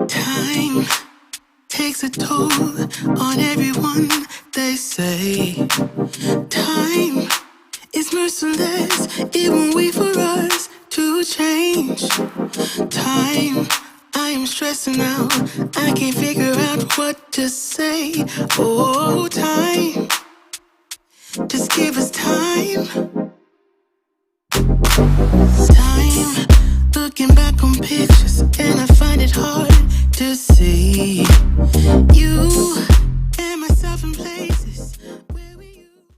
Time takes a toll on everyone, they say. Time is merciless, it won't wait for us to change. Time, I am stressing out, I can't figure out what to say. Oh, time, just give us time. Time, looking back on pictures, and I find it hard to see you and myself in places where we used.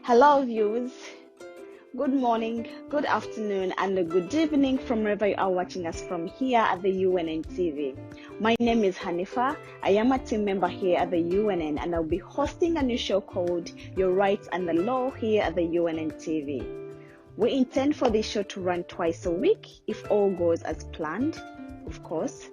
Hello, viewers. Good morning, good afternoon, and good evening from wherever you are watching us from here at the UNN TV. My name is Hanifa. I am a team member here at the UNN, and I'll be hosting a new show called Your Rights and the Law here at the UNN TV. We intend for this show to run twice a week if all goes as planned, of course.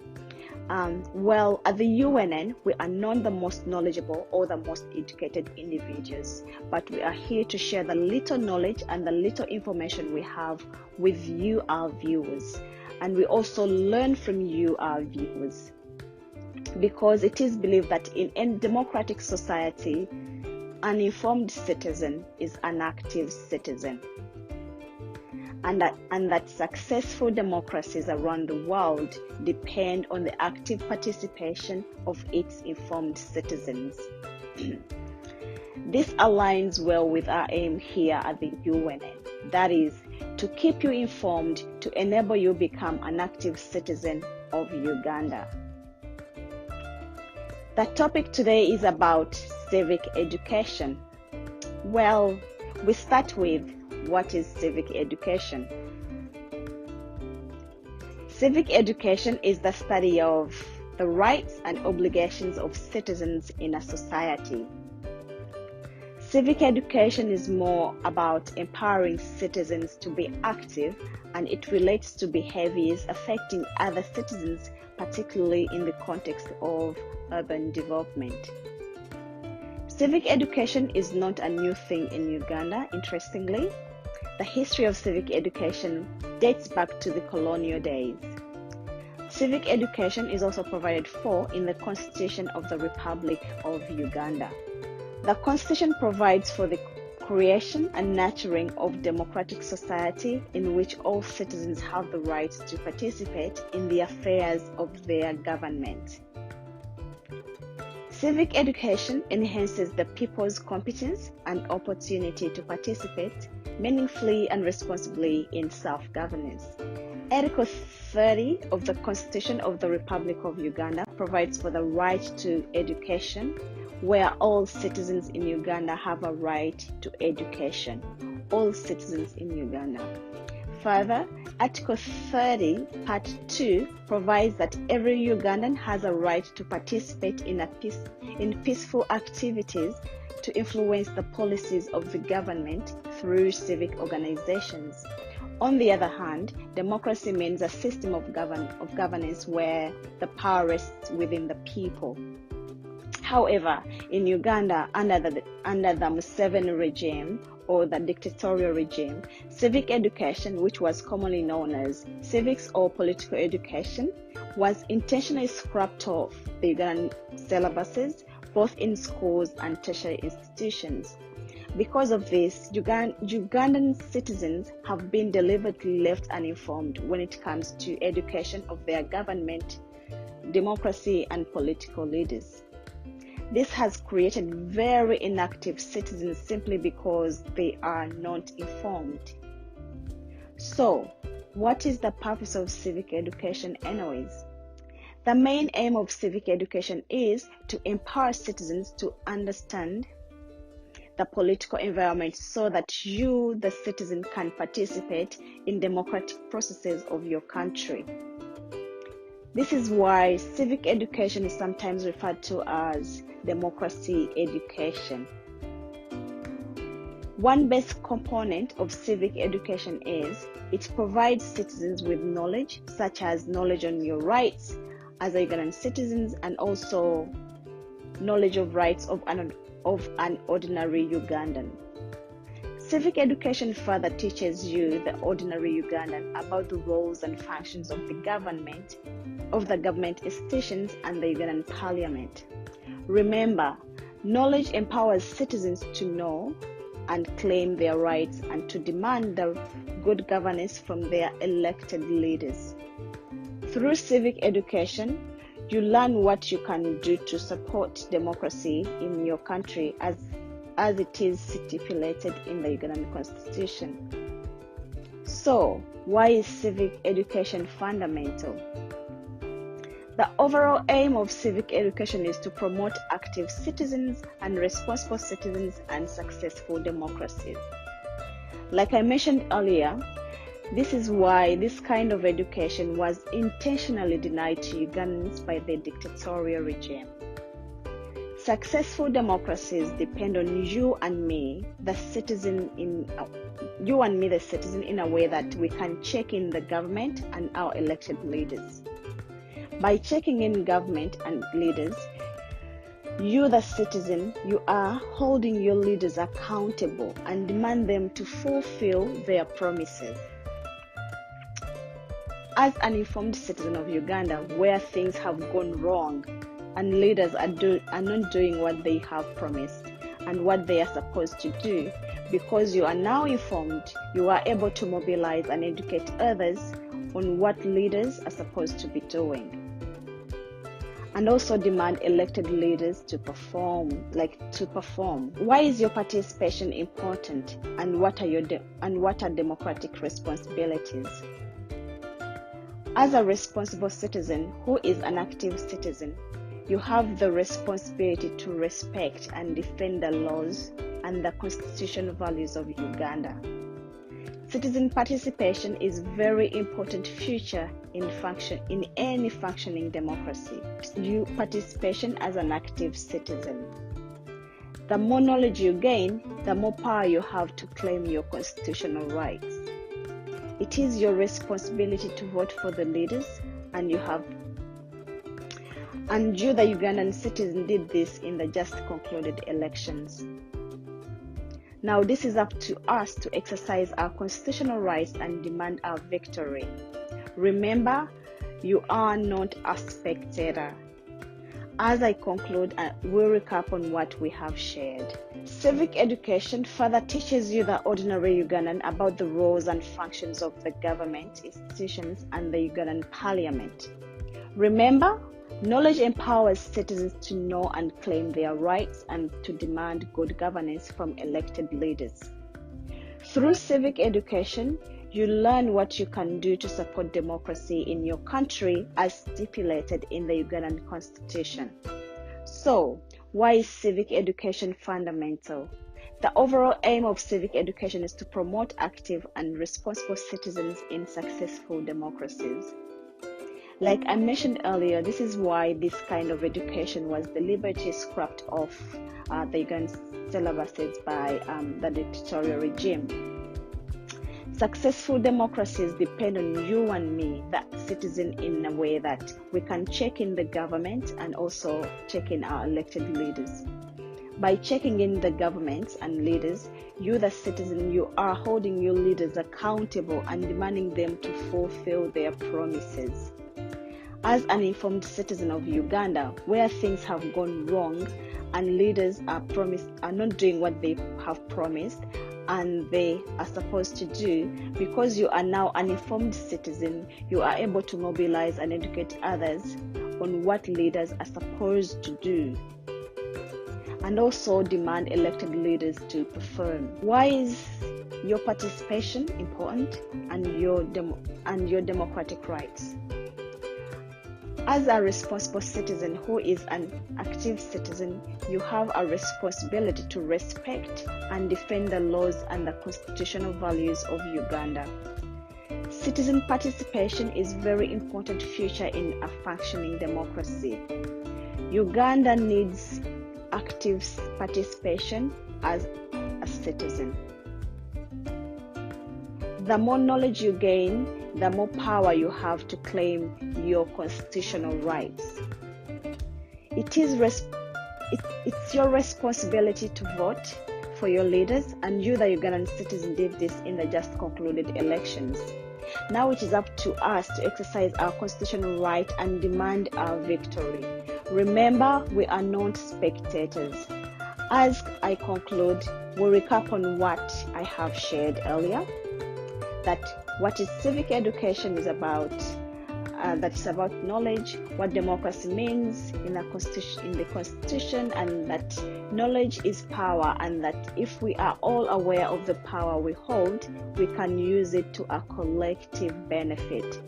Well, at the UNN, we are not the most knowledgeable or the most educated individuals, but we are here to share the little knowledge and the little information we have with you, our viewers. And we also learn from you, our viewers, because it is believed that in a democratic society, an informed citizen is an active citizen. And that successful democracies around the world depend on the active participation of its informed citizens. This aligns well with our aim here at the UNN, that is, to keep you informed to enable you become an active citizen of Uganda. The topic today is about civic education. Well, we start with what is civic education? Civic education is the study of the rights and obligations of citizens in a society. Civic education is more about empowering citizens to be active, and it relates to behaviors affecting other citizens, particularly in the context of urban development. Civic education is not a new thing in Uganda, interestingly. The history of civic education dates back to the colonial days. Civic education is also provided for in the Constitution of the Republic of Uganda. The Constitution provides for the creation and nurturing of democratic society in which all citizens have the right to participate in the affairs of their government. Civic education enhances the people's competence and opportunity to participate meaningfully and responsibly in self-governance. Article 30 of the Constitution of the Republic of Uganda provides for the right to education, where all citizens in Uganda have a right to education. All citizens in Uganda. Further, Article 30, Part 2 provides that every Ugandan has a right to participate in peaceful activities to influence the policies of the government through civic organizations. On the other hand, democracy means a system of governance where the power rests within the people. However, in Uganda, under the Museveni regime, or the dictatorial regime, civic education, which was commonly known as civics or political education, was intentionally scrapped off the Ugandan syllabuses, both in schools and tertiary institutions. Because of this, Ugandan citizens have been deliberately left uninformed when it comes to education of their government, democracy, and political leaders. This has created very inactive citizens simply because they are not informed. So, what is the purpose of civic education anyways? The main aim of civic education is to empower citizens to understand the political environment so that you, the citizen, can participate in democratic processes of your country. This is why civic education is sometimes referred to as democracy education. One basic component of civic education is it provides citizens with knowledge, such as knowledge on your rights as Ugandan citizens, and also knowledge of rights of an ordinary Ugandan. Civic education further teaches you, the ordinary Ugandan, about the roles and functions of the government institutions and the Ugandan parliament. Remember, knowledge empowers citizens to know and claim their rights and to demand the good governance from their elected leaders. Through civic education, you learn what you can do to support democracy in your country as it is stipulated in the Ugandan Constitution. So, why is civic education fundamental? The overall aim of civic education is to promote active citizens and responsible citizens and successful democracies. Like I mentioned earlier, this is why this kind of education was intentionally denied to Ugandans by the dictatorial regime. Successful democracies depend on you and me, the citizen, in a way that we can check in the government and our elected leaders. By checking in government and leaders, you, the citizen, you are holding your leaders accountable and demand them to fulfill their promises. As an informed citizen of Uganda, where things have gone wrong and leaders are not doing what they have promised and what they are supposed to do, because you are now informed, you are able to mobilize and educate others on what leaders are supposed to be doing. And also demand elected leaders to perform. Why is your participation important, and what are democratic responsibilities? As a responsible citizen who is an active citizen, you have the responsibility to respect and defend the laws and the constitutional values of Uganda. Citizen participation is very important feature in any functioning democracy. Participation as an active citizen. The more knowledge you gain, the more power you have to claim your constitutional rights. It is your responsibility to vote for the leaders, and you, the Ugandan citizen, did this in the just concluded elections. Now this is up to us to exercise our constitutional rights and demand our victory. Remember, you are not a spectator. As I conclude, we'll recap on what we have shared. Civic education further teaches you, the ordinary Ugandan, about the roles and functions of the government, institutions, and the Ugandan parliament. Remember, knowledge empowers citizens to know and claim their rights and to demand good governance from elected leaders. Through civic education, you learn what you can do to support democracy in your country as stipulated in the Ugandan Constitution. So, why is civic education fundamental? The overall aim of civic education is to promote active and responsible citizens in successful democracies. Like I mentioned earlier, this is why this kind of education was deliberately scrapped off the Ugandan syllabuses by the dictatorial regime. Successful democracies depend on you and me, the citizen, in a way that we can check in the government and also check in our elected leaders. By checking in the government and leaders, you, the citizen, you are holding your leaders accountable and demanding them to fulfill their promises. As an informed citizen of Uganda, where things have gone wrong and leaders are not doing what they have promised and they are supposed to do, because you are now an informed citizen, you are able to mobilize and educate others on what leaders are supposed to do, and also demand elected leaders to perform. Why is your participation important and your democratic rights? As a responsible citizen who is an active citizen, you have a responsibility to respect and defend the laws and the constitutional values of Uganda. Citizen participation is a very important feature in a functioning democracy. Uganda needs active participation as a citizen. The more knowledge you gain, the more power you have to claim your constitutional rights. It's your responsibility to vote for your leaders, and you, the Ugandan citizen, did this in the just concluded elections. Now it is up to us to exercise our constitutional right and demand our victory. Remember, we are not spectators. As I conclude, we'll recap on what I have shared earlier, that what is civic education is about, that is about knowledge, what democracy means in the constitution, and that knowledge is power, and that if we are all aware of the power we hold, we can use it to a collective benefit.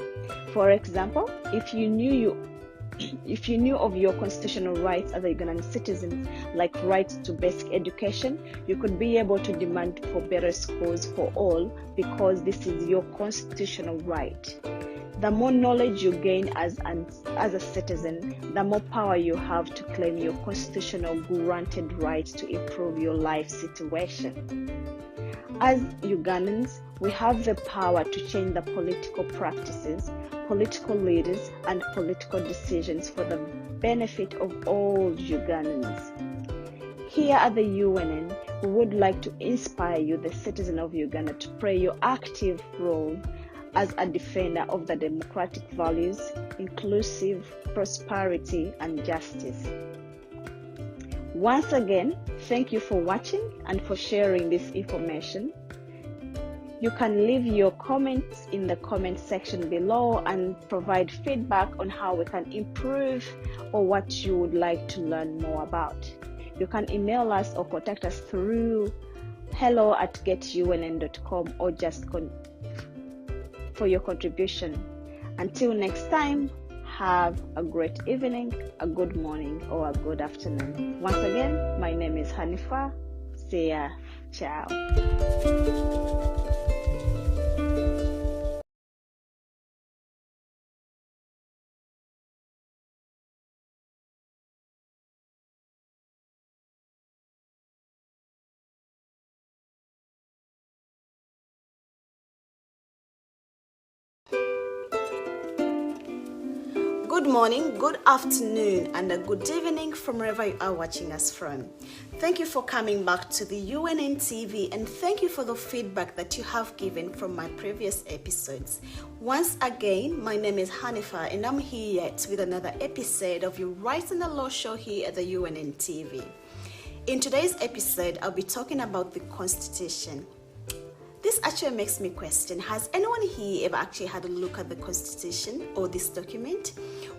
For example, if you knew of your constitutional rights as a Ugandan citizen, like rights to basic education, you could be able to demand for better schools for all, because this is your constitutional right. The more knowledge you gain as a citizen, the more power you have to claim your constitutional granted rights to improve your life situation. As Ugandans, we have the power to change the political practices, political leaders, and political decisions for the benefit of all Ugandans. Here at the UNN, we would like to inspire you, the citizen of Uganda, to play your active role as a defender of the democratic values, inclusive prosperity, and justice. Once again, thank you for watching and for sharing this information. You can leave your comments in the comment section below and provide feedback on how we can improve or what you would like to learn more about. You can email us or contact us through hello@getunn.com or just for your contribution. Until next time, have a great evening, a good morning, or a good afternoon. Once again, my name is Hanifa. See ya. Ciao. Good morning, good afternoon, and a good evening from wherever you are watching us from. Thank you for coming back to the UNN TV, and thank you for the feedback that you have given from my previous episodes. Once again, my name is Hanifa, and I'm here yet with another episode of your Rights and the Law show here at the UNN TV. In today's episode, I'll be talking about the Constitution. This actually makes me question, has anyone here ever actually had a look at the Constitution or this document?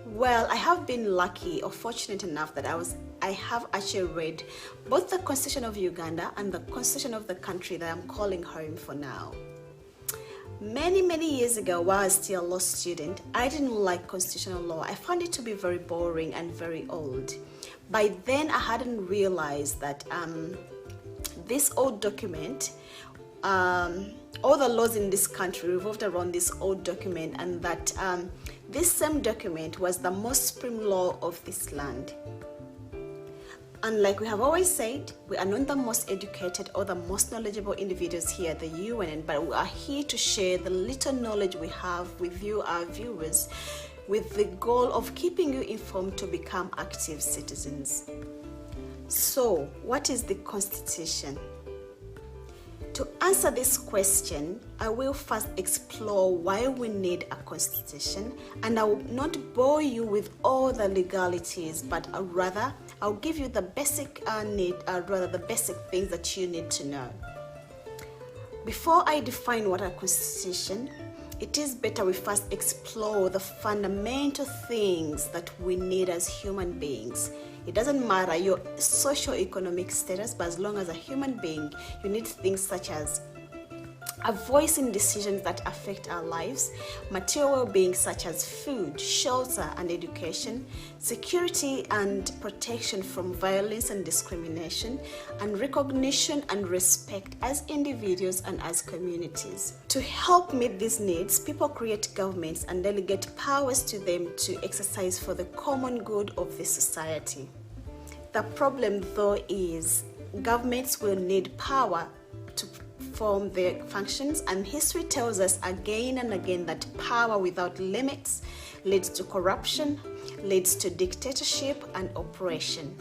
Well, I have been lucky or fortunate enough that I have actually read both the Constitution of Uganda and the Constitution of the country that I'm calling home for now. Many years ago, while I was still a law student, I didn't like constitutional law. I found it to be very boring and very old. By then, I hadn't realized that this old document, all the laws in this country revolved around this old document, and that this same document was the most supreme law of this land. And like we have always said, we are not the most educated or the most knowledgeable individuals here at the UNN, but we are here to share the little knowledge we have with you, our viewers, with the goal of keeping you informed to become active citizens. So, what is the Constitution? To answer this question, I will first explore why we need a constitution, and I will not bore you with all the legalities, but rather I'll give you the basic the basic things that you need to know. Before I define what a constitution, it is better we first explore the fundamental things that we need as human beings. It doesn't matter your socio-economic status, but as long as a human being, you need things such as a voice in decisions that affect our lives, material well-being such as food, shelter and education, security and protection from violence and discrimination, and recognition and respect as individuals and as communities. To help meet these needs, people create governments and delegate powers to them to exercise for the common good of the society. The problem, though, is governments will need power to perform their functions, and history tells us again and again that power without limits leads to corruption, leads to dictatorship and oppression.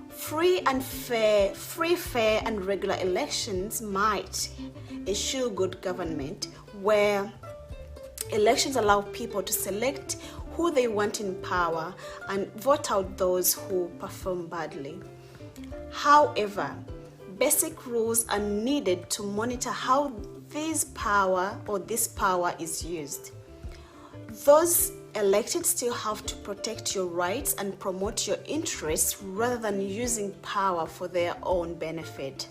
Free, fair, and regular elections might ensure good government, where elections allow people to select who they want in power and vote out those who perform badly. However, basic rules are needed to monitor how this power is used. Those elected still have to protect your rights and promote your interests rather than using power for their own benefit.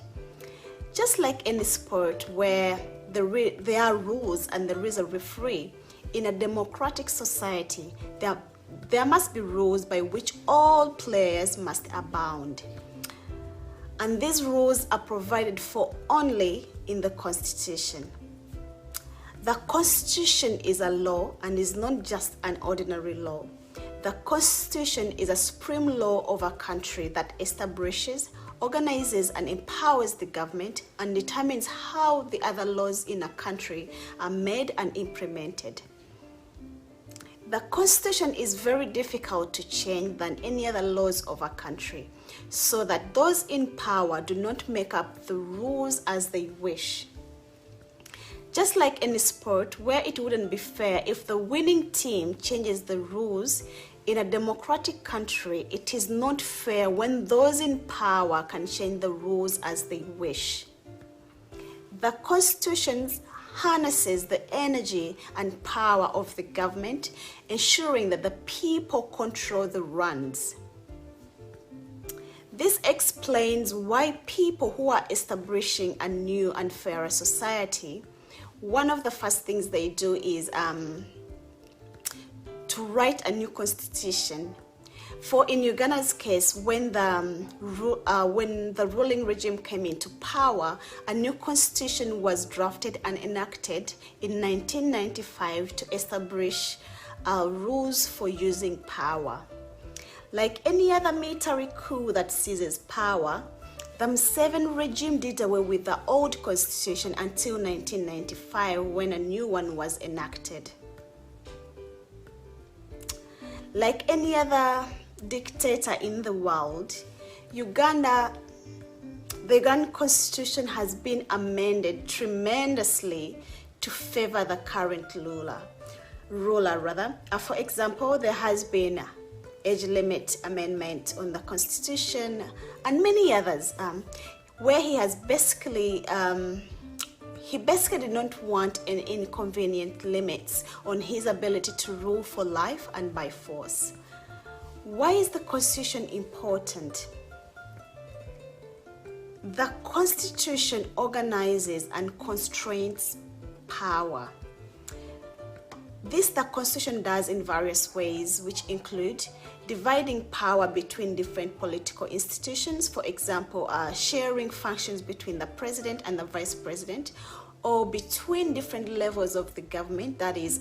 Just like any sport where there are rules and there is a referee, in a democratic society, there must be rules by which all players must abound. And these rules are provided for only in the Constitution. The Constitution is a law and is not just an ordinary law. The Constitution is a supreme law of a country that establishes, organizes, and empowers the government and determines how the other laws in a country are made and implemented. The Constitution is very difficult to change than any other laws of a country, so that those in power do not make up the rules as they wish. Just like any sport where it wouldn't be fair if the winning team changes the rules, in a democratic country, it is not fair when those in power can change the rules as they wish. The Constitution harnesses the energy and power of the government, ensuring that the people control the reins. This explains why people who are establishing a new and fairer society, one of the first things they do is to write a new constitution. For in Uganda's case, when the ruling regime came into power, a new constitution was drafted and enacted in 1995 to establish rules for using power. Like any other military coup that seizes power, the Museveni regime did away with the old constitution until 1995, when a new one was enacted. Like any other dictator in the world, the Ugandan constitution has been amended tremendously to favor the current ruler. For example, there has been age limit amendment on the constitution and many others, where he basically did not want any inconvenient limits on his ability to rule for life and by force. Why is the constitution important? The constitution organizes and constrains power. This the constitution does in various ways, which include dividing power between different political institutions, for example, sharing functions between the president and the vice president, or between different levels of the government, that is,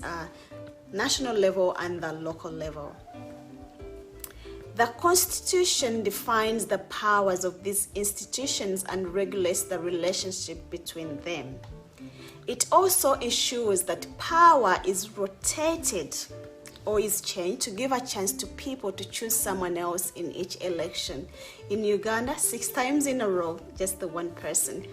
national level and the local level. The Constitution defines the powers of these institutions and regulates the relationship between them. It also ensures that power is rotated or is changed to give a chance to people to choose someone else in each election. In Uganda, 6 times in a row, just the one person.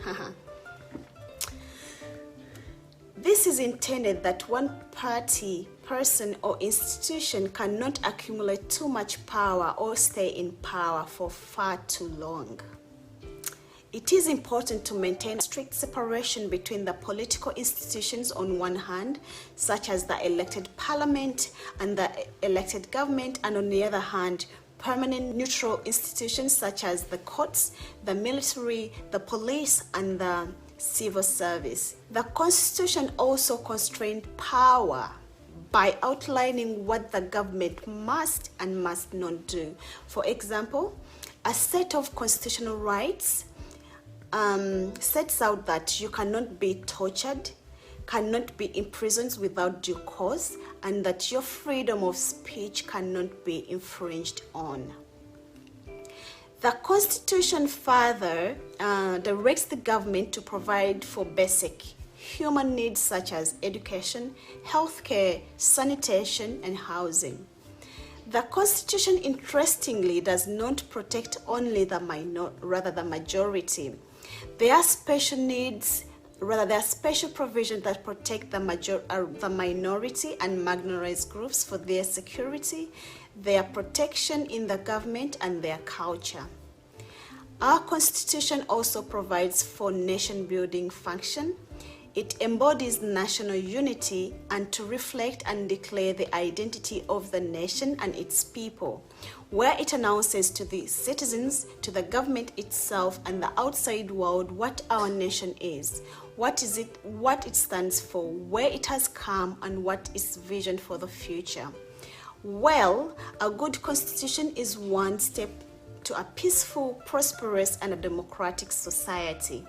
This is intended that one party, person, or institution cannot accumulate too much power or stay in power for far too long. It is important to maintain strict separation between the political institutions on one hand, such as the elected parliament and the elected government, and on the other hand, permanent neutral institutions such as the courts, the military, the police, and the civil service. The Constitution also constrains power by outlining what the government must and must not do. For example, a set of constitutional rights sets out that you cannot be tortured, cannot be imprisoned without due cause, and that your freedom of speech cannot be infringed on. The Constitution further directs the government to provide for basic human needs such as education, healthcare, sanitation, and housing. The Constitution, interestingly, does not protect only the majority. There are special provisions that protect the minority and marginalized groups for their security, their protection in the government, and their culture. Our Constitution also provides for nation-building function. It embodies national unity and to reflect and declare the identity of the nation and its people, where it announces to the citizens, to the government itself, and the outside world what our nation is, what it stands for, where it has come, and what its vision for the future. Well, a good constitution is one step to a peaceful, prosperous, and a democratic society.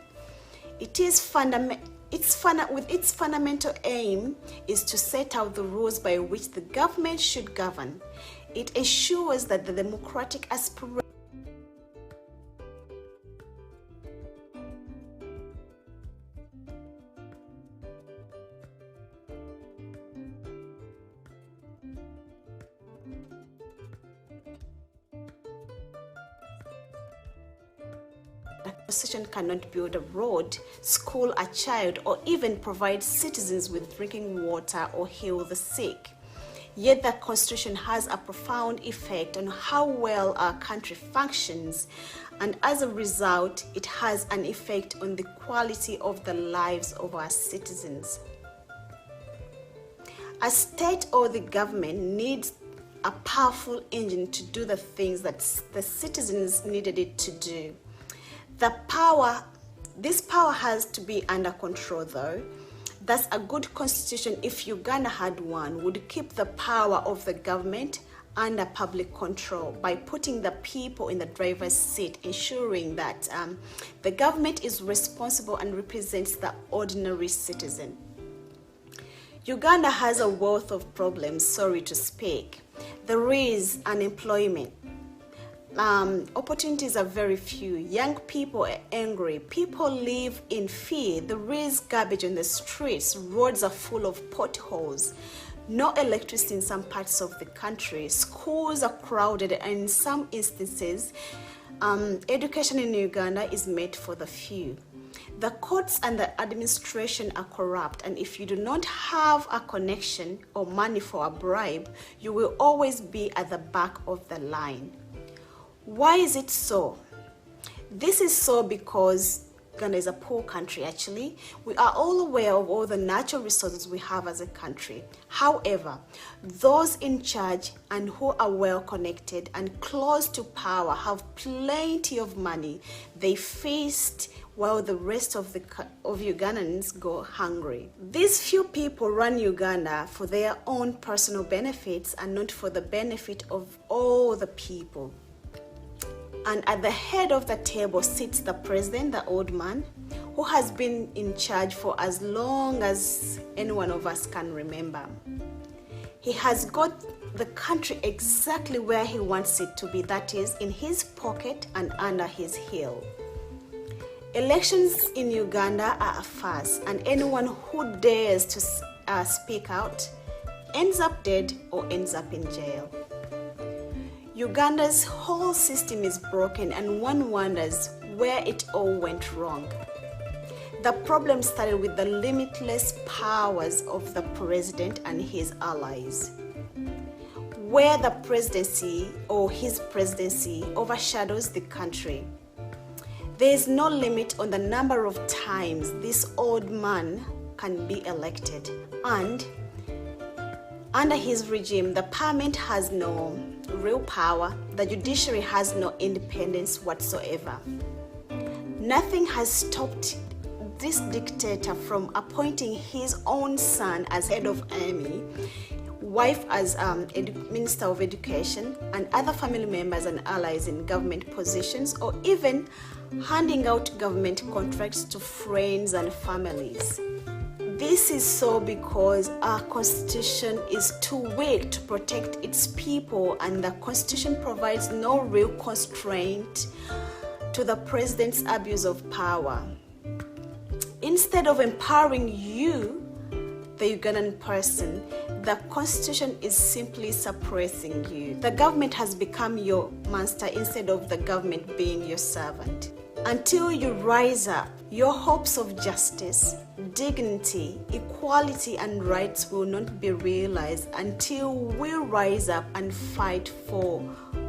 Its fundamental aim is to set out the rules by which the government should govern. It ensures that the democratic aspiration the Constitution cannot build a road, school a child, or even provide citizens with drinking water or heal the sick. Yet the Constitution has a profound effect on how well our country functions, and as a result, it has an effect on the quality of the lives of our citizens. A state or the government needs a powerful engine to do the things that the citizens needed it to do. This power has to be under control, though. Thus, a good constitution, if Uganda had one, would keep the power of the government under public control by putting the people in the driver's seat, ensuring that the government is responsible and represents the ordinary citizen. Uganda has a wealth of problems, sorry to speak. There is unemployment. Opportunities are very few. Young people are angry. People live in fear. There is garbage on the streets. Roads are full of potholes. no electricity in some parts of the country, schools are crowded, and in some instances, education in Uganda is made for the few. The courts and the administration are corrupt, and if you do not have a connection or money for a bribe, you will always be at the back of the line. Why is it so? This is so because Uganda is a poor country actually. We are all aware of all the natural resources we have as a country. However, those in charge and who are well connected and close to power have plenty of money. They feast while the rest of Ugandans go hungry. These few people run Uganda for their own personal benefits and not for the benefit of all the people. And at the head of the table sits the president, the old man, who has been in charge for as long as any one of us can remember. He has got the country exactly where he wants it to be, that is, in his pocket and under his heel. Elections in Uganda are a farce, and anyone who dares to speak out ends up dead or ends up in jail. Uganda's whole system is broken, and one wonders where it all went wrong. The problem started with the limitless powers of the president and his allies, where the presidency or his presidency overshadows the country. There is no limit on the number of times this old man can be elected, and under his regime, the parliament has no real power, the judiciary has no independence whatsoever. Nothing has stopped this dictator from appointing his own son as head of army, wife as Minister of Education, and other family members and allies in government positions, or even handing out government contracts to friends and families. This is so because our constitution is too weak to protect its people, and the constitution provides no real constraint to the president's abuse of power. Instead of empowering you, the Ugandan person, the constitution is simply suppressing you. The government has become your master instead of the government being your servant. Until you rise up, your hopes of justice, dignity, equality, and rights will not be realized until we rise up and fight for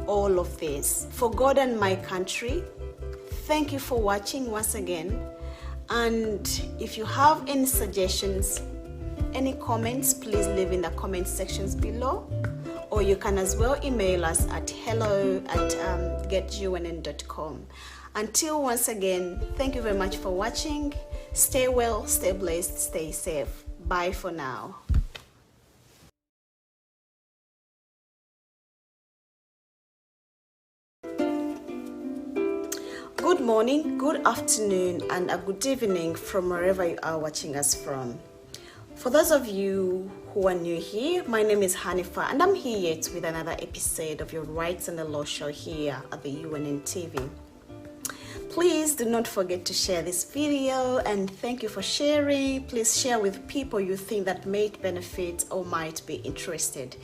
all of this. For God and my country, thank you for watching once again. And if you have any suggestions, any comments, please leave in the comment sections below. Or you can as well email us at hello@getunn.com. Until once again, thank you very much for watching. Stay well, stay blessed, stay safe. Bye for now. Good morning, good afternoon, and a good evening from wherever you are watching us from. For those of you who are new here, my name is Hanifa, and I'm here yet with another episode of your Rights and the Law show here at the UNN TV. Please do not forget to share this video, and thank you for sharing. Please share with people you think that may benefit or might be interested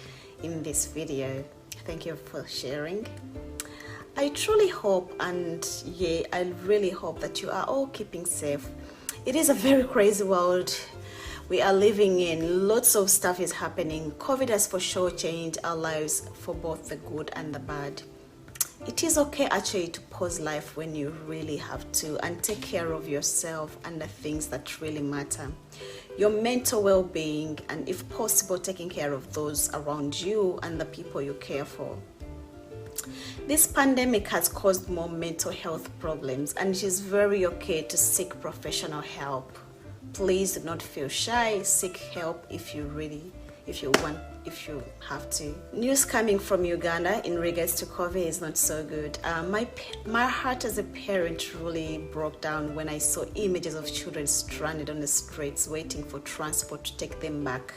in this video. Thank you for sharing. I truly hope, and I really hope that you are all keeping safe. It is a very crazy world we are living in. Lots of stuff is happening. COVID has for sure changed our lives for both the good and the bad. It is okay actually to pause life when you really have to, and take care of yourself and the things that really matter. Your mental well-being, and if possible, taking care of those around you and the people you care for. This pandemic has caused more mental health problems, and it is very okay to seek professional help. Please do not feel shy. Seek help if you have to. News coming from Uganda in regards to COVID is not so good. My heart as a parent really broke down when I saw images of children stranded on the streets waiting for transport to take them back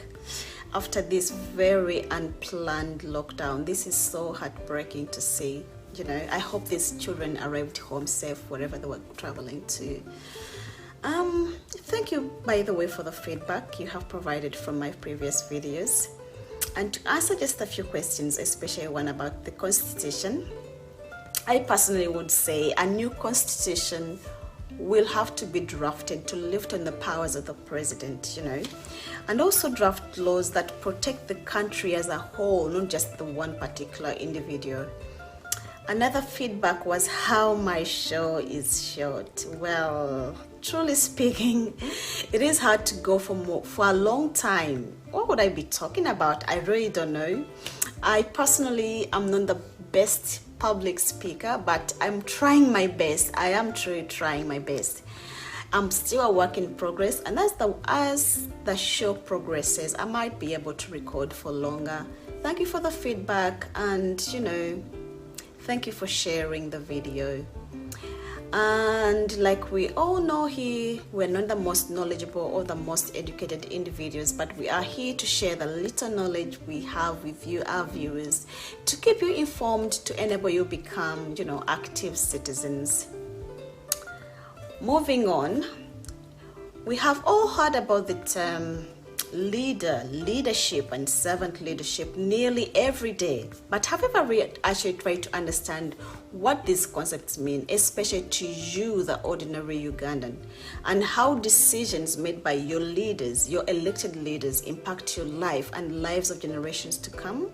after this very unplanned lockdown. This is so heartbreaking to see. I hope these children arrived home safe wherever they were traveling to. Thank you, by the way, for the feedback you have provided from my previous videos. And to answer just a few questions, especially one about the constitution, I personally would say a new constitution will have to be drafted to lift on the powers of the president, and also draft laws that protect the country as a whole, not just the one particular individual. Another feedback was how my show is short. Well, truly speaking, it is hard to go for a long time. What would I be talking about? I really don't know. I personally am not the best public speaker, but I'm trying my best. I am truly trying my best. I'm still a work in progress, and as the show progresses, I might be able to record for longer. Thank you for the feedback, and thank you for sharing the video. And like we all know here, we're not the most knowledgeable or the most educated individuals, but we are here to share the little knowledge we have with you, our viewers, to keep you informed, to enable you become, active citizens. Moving on, we have all heard about the term leadership and servant leadership nearly every day, but have you ever actually tried to understand what these concepts mean, especially to you, the ordinary Ugandan, and how decisions made by your leaders, your elected leaders, impact your life and lives of generations to come?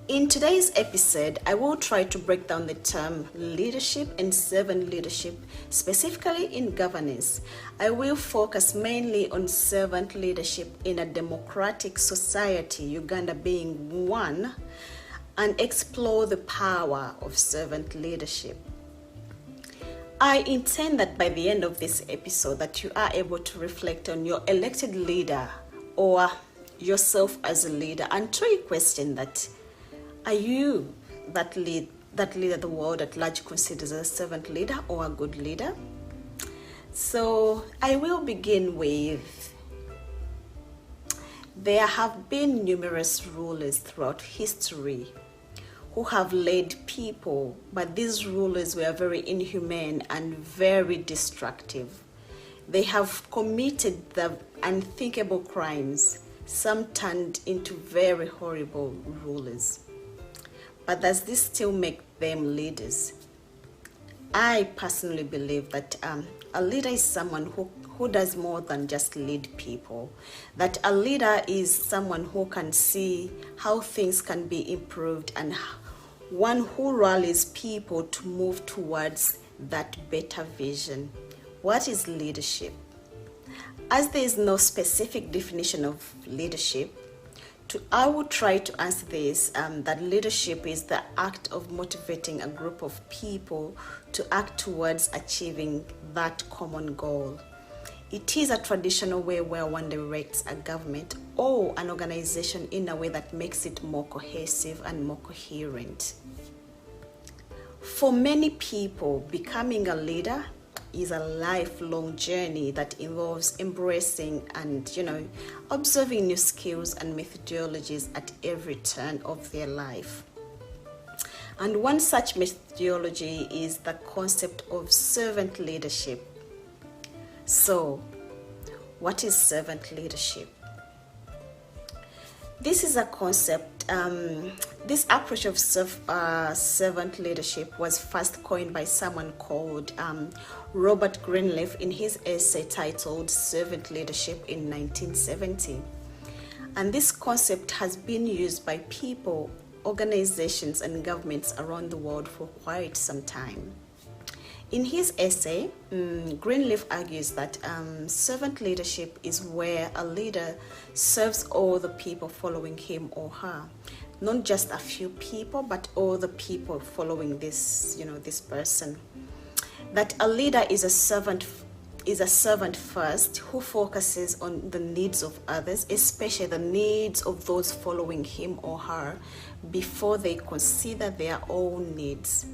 In today's episode, I will try to break down the term leadership and servant leadership, specifically in governance. I will focus mainly on servant leadership in a democratic society, Uganda being one, and explore the power of servant leadership. I intend that by the end of this episode that you are able to reflect on your elected leader or yourself as a leader and truly question that, are you that leader the world at large considers a servant leader or a good leader? So I will begin with, there have been numerous rulers throughout history who have led people, but these rulers were very inhumane and very destructive. They have committed the unthinkable crimes. Some turned into very horrible rulers. But does this still make them leaders? I personally believe that a leader is someone who does more than just lead people. That a leader is someone who can see how things can be improved and one who rallies people to move towards that better vision. What is leadership? As there is no specific definition of leadership, I will try to answer this, that leadership is the act of motivating a group of people to act towards achieving that common goal. It is a traditional way where one directs a government or an organization in a way that makes it more cohesive and more coherent. For many people, becoming a leader is a lifelong journey that involves embracing and, observing new skills and methodologies at every turn of their life. And one such methodology is the concept of servant leadership. So, what is servant leadership? This is a concept, this approach of servant leadership was first coined by someone called Robert Greenleaf in his essay titled Servant Leadership in 1970. And this concept has been used by people, organizations, and governments around the world for quite some time. In his essay, Greenleaf argues that servant leadership is where a leader serves all the people following him or her, not just a few people, but all the people following this person. That a leader is a servant first who focuses on the needs of others, especially the needs of those following him or her, before they consider their own needs.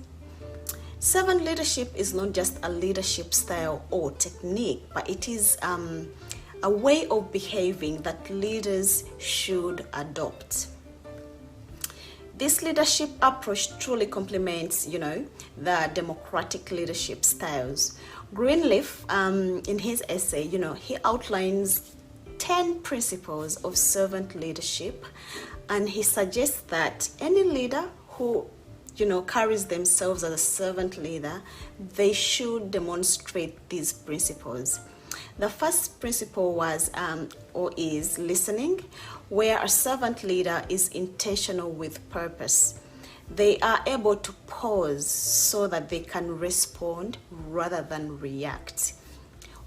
Servant leadership is not just a leadership style or technique, but it is a way of behaving that leaders should adopt. This leadership approach truly complements, the democratic leadership styles. Greenleaf, in his essay, he outlines 10 principles of servant leadership, And he suggests that any leader who carries themselves as a servant leader, they should demonstrate these principles. The first principle was or is listening, where a servant leader is intentional with purpose. They are able to pause so that they can respond rather than react.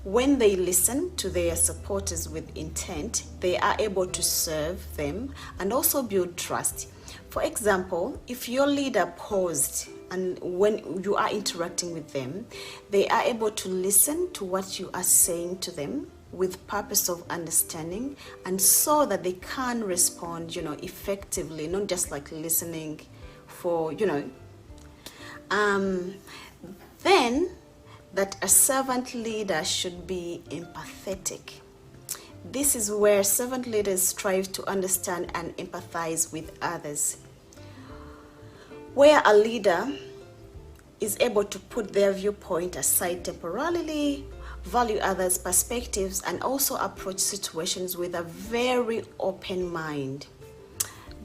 When they listen to their supporters with intent, they are able to serve them and also build trust. For example, if your leader paused and when you are interacting with them, they are able to listen to what you are saying to them with purpose of understanding, and so that they can respond, effectively, not just like listening for, then that a servant leader should be empathetic. This is where servant leaders strive to understand and empathize with others. Where a leader is able to put their viewpoint aside temporarily, value others' perspectives, and also approach situations with a very open mind.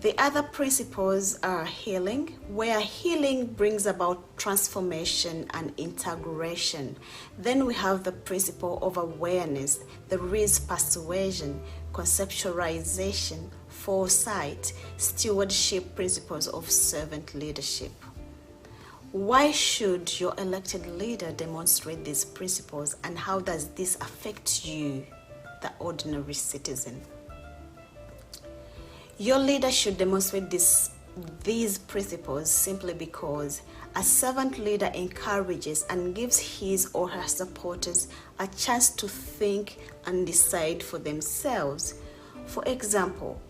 The other principles are healing, where healing brings about transformation and integration. Then we have the principle of awareness. There is persuasion, conceptualization, foresight, stewardship, principles of servant leadership. Why should your elected leader demonstrate these principles, and how does this affect you, the ordinary citizen? Your leader should demonstrate these principles simply because a servant leader encourages and gives his or her supporters a chance to think and decide for themselves. For example,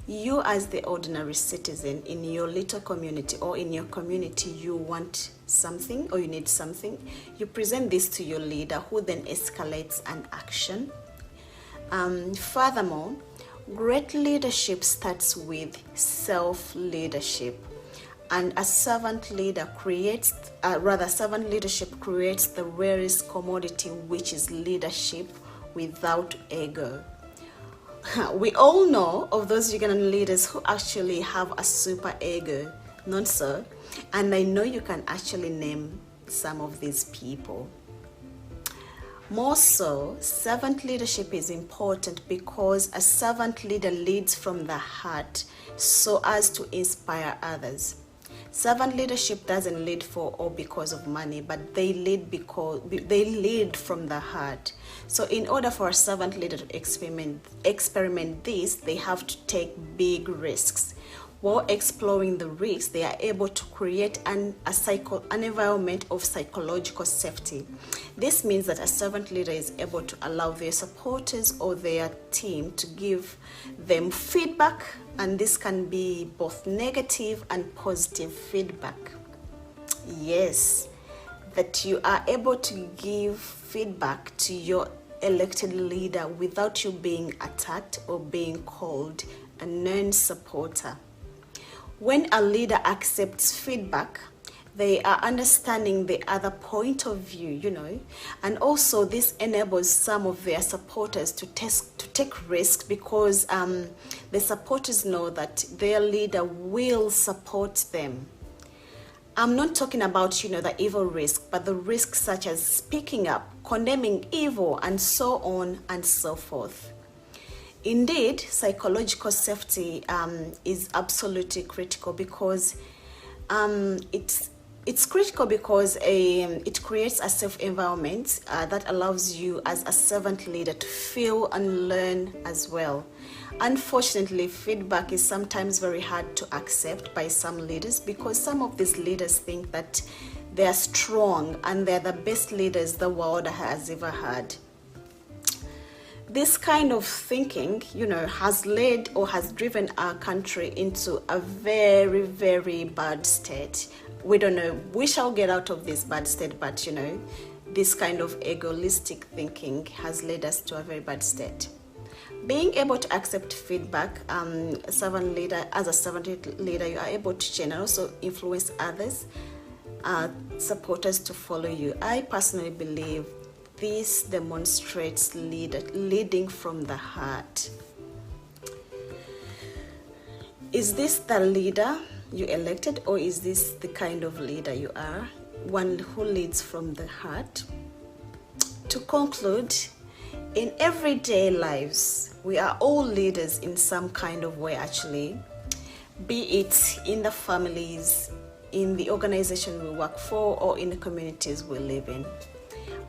you as the ordinary citizen in your little community or in your community, you want something or you need something, you present this to your leader, who then escalates an action. Furthermore, great leadership starts with self-leadership, and a servant leadership creates the rarest commodity, which is leadership without ego. We all know of those Ugandan leaders who actually have a super ego, not so? And I know you can actually name some of these people. More so, servant leadership is important because a servant leader leads from the heart so as to inspire others. Servant leadership doesn't lead for or because of money, but they lead from the heart. So in order for a servant leader to experiment this, they have to take big risks. While exploring the risks, they are able to create an environment of psychological safety. This means that a servant leader is able to allow their supporters or their team to give them feedback, and this can be both negative and positive feedback. Yes, that you are able to give feedback to your elected leader without you being attacked or being called a non-supporter. When a leader accepts feedback, they are understanding the other point of view, and also this enables some of their supporters to take risks because the supporters know that their leader will support them. I'm not talking about, the evil risk, but the risks such as speaking up, condemning evil, and so on and so forth. Indeed, psychological safety is absolutely critical because it's critical because it creates a safe environment that allows you as a servant leader to feel and learn as well. Unfortunately, feedback is sometimes very hard to accept by some leaders because some of these leaders think that they are strong and they're the best leaders the world has ever had. This kind of thinking, has led or has driven our country into a very, very bad state. We don't know. We shall get out of this bad state, but, this kind of egoistic thinking has led us to a very bad state. Being able to accept feedback, as a servant leader, you are able to change and also influence others, supporters to follow you. I personally believe this demonstrates leading from the heart. Is this the leader you elected, or is this the kind of leader you are? One who leads from the heart? To conclude, in everyday lives, we are all leaders in some kind of way actually, be it in the families, in the organization we work for, or in the communities we live in.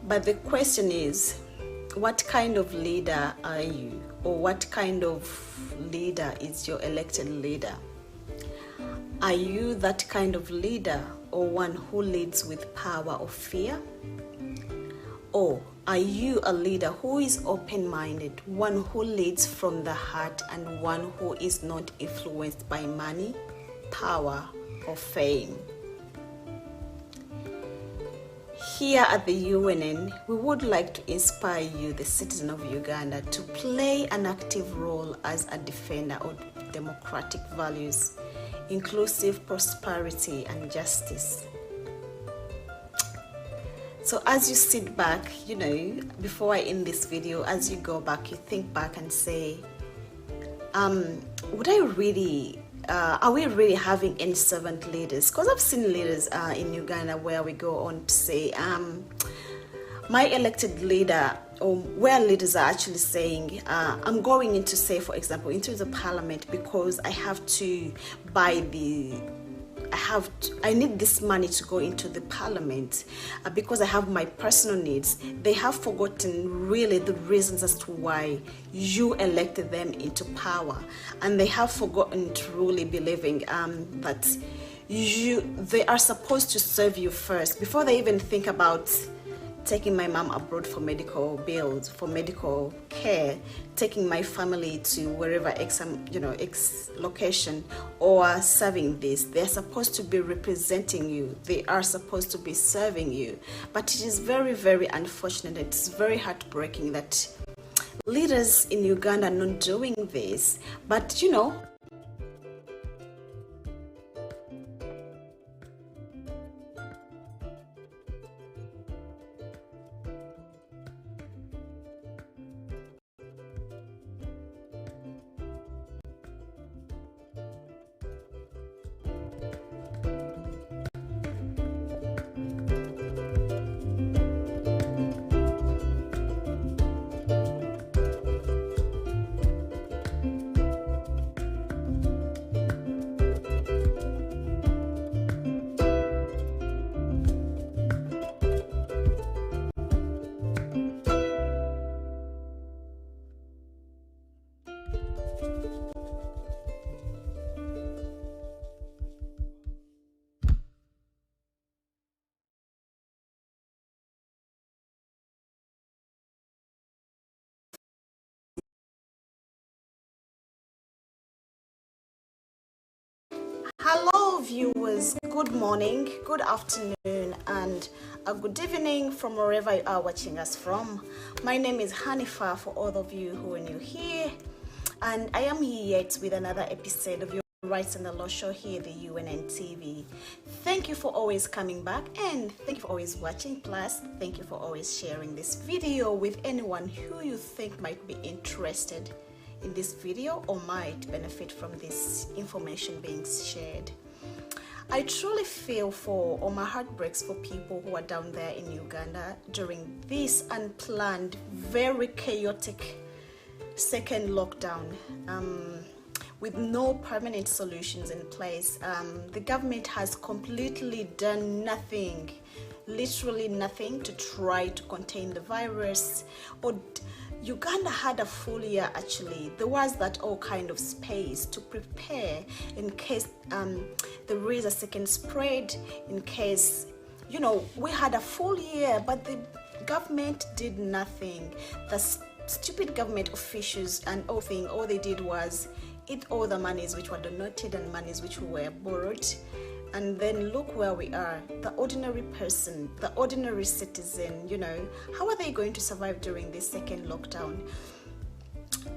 But the question is, what kind of leader are you? Or what kind of leader is your elected leader? Are you that kind of leader, or one who leads with power or fear? Or are you a leader who is open-minded, one who leads from the heart, and one who is not influenced by money, power, or fame? Here at the UNN, we would like to inspire you, the citizen of Uganda, to play an active role as a defender of democratic values, inclusive prosperity, and justice. So as you sit back, before I end this video, as you go back, you think back and say, are we really having any servant leaders? Because I've seen leaders in Uganda where we go on to say, my elected leader, or where leaders are actually saying, I'm going into, say, for example, into the parliament because I have to buy I need this money to go into the parliament because I have my personal needs. They have forgotten really the reasons as to why you elected them into power, and they have forgotten truly believing that they are supposed to serve you first before they even think about taking my mom abroad for medical bills, for medical care, taking my family to wherever X location, or serving this. They're supposed to be representing you. They are supposed to be serving you. But it is very, very unfortunate. It's very heartbreaking that leaders in Uganda are not doing this. But hello viewers, good morning, good afternoon, and a good evening from wherever you are watching us from. My name is Hanifa, for all of you who are new here, and I am here yet with another episode of your Rights and the Law Show here at the UNN TV. Thank you for always coming back, and thank you for always watching. Plus, thank you for always sharing this video with anyone who you think might be interested in this video or might benefit from this information being shared. I truly feel for, or my heart breaks for people who are down there in Uganda during this unplanned, very chaotic second lockdown, with no permanent solutions in place. The government has completely done nothing, literally nothing, to try to contain the virus. Uganda had a full year actually. There was that all kind of space to prepare in case there is a second spread, in case, we had a full year, but the government did nothing. The stupid government officials and all they did was eat all the monies which were donated and monies which were borrowed. And then look where we are, the ordinary person, the ordinary citizen, how are they going to survive during this second lockdown?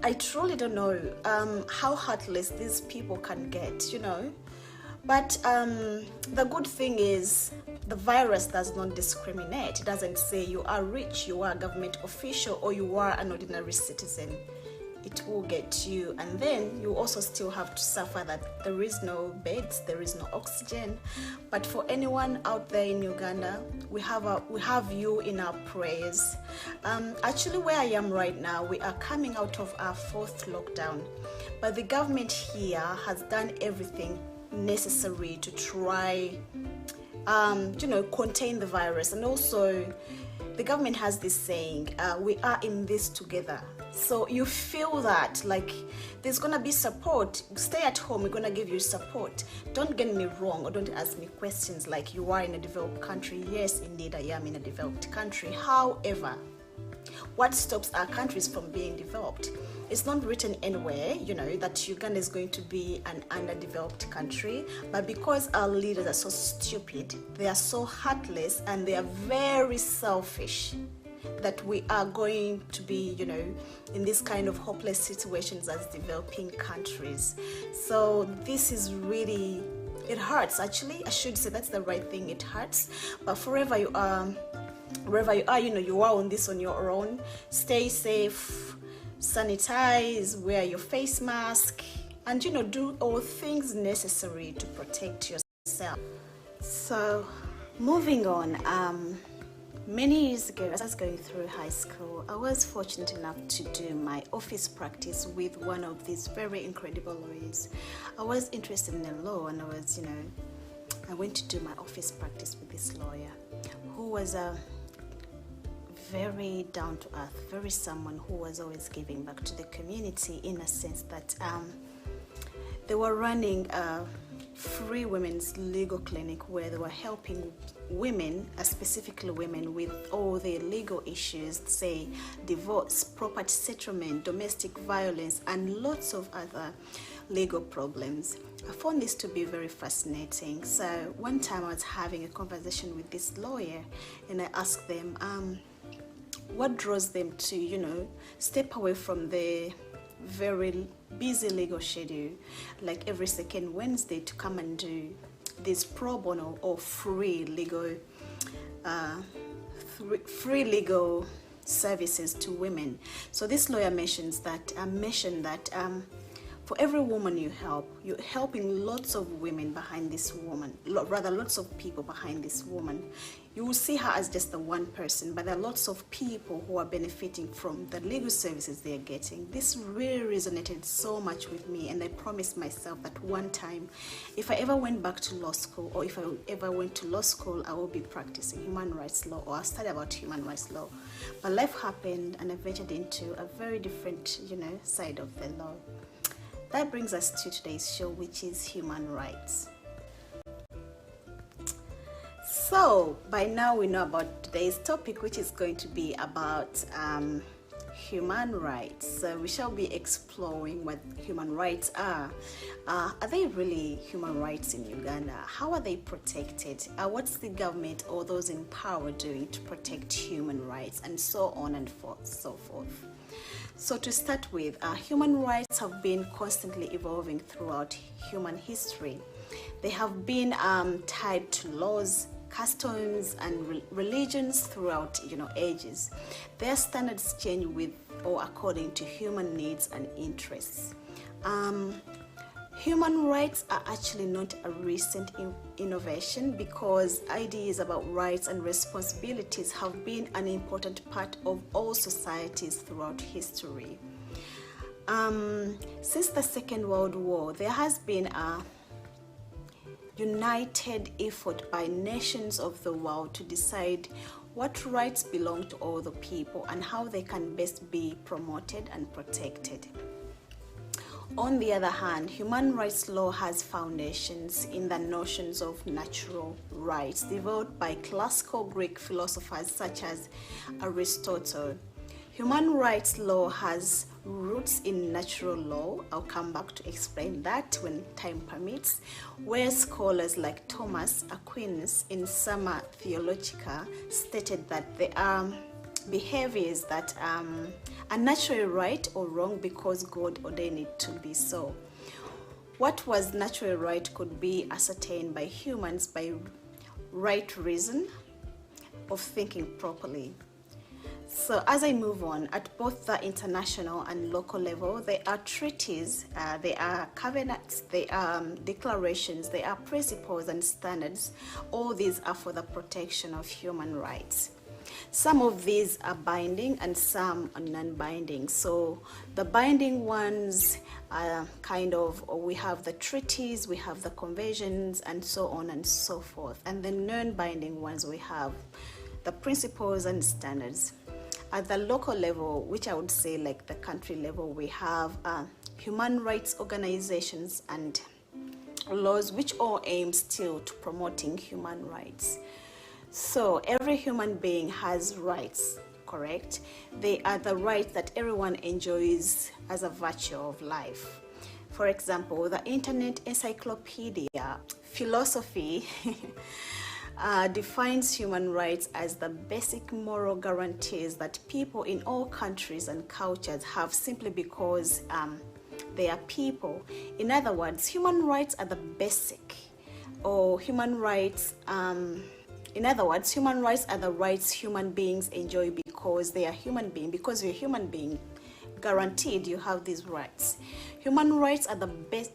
I truly don't know how heartless these people can get, But the good thing is the virus does not discriminate. It doesn't say you are rich, you are a government official, or you are an ordinary citizen. it will get you, and then you also still have to suffer that there is no beds, there is no oxygen. But for anyone out there in Uganda, we have you in our prayers. Actually, where I am right now, we are coming out of our 4th lockdown, but the government here has done everything necessary to try contain the virus. And also the government has this saying, we are in this together. So you feel that like there's gonna be support. Stay at home, we're gonna give you support. Don't get me wrong, or don't ask me questions like you are in a developed country. Yes, indeed I am in a developed country. However, what stops our countries from being developed? It's not written anywhere, that Uganda is going to be an underdeveloped country, but because our leaders are so stupid, they are so heartless, and they are very selfish, that we are going to be, in this kind of hopeless situations as developing countries. So this is really, it hurts actually. I should say that's the right thing, it hurts. But wherever you are, you are on this on your own. Stay safe, sanitize, wear your face mask, and do all things necessary to protect yourself. So moving on, many years ago, as I was going through high school, I was fortunate enough to do my office practice with one of these very incredible lawyers. I was interested in the law, and I went to do my office practice with this lawyer who was a very down to earth, very someone who was always giving back to the community, in a sense that they were running a free women's legal clinic where they were helping women, specifically women, with all their legal issues, say divorce, property settlement, domestic violence, and lots of other legal problems. I found this to be very fascinating. So one time I was having a conversation with this lawyer, and I asked them what draws them to step away from the very busy legal schedule, like every second Wednesday, to come and do this pro bono or free legal services to women. So this lawyer mentioned that for every woman you help, you're helping lots of women behind this woman, lots of people behind this woman. You will see her as just the one person, but there are lots of people who are benefiting from the legal services they are getting. This really resonated so much with me, and I promised myself that one time, if I ever went back to law school, or if I ever went to law school, I will be practicing human rights law, or I'll study about human rights law. But life happened, and I ventured into a very different, side of the law. That brings us to today's show, which is human rights. So by now we know about today's topic, which is going to be about human rights. So we shall be exploring what human rights are. Are they really human rights in Uganda? How are they protected? What's the government or those in power doing to protect human rights, and so on and so forth. So to start with, human rights have been constantly evolving throughout human history. They have been tied to laws, customs, and religions throughout ages. Their standards change with or according to human needs and interests. Human rights are actually not a recent innovation, because ideas about rights and responsibilities have been an important part of all societies throughout history. Since the Second World War, there has been a united effort by nations of the world to decide what rights belong to all the people and how they can best be promoted and protected. On the other hand, human rights law has foundations in the notions of natural rights developed by classical Greek philosophers such as Aristotle. Human rights law has roots in natural law. I'll come back to explain that when time permits, where scholars like Thomas Aquinas in Summa Theologica stated that there are behaviors that are naturally right or wrong because God ordained it to be so. What was naturally right could be ascertained by humans by right reason of thinking properly. So as I move on, at both the international and local level, there are treaties, there are covenants, there are declarations, there are principles and standards. All these are for the protection of human rights. Some of these are binding and some are non-binding. So the binding ones are we have the treaties, we have the conventions, and so on and so forth. And the non-binding ones, we have the principles and standards. At the local level, which I would say like the country level, we have human rights organizations and laws which all aim still to promoting human rights. So every human being has rights, correct? They are the rights that everyone enjoys as a virtue of life. For example, the Internet Encyclopedia Philosophy defines human rights as the basic moral guarantees that people in all countries and cultures have simply because they are people. In other words, human rights are the basic, or human rights, in other words, human rights are the rights human beings enjoy because they are human beings. Because you're a human being, guaranteed you have these rights. Human rights are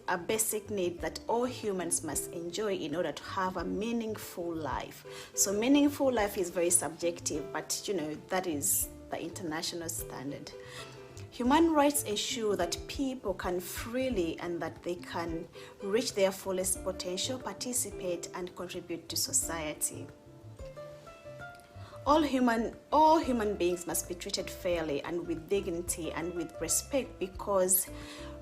a basic need that all humans must enjoy in order to have a meaningful life. So meaningful life is very subjective, but that is the international standard. Human rights ensure that people can freely and that they can reach their fullest potential, participate and contribute to society. All human beings must be treated fairly and with dignity and with respect, because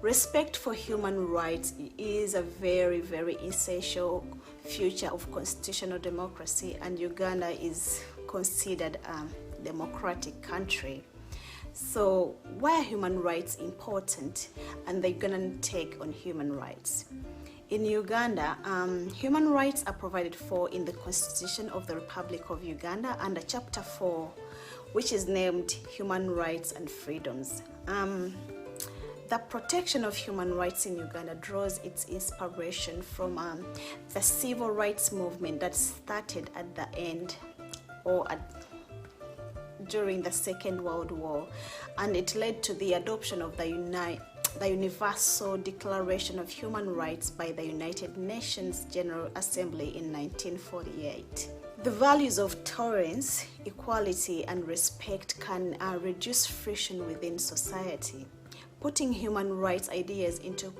respect for human rights is a very, very essential feature of constitutional democracy, and Uganda is considered a democratic country. So why are human rights important, and they're gonna take on human rights? In Uganda, human rights are provided for in the Constitution of the Republic of Uganda under Chapter 4, which is named Human Rights and Freedoms. The protection of human rights in Uganda draws its inspiration from the civil rights movement that started at the end during the Second World War, and it led to the adoption of the Universal Declaration of Human Rights by the United Nations General Assembly in 1948. The values of tolerance, equality, and respect can reduce friction within society. Putting human rights ideas into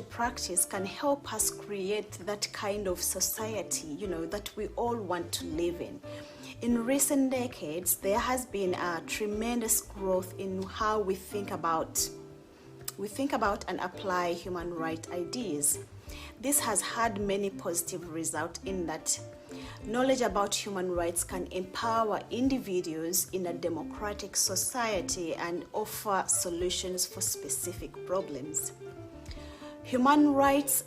practice can help us create that kind of society, that we all want to live in. In recent decades, there has been a tremendous growth in how we think about and apply human rights ideas. This has had many positive results in that knowledge about human rights can empower individuals in a democratic society and offer solutions for specific problems. Human rights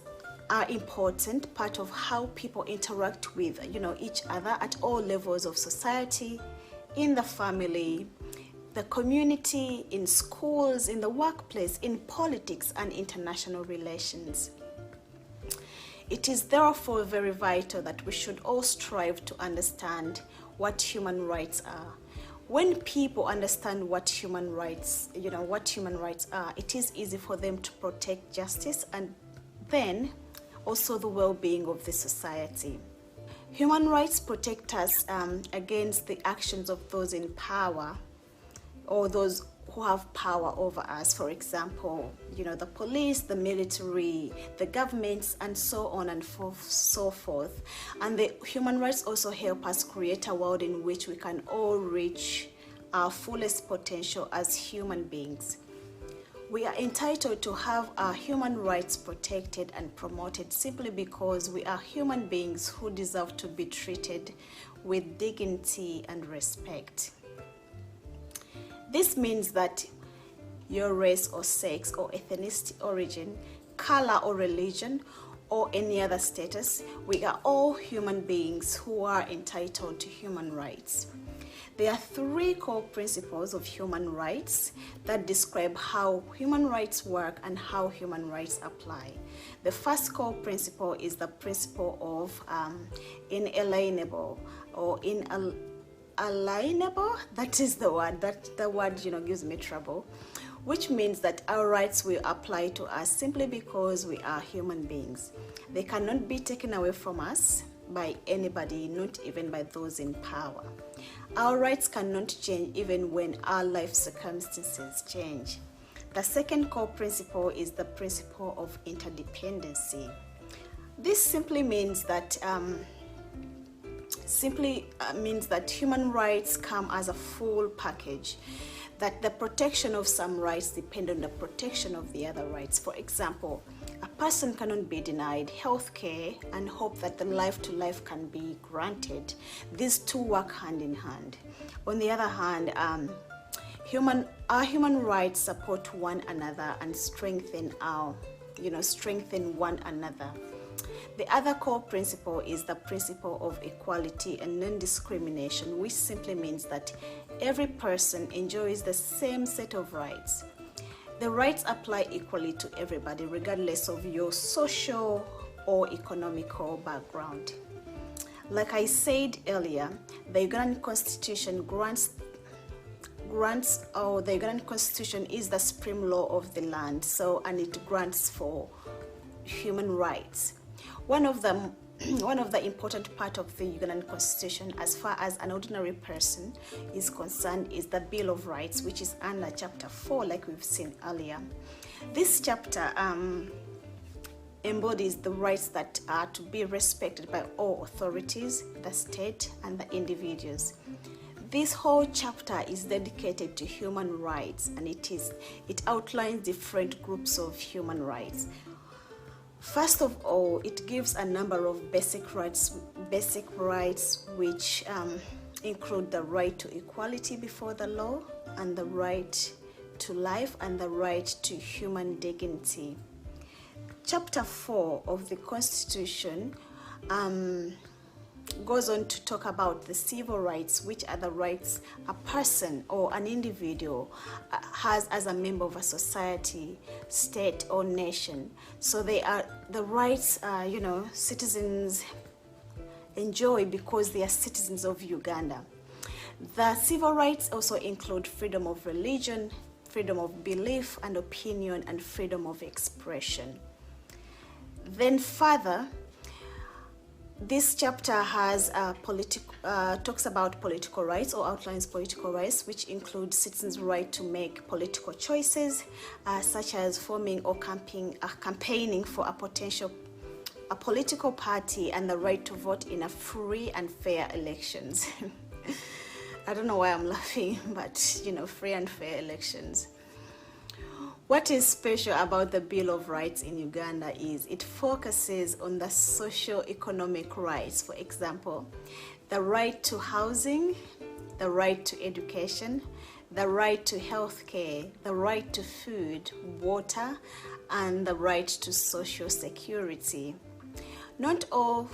are important part of how people interact with each other at all levels of society, in the family, the community, in schools, in the workplace, in politics and international relations. It is therefore very vital that we should all strive to understand what human rights are. When people understand what human rights are, it is easy for them to protect justice and then also the well-being of the society. Human rights protect us against the actions of those in power or those who have power over us. For example, the police, the military, the governments, and so on and so forth. And the human rights also help us create a world in which we can all reach our fullest potential as human beings. We are entitled to have our human rights protected and promoted simply because we are human beings who deserve to be treated with dignity and respect. This means that your race or sex or ethnicity, origin, color or religion, or any other status, we are all human beings who are entitled to human rights. There are 3 core principles of human rights that describe how human rights work and how human rights apply. The first core principle is the principle of inalienable or inalienable. That is the word. The word gives me trouble, which means that our rights will apply to us simply because we are human beings. They cannot be taken away from us by anybody, not even by those in power. Our rights cannot change even when our life circumstances change. The second core principle is the principle of interdependency. This simply means that human rights come as a full package, that the protection of some rights depend on the protection of the other rights. For example, a person cannot be denied health care and hope that the life to life can be granted. These two work hand in hand. On the other hand, our human rights support one another and strengthen one another. The other core principle is the principle of equality and non-discrimination, which simply means that every person enjoys the same set of rights. The rights apply equally to everybody, regardless of your social or economical background. Like I said earlier, the Ugandan Constitution the Ugandan Constitution is the supreme law of the land, and it grants for human rights. One of the important part of the Ugandan Constitution, as far as an ordinary person is concerned, is the Bill of Rights, which is under Chapter 4, like we've seen earlier. This chapter embodies the rights that are to be respected by all authorities, the state, and the individuals. This whole chapter is dedicated to human rights, and it outlines different groups of human rights. First of all, it gives a number of basic rights which include the right to equality before the law, and the right to life, and the right to human dignity. Chapter 4 of the Constitution goes on to talk about the civil rights, which are the rights a person or an individual has as a member of a society, state, or nation. So they are the rights citizens enjoy because they are citizens of Uganda. The civil rights also include freedom of religion, freedom of belief and opinion, and freedom of expression. Then further, this chapter has talks about political rights, or outlines political rights, which include citizens' right to make political choices, such as forming or campaigning for a political party, and the right to vote in a free and fair elections. I don't know why I'm laughing, but free and fair elections. What is special about the Bill of Rights in Uganda is it focuses on the socio-economic rights. For example, the right to housing, the right to education, the right to health care, the right to food, water, and the right to social security. Not all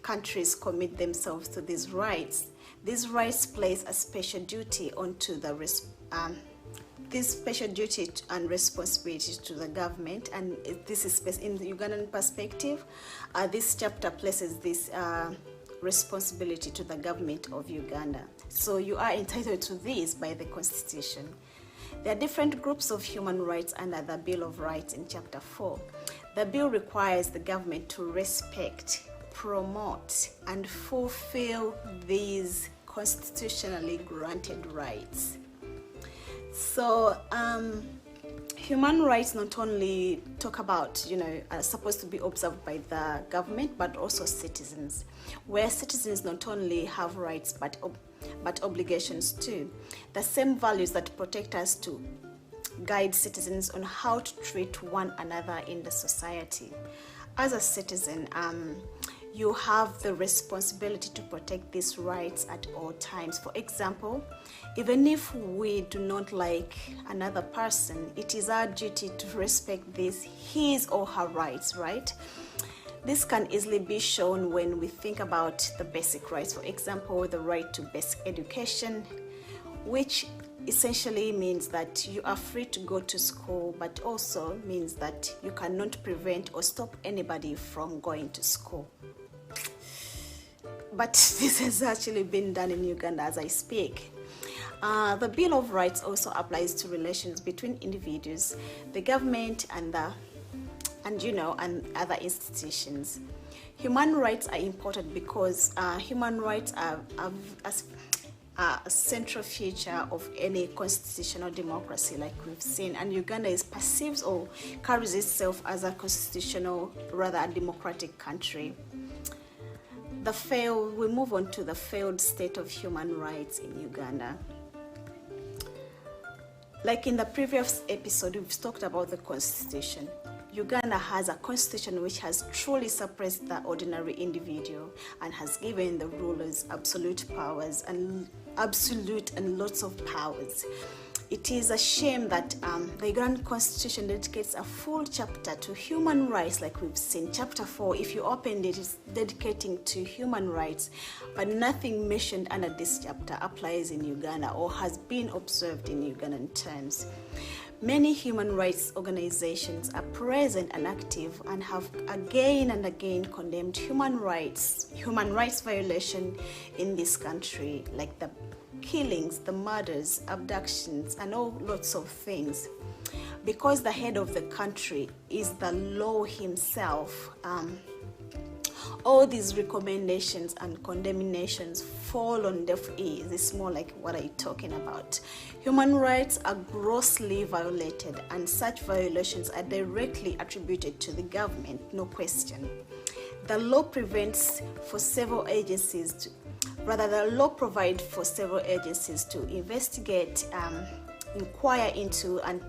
countries commit themselves to these rights. These rights place a special duty onto this special duty and responsibility to the government, and this is in the Ugandan perspective. This chapter places this responsibility to the government of Uganda. So you are entitled to this by the Constitution. There are different groups of human rights under the Bill of Rights in Chapter 4. The bill requires the government to respect, promote, and fulfill these constitutionally granted rights. So human rights not only talk about, are supposed to be observed by the government, but also citizens, where citizens not only have rights but obligations too. The same values that protect us to guide citizens on how to treat one another in the society. As a citizen, you have the responsibility to protect these rights at all times. For example, even if we do not like another person, it is our duty to respect his or her rights, right? This can easily be shown when we think about the basic rights. For example, the right to basic education, which essentially means that you are free to go to school, but also means that you cannot prevent or stop anybody from going to school. but this has actually been done in Uganda as I speak. The Bill of Rights also applies to relations between individuals, the government, and other institutions. Human rights are important because human rights are a central feature of any constitutional democracy, like we've seen, and Uganda is perceives or carries itself as a constitutional, rather a democratic country. We move on to the failed state of human rights in Uganda. Like in the previous episode, we've talked about the constitution. Uganda has a constitution which has truly suppressed the ordinary individual and has given the rulers absolute and lots of powers. It is a shame that the Ugandan constitution dedicates a full chapter to human rights, like we've seen. Chapter 4, if you opened it, is dedicating to human rights, but nothing mentioned under this chapter applies in Uganda or has been observed in Ugandan terms. Many human rights organizations are present and active and have again and again condemned human rights violation in this country, like the killings, the murders, abductions, and all lots of things. Because the head of the country is the law himself, all these recommendations and condemnations fall on deaf ears. It's more like, what are you talking about? Human rights are grossly violated, and such violations are directly attributed to the government, no question. The law provides for several agencies to investigate, inquire into, and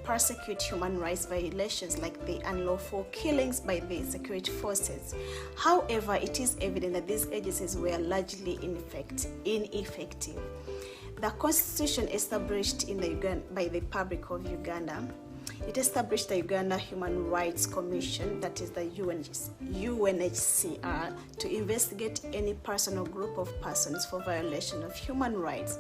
prosecute human rights violations like the unlawful killings by the security forces. However, it is evident that these agencies were largely ineffective. The constitution established by the Republic of Uganda, it established the Uganda Human Rights Commission, that is the UNHCR, to investigate any person or group of persons for violation of human rights.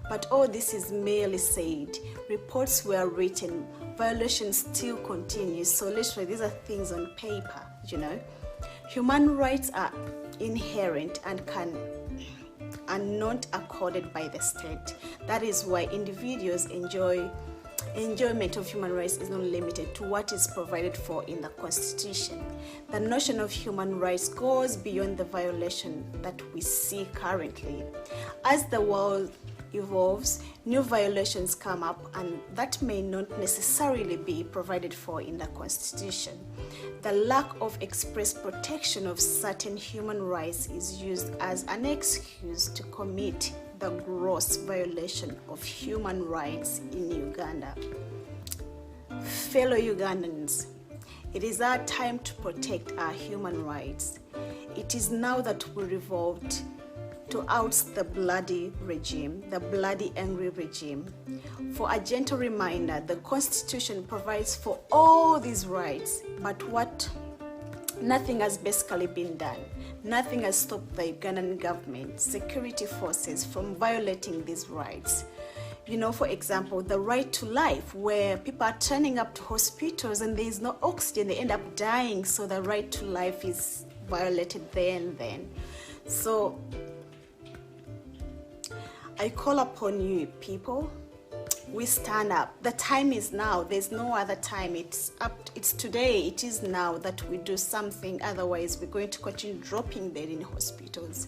But all this is merely said. Reports were written, violations still continue. So literally, these are things on paper, Human rights are inherent and are not accorded by the state. That is why individuals enjoyment of human rights is not limited to what is provided for in the Constitution. The notion of human rights goes beyond the violation that we see currently. As the world evolves, new violations come up, and that may not necessarily be provided for in the Constitution. The lack of express protection of certain human rights is used as an excuse to commit the gross violation of human rights in Uganda. Fellow Ugandans, it is our time to protect our human rights. It is now that we revolt to oust the bloody regime, the bloody angry regime. For a gentle reminder, the Constitution provides for all these rights, but nothing has basically been done. Nothing has stopped the Ugandan government, security forces from violating these rights. For example, the right to life, where people are turning up to hospitals and there is no oxygen, they end up dying, so the right to life is violated there and then. So I call upon you people, we stand up. The time is now. There's no other time. It's today. It is now that we do something. Otherwise, we're going to continue dropping dead in hospitals,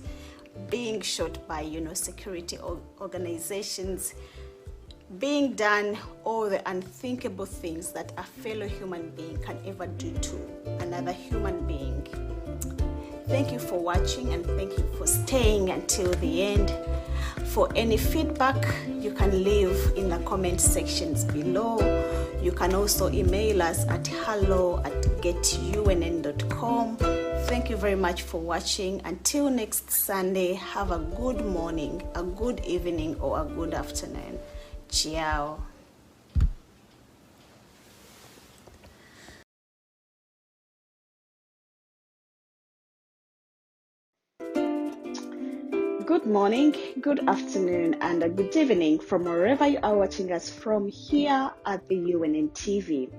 being shot by, security organizations, being done all the unthinkable things that a fellow human being can ever do to another human being. Thank you for watching, and thank you for staying until the end. For any feedback, you can leave in the comment sections below. You can also email us at hello@getunn.com. Thank you very much for watching. Until next Sunday, have a good morning, a good evening, or a good afternoon. Ciao. Good morning, good afternoon, and good evening from wherever you are watching us from here at the UNN TV.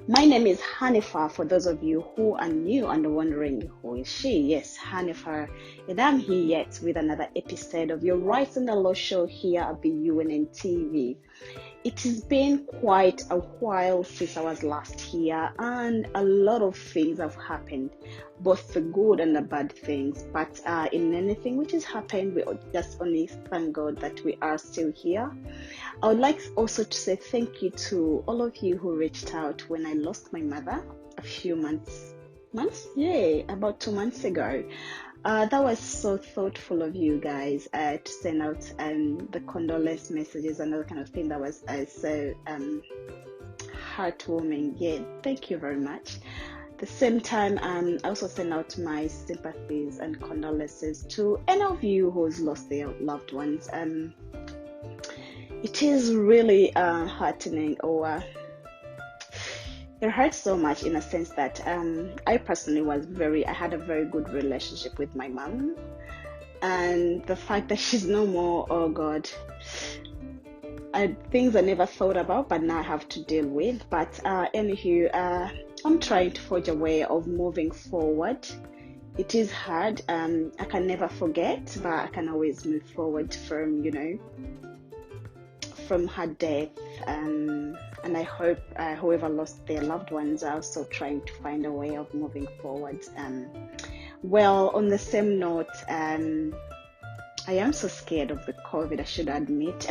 My name is Hanifa, for those of you who are new and wondering who is she. Yes, Hanifa, and I'm here yet with another episode of your Rights and the Law show here at the UNN TV. It has been quite a while since I was last here, and a lot of things have happened, both the good and the bad things. But in anything which has happened, we just only thank God that we are still here. I would like also to say thank you to all of you who reached out when I lost my mother a few months? Yeah, about 2 months ago. That was so thoughtful of you guys to send out the condolence messages and all kind of thing. That was so heartwarming. Yeah, thank you very much. At the same time, I also send out my sympathies and condolences to any of you who's lost their loved ones. It is really heartening, or it hurts so much in a sense that I personally I had a very good relationship with my mom, and the fact that she's no more, oh God, things I never thought about, but now I have to deal with. But anywho, I'm trying to forge a way of moving forward. It is hard. I can never forget, but I can always move forward from, from her death. And I hope whoever lost their loved ones are also trying to find a way of moving forward. Well, on the same note, I am so scared of the COVID, I should admit.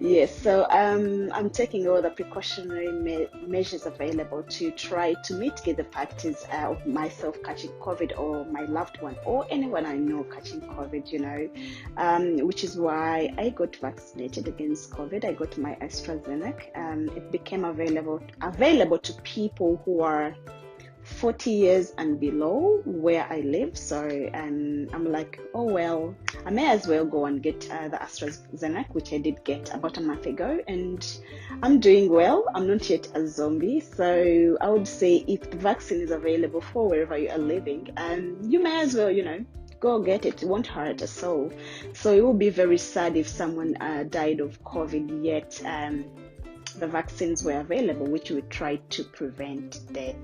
Yes, so I'm taking all the precautionary measures available to try to mitigate the factors of myself catching COVID, or my loved one, or anyone I know catching COVID, which is why I got vaccinated against COVID. I got my AstraZeneca. It became available to people who are 40 years and below where I live. So I'm like, oh well, I may as well go and get the AstraZeneca, which I did get about a month ago, and I'm doing well. I'm not yet a zombie. So I would say if the vaccine is available for wherever you are living, you may as well, go get it. It won't hurt a soul. So it would be very sad if someone died of COVID yet the vaccines were available, which would try to prevent death.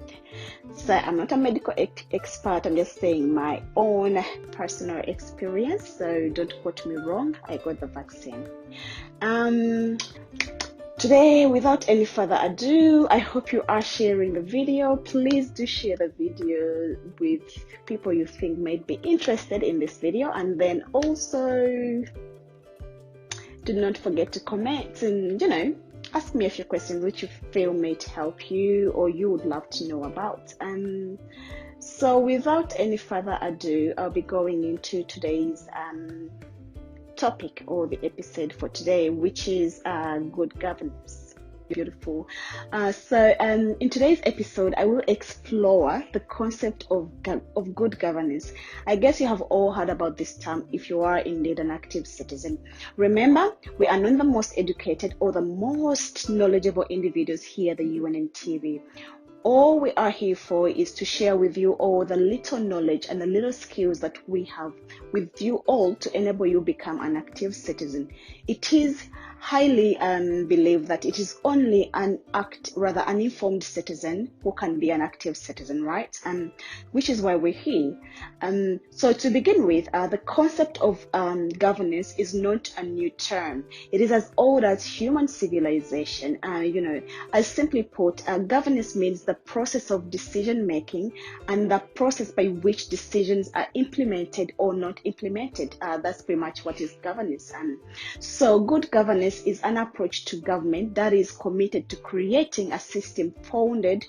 So I'm not a medical expert. I'm just saying my own personal experience. So don't quote me wrong. I got the vaccine. Today, without any further ado, I hope you are sharing the video. Please do share the video with people you think might be interested in this video, and then also do not forget to comment and ask me a few questions which you feel might help you or you would love to know about. So without any further ado, I'll be going into today's topic, or the episode for today, which is good governance. Beautiful. So in today's episode, I will explore the concept of good governance. I guess you have all heard about this term if you are indeed an active citizen. Remember, we are not the most educated or the most knowledgeable individuals here at the UNN TV. All we are here for is to share with you all the little knowledge and the little skills that we have with you all to enable you become an active citizen. It is highly believed that it is only an informed citizen who can be an active citizen, right? Which is why we're here. So to begin with, the concept of governance is not a new term. It is as old as human civilization. As simply put, governance means the process of decision making and the process by which decisions are implemented or not implemented. That's pretty much what is governance. So good governance is an approach to government that is committed to creating a system founded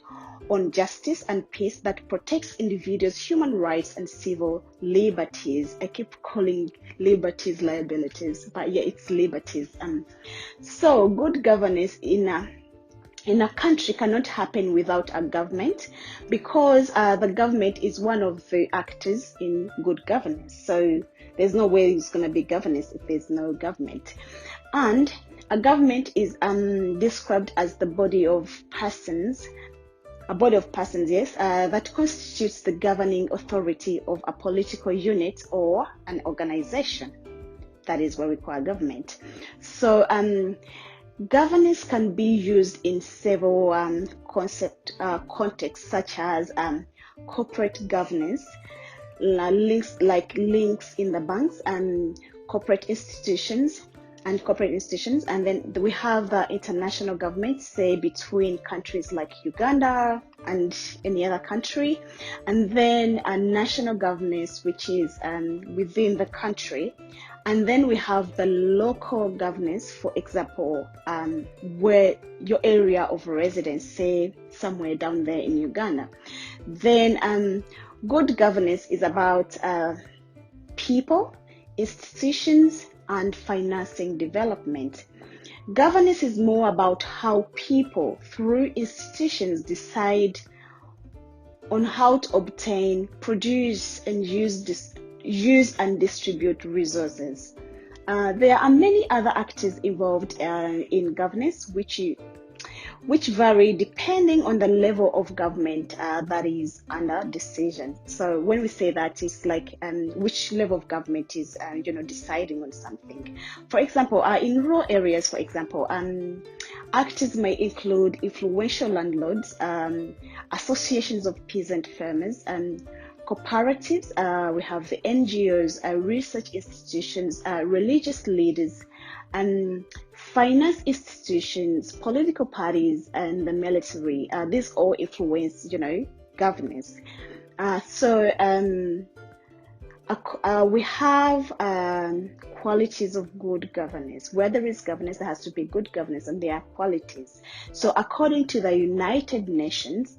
on justice and peace that protects individuals' human rights and civil liberties. I keep calling liberties liabilities, but yeah, it's liberties. So good governance in a country cannot happen without a government, because the government is one of the actors in good governance. So there's no way it's going to be governance if there's no government. And a government is described as the body of persons, that constitutes the governing authority of a political unit or an organization. That is what we call a government. So Governance can be used in several contexts, such as corporate governance, links in the banks and corporate institutions, and then we have the international government, say between countries like Uganda and any other country, and then a national governance, which is within the country. And then we have the local governance, for example, where your area of residence, say somewhere down there in Uganda. Then good governance is about people, institutions, and financing development. Governance is more about how people, through institutions, decide on how to obtain, produce, and use and distribute resources. There are many other actors involved in governance, which vary depending on the level of government that is under decision. So when we say that, it's like which level of government is deciding on something. For example, in rural areas, for example, actors may include influential landlords, associations of peasant farmers, and cooperatives. We have the NGOs, research institutions, religious leaders, and finance institutions, political parties, and the military. These all influence, governance. We have qualities of good governance. Where there is governance, there has to be good governance, and there are qualities. So according to the United Nations,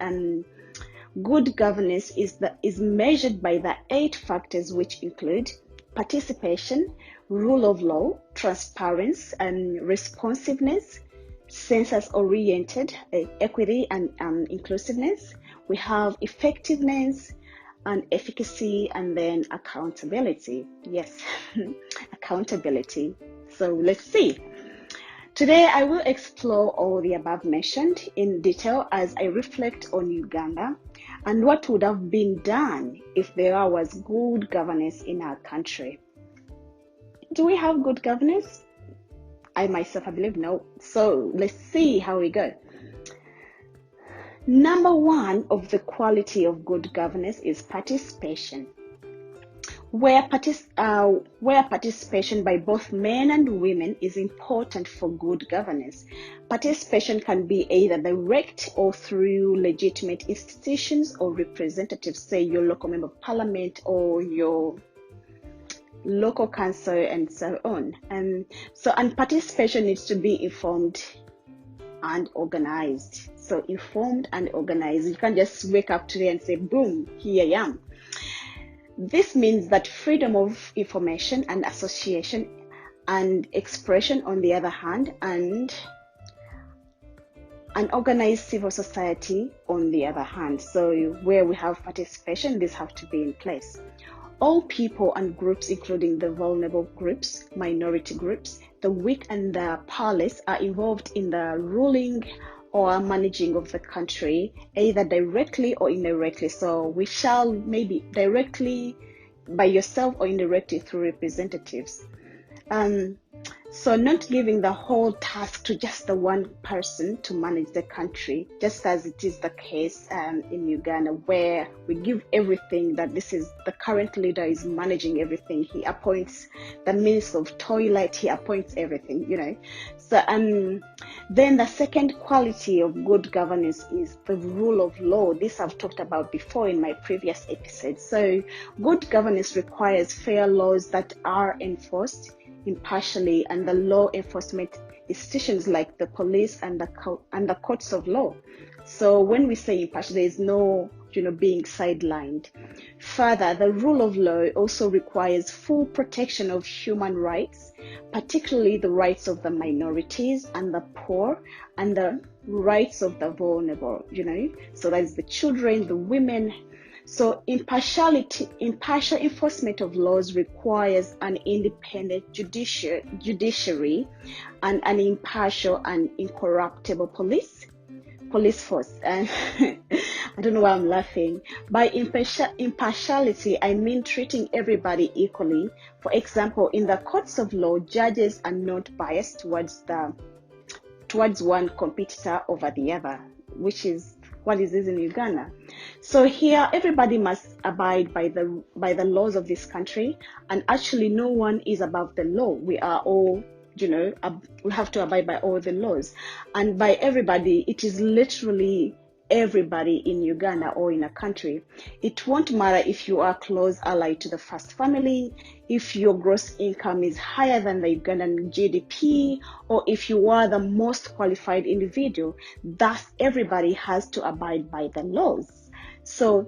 good governance is measured by the 8 factors, which include participation, rule of law, transparency, and responsiveness, census-oriented, equity, and inclusiveness. We have effectiveness and efficacy, and then accountability. Yes, accountability. So let's see. Today, I will explore all the above mentioned in detail as I reflect on Uganda and what would have been done if there was good governance in our country. Do we have good governance? I myself, I believe no. So let's see how we go. Number 1 of the quality of good governance is participation. Where participation by both men and women is important for good governance. Participation can be either direct or through legitimate institutions or representatives, say your local member of parliament or your local council, and so on. And participation needs to be informed and organized. So informed and organized. You can't just wake up today and say, boom, here I am. This means that freedom of information and association and expression on the other hand, and an organized civil society on the other hand. So where we have participation, these have to be in place. All people and groups, including the vulnerable groups, minority groups, the weak and the powerless, are involved in the ruling or managing of the country, either directly or indirectly. So we shall maybe directly by yourself or indirectly through representatives. So not giving the whole task to just the one person to manage the country, just as it is the case in Uganda, where we give everything, that this is the current leader is managing everything. He appoints the minister of toilet, he appoints everything, So then the second quality of good governance is the rule of law. This I've talked about before in my previous episode. So good governance requires fair laws that are enforced impartially, and the law enforcement institutions like the police and the courts of law. So when we say impartial, there is no being sidelined. Further, the rule of law also requires full protection of human rights, particularly the rights of the minorities and the poor, and the rights of the vulnerable, so that is the children, the women. So impartial enforcement of laws requires an independent judiciary and an impartial and incorruptible police force. And I don't know why I'm laughing. By impartiality, I mean treating everybody equally. For example, in the courts of law, judges are not biased towards the towards one competitor over the other, which is what is this in Uganda. So here, everybody must abide by the laws of this country, and actually no one is above the law. We are all, we have to abide by all the laws. And by everybody, it is literally everybody in Uganda or in a country. It won't matter if you are close allied to the first family, if your gross income is higher than the Ugandan GDP, or if you are the most qualified individual. Thus, everybody has to abide by the laws. So,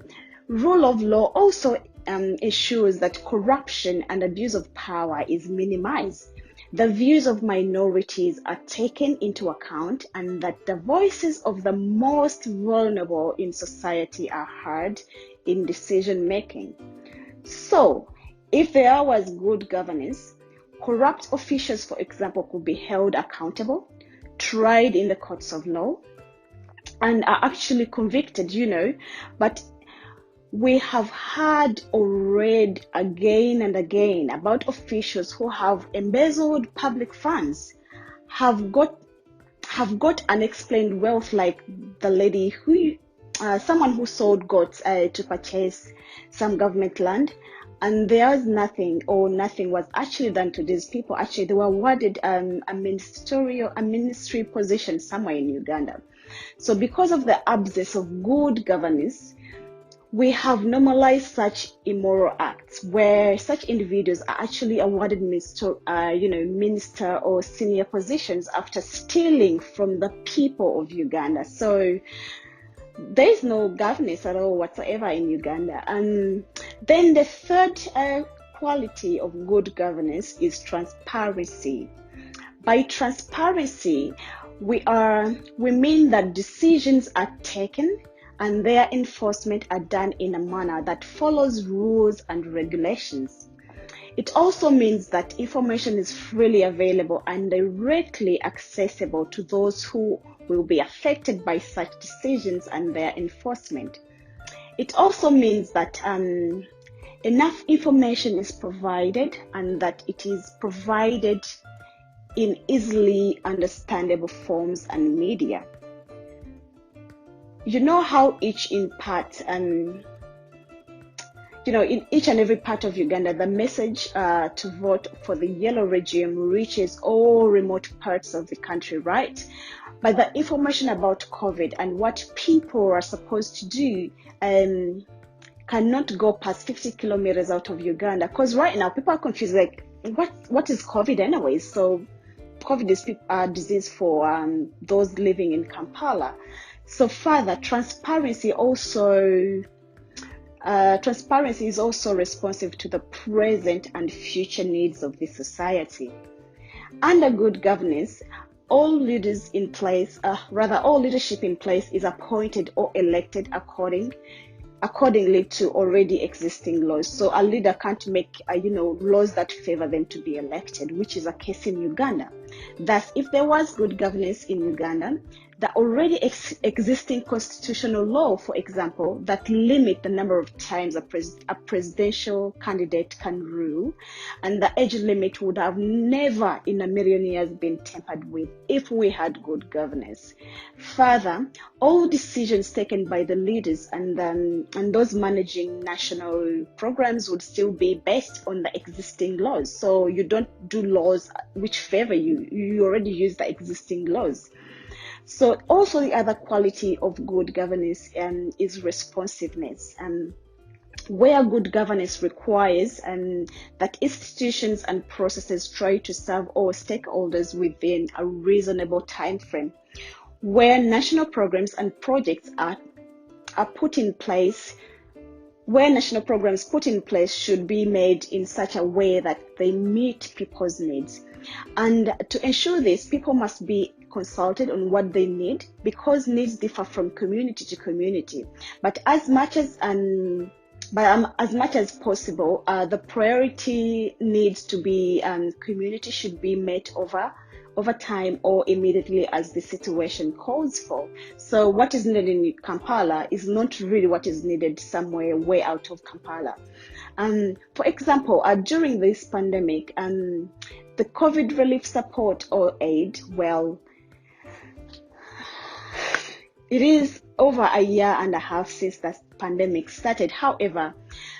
rule of law also ensures that corruption and abuse of power is minimized. The views of minorities are taken into account, and that the voices of the most vulnerable in society are heard in decision making. So, if there was good governance, corrupt officials, for example, could be held accountable, tried in the courts of law, and are actually convicted, but we have heard or read again and again about officials who have embezzled public funds, have got unexplained wealth, like the lady someone who sold goats to purchase some government land, and there's nothing was actually done to these people. Actually, they were awarded a ministry position somewhere in Uganda. So because of the absence of good governance, we have normalized such immoral acts where such individuals are actually awarded minister or senior positions after stealing from the people of Uganda. So there is no governance at all whatsoever in Uganda. And then the third quality of good governance is transparency. By transparency, we mean that decisions are taken and their enforcement are done in a manner that follows rules and regulations. It also means that information is freely available and directly accessible to those who will be affected by such decisions and their enforcement. It also means that enough information is provided, and that it is provided in easily understandable forms and media. You know how in each and every part of Uganda, the message to vote for the yellow regime reaches all remote parts of the country, right? But the information about COVID and what people are supposed to do cannot go past 50 kilometers out of Uganda, because right now people are confused, like, what is COVID anyways? So COVID is a disease for those living in Kampala. So further, transparency is also responsive to the present and future needs of the society. Under good governance, all leadership in place is appointed or elected accordingly to already existing laws. So a leader can't make laws that favor them to be elected, which is a case in Uganda. Thus, if there was good governance in Uganda, the already existing constitutional law, for example, that limit the number of times a presidential candidate can rule, and the age limit would have never in a million years been tampered with if we had good governance. Further, all decisions taken by the leaders and those managing national programs would still be based on the existing laws. So you don't do laws which favor you. You already use the existing laws. So also the other quality of good governance is responsiveness. Where good governance requires that institutions and processes try to serve all stakeholders within a reasonable time frame, where national programs and projects are put in place, should be made in such a way that they meet people's needs. And to ensure this, people must be consulted on what they need, because needs differ from community to community. But as much as possible, the priority needs to be community should be met over time or immediately as the situation calls for. So what is needed in Kampala is not really what is needed somewhere way out of Kampala. For example, during this pandemic, the COVID relief support or aid, well, It is over a year and a half since the pandemic started. However,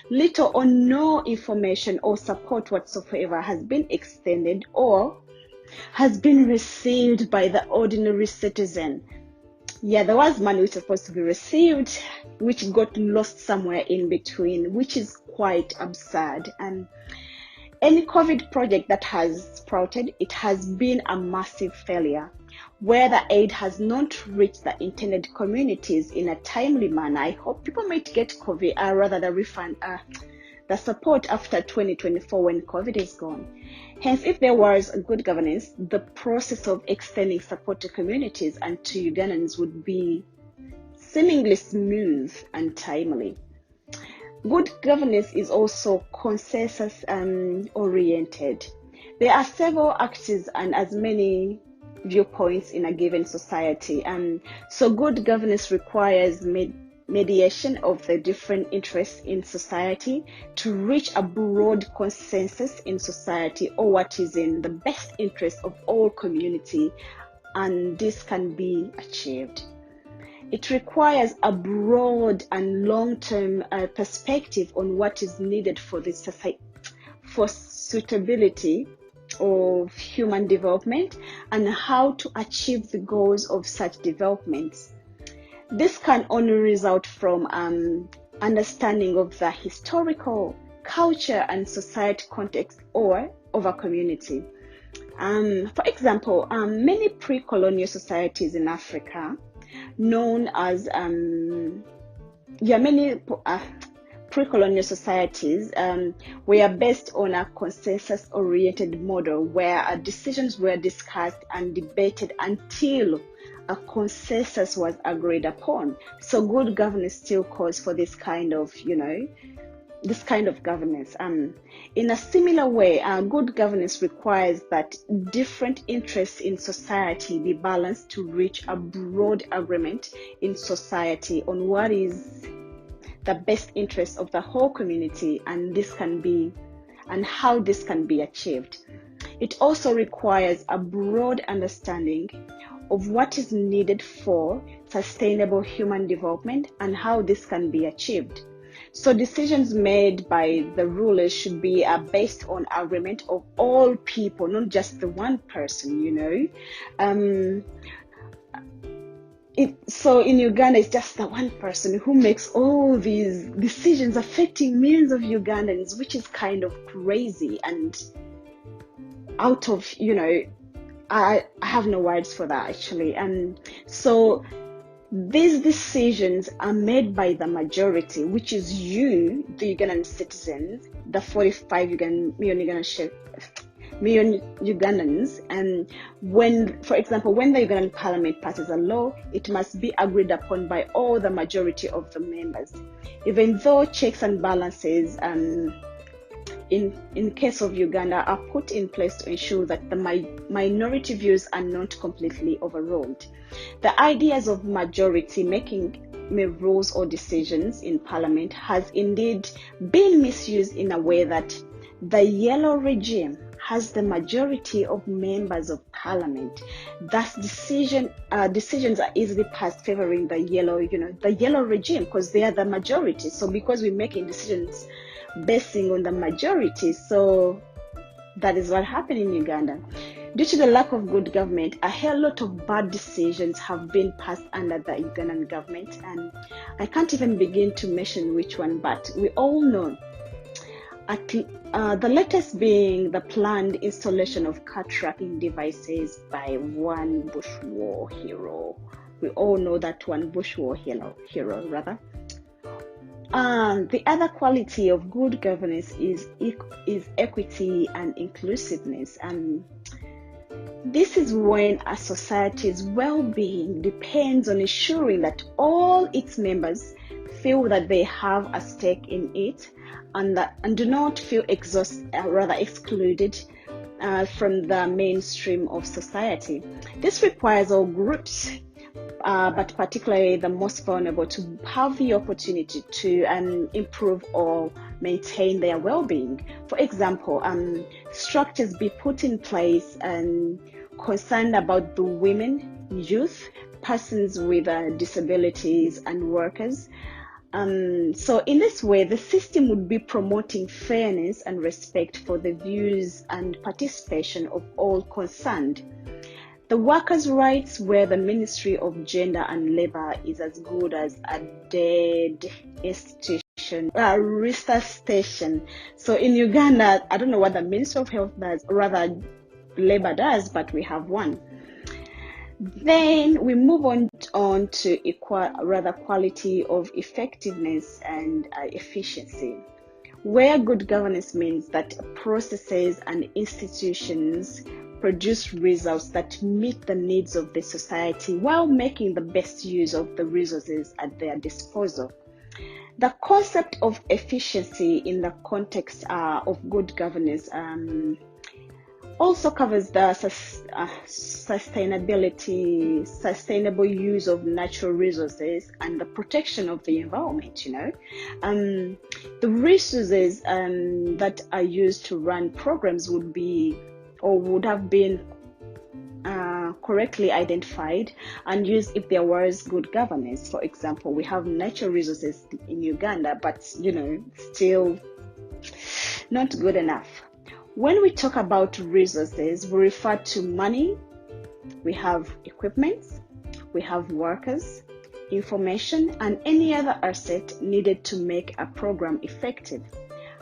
little or no information or support whatsoever has been extended or has been received by the ordinary citizen. Yeah, there was money which was supposed to be received, which got lost somewhere in between, which is quite absurd. And any COVID project that has sprouted, it has been a massive failure, where the aid has not reached the intended communities in a timely manner. I hope people might get COVID, rather the refund, the support after 2024 when COVID is gone. Hence, if there was good governance, the process of extending support to communities and to Ugandans would be seemingly smooth and timely. Good governance is also consensus oriented. There are several actors and as many viewpoints in a given society, and so good governance requires mediation of the different interests in society to reach a broad consensus in society or what is in the best interest of all community, and this can be achieved. It requires a broad and long-term perspective on what is needed for the society, for suitability of human development and how to achieve the goals of such developments. This can only result from understanding of the historical, culture, and society context or of a community. For example, many pre-colonial societies in Africa, known as pre-colonial societies were based on a consensus-oriented model where decisions were discussed and debated until a consensus was agreed upon. So good governance still calls for this kind of, this kind of governance. In a similar way, good governance requires that different interests in society be balanced to reach a broad agreement in society on what is the best interest of the whole community, and how this can be achieved. It also requires a broad understanding of what is needed for sustainable human development and how this can be achieved. So decisions made by the rulers should be based on agreement of all people, not just the one person, So in Uganda, it's just the one person who makes all these decisions affecting millions of Ugandans, which is kind of crazy and out of, I have no words for that actually. And so these decisions are made by the majority, which is you, the Ugandan citizens, the 45 million Ugandans. And when, for example, when the Ugandan parliament passes a law, it must be agreed upon by all the majority of the members, even though checks and balances in case of Uganda are put in place to ensure that the minority views are not completely overruled. The ideas of majority making rules or decisions in parliament has indeed been misused in a way that the yellow regime has the majority of members of parliament. Thus, decisions are easily passed favoring the yellow regime because they are the majority. So because we're making decisions basing on the majority, so that is what happened in Uganda. Due to the lack of good government, a hell lot of bad decisions have been passed under the Ugandan government, and I can't even begin to mention which one, but we all know. The latest being the planned installation of car tracking devices by one Bush war hero. We all know that one Bush war hero rather. The other quality of good governance is equity and inclusiveness. This is when a society's well-being depends on ensuring that all its members feel that they have a stake in it and do not feel excluded from the mainstream of society. This requires all groups, but particularly the most vulnerable, to have the opportunity to improve or maintain their well-being. For example, structures be put in place and concerned about the women, youth, persons with disabilities and workers. So in this way, the system would be promoting fairness and respect for the views and participation of all concerned. The workers' rights, where the Ministry of Gender and Labor is as good as a dead institution, research station. So in Uganda, I don't know what the Ministry of Health does, or rather Labor does, but we have one. Then we move on to quality of effectiveness and efficiency, where good governance means that processes and institutions produce results that meet the needs of the society while making the best use of the resources at their disposal. The concept of efficiency in the context of good governance also covers the sustainable use of natural resources and the protection of the environment. The resources that are used to run programs would have been correctly identified and used if there was good governance. For example, we have natural resources in Uganda, but still not good enough. When we talk about resources, we refer to money, we have equipment, we have workers, information, and any other asset needed to make a program effective.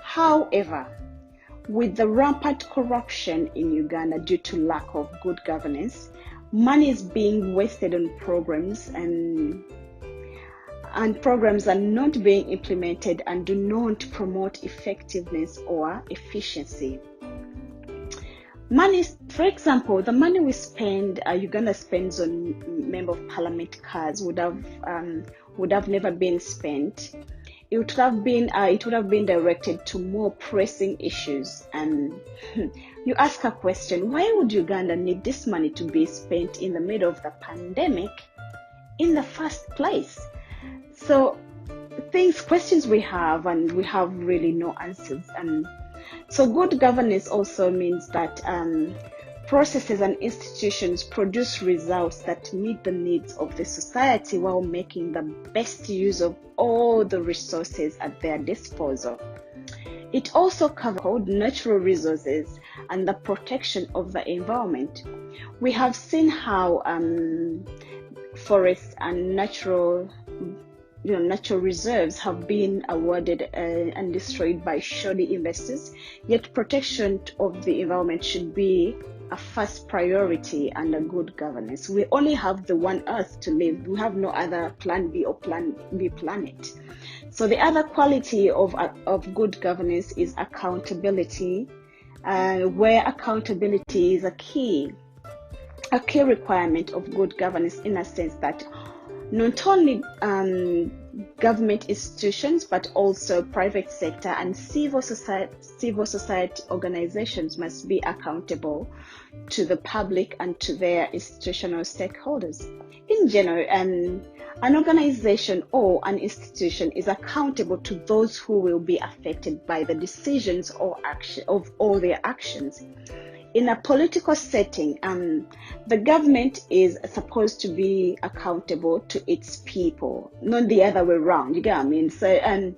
However, with the rampant corruption in Uganda due to lack of good governance, money is being wasted on programs and programs are not being implemented and do not promote effectiveness or efficiency. Money, for example, the money we spend, Uganda spends on member of parliament cars would have never been spent. It would have been directed to more pressing issues. And you ask a question: why would Uganda need this money to be spent in the middle of the pandemic in the first place? So questions we have, and we have really no answers. And so good governance also means that processes and institutions produce results that meet the needs of the society while making the best use of all the resources at their disposal. It also covers natural resources and the protection of the environment. We have seen how forests and natural reserves have been awarded and destroyed by shoddy investors, yet protection of the environment should be a first priority under good governance. We only have the one earth to live. We have no other plan B or plan B planet. So the other quality of good governance is accountability, where accountability is a key requirement of good governance, in a sense that not only government institutions but also private sector and civil society organizations must be accountable to the public and to their institutional stakeholders. In general, an organization or an institution is accountable to those who will be affected by the decisions or action of all their actions. In a political setting, the government is supposed to be accountable to its people, not the other way around. You get what I mean? So, and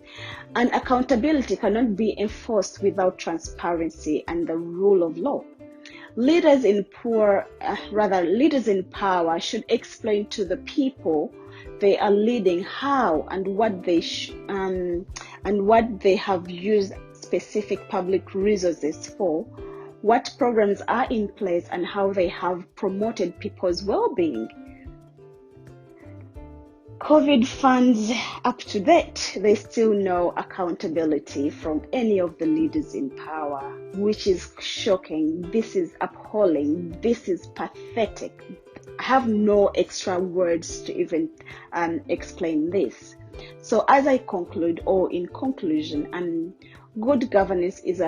accountability cannot be enforced without transparency and the rule of law. Leaders in power should explain to the people they are leading how and what they have used specific public resources for, what programs are in place, and how they have promoted people's well-being. COVID funds up to date, there's still no accountability from any of the leaders in power, which is shocking. This is appalling. This is pathetic. I have no extra words to even explain this. So as I conclude, or in conclusion, good governance is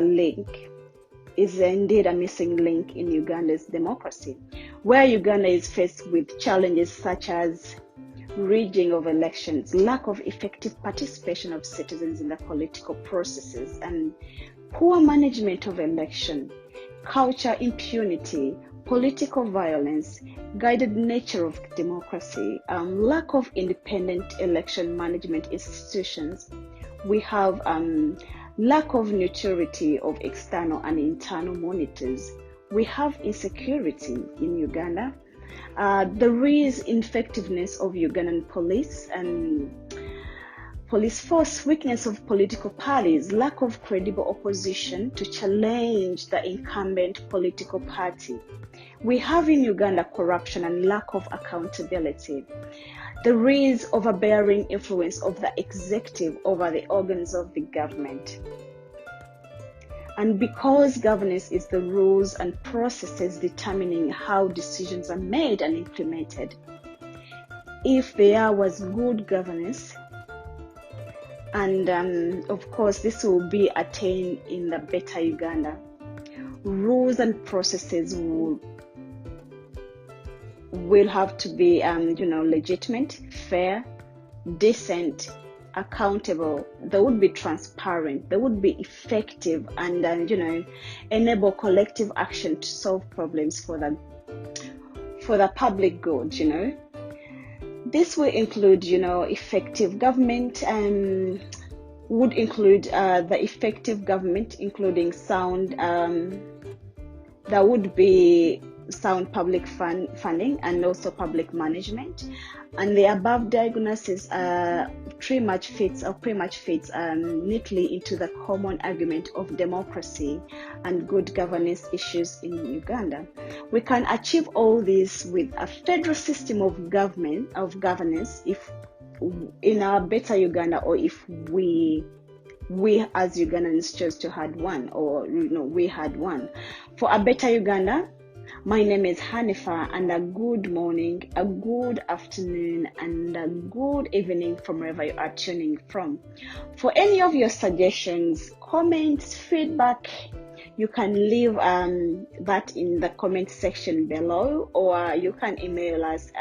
indeed a missing link in Uganda's democracy, where Uganda is faced with challenges such as rigging of elections, lack of effective participation of citizens in the political processes, and poor management of election, culture impunity, political violence, guided nature of democracy, lack of independent election management institutions. We have lack of neutrality of external and internal monitors. We have insecurity in Uganda. There is ineffectiveness of Ugandan police and police force, weakness of political parties, lack of credible opposition to challenge the incumbent political party. We have in Uganda corruption and lack of accountability. There is overbearing influence of the executive over the organs of the government. And because governance is the rules and processes determining how decisions are made and implemented, if there was good governance, and of course this will be attained in the better Uganda, rules and processes will have to be legitimate, fair, decent, accountable. They would be transparent, they would be effective, and enable collective action to solve problems for the public good. This will include effective government, would include the effective government including sound there would be sound public funding and also public management. And the above diagnosis pretty much fits neatly into the common argument of democracy and good governance issues in Uganda. We can achieve all this with a federal system of governance if in our better Uganda, or if we as Ugandans chose to had one, or we had one. For a better Uganda, my name is Hanifa, and a good morning, a good afternoon, and a good evening from wherever you are tuning from. For any of your suggestions, comments, feedback, you can leave that in the comment section below, or you can email us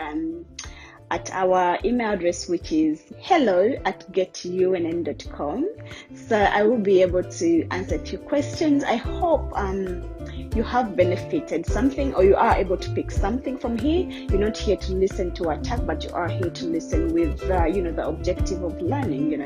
at our email address, which is hello@getunn.com. So I will be able to answer your questions. I hope you have benefited something, or you are able to pick something from here. You're not here to listen to attack, but you are here to listen with the objective of learning.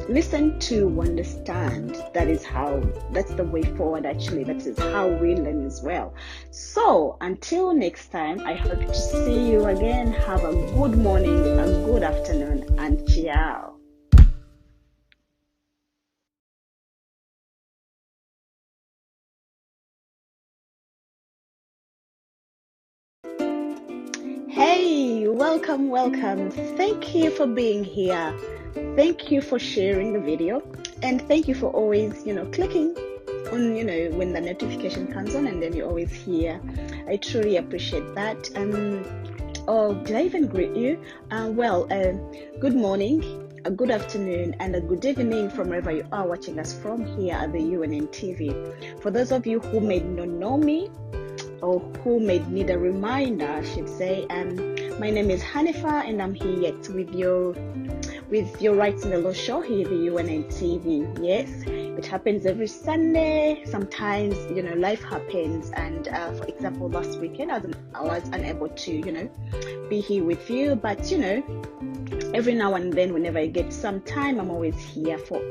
Listen to understand. That's the way forward. Actually, that is how we learn as well. So until next time, I hope to see you again. Have a good morning, a good afternoon, and ciao. Hey, welcome. Thank you for being here. Thank you for sharing the video, and thank you for always clicking on when the notification comes on, and then you're always here. I truly appreciate that. Oh, did I even greet you? Good morning, a good afternoon, and a good evening from wherever you are watching us from here at the UNN TV. For those of you who may not know me, or who may need a reminder, I should say, my name is Hanifa, and I'm here with your Rights in the Law show here at the UNN TV. Yes, it happens every Sunday. Sometimes life happens, and for example, last weekend I was unable to be here with you, but every now and then, whenever I get some time, I'm always here for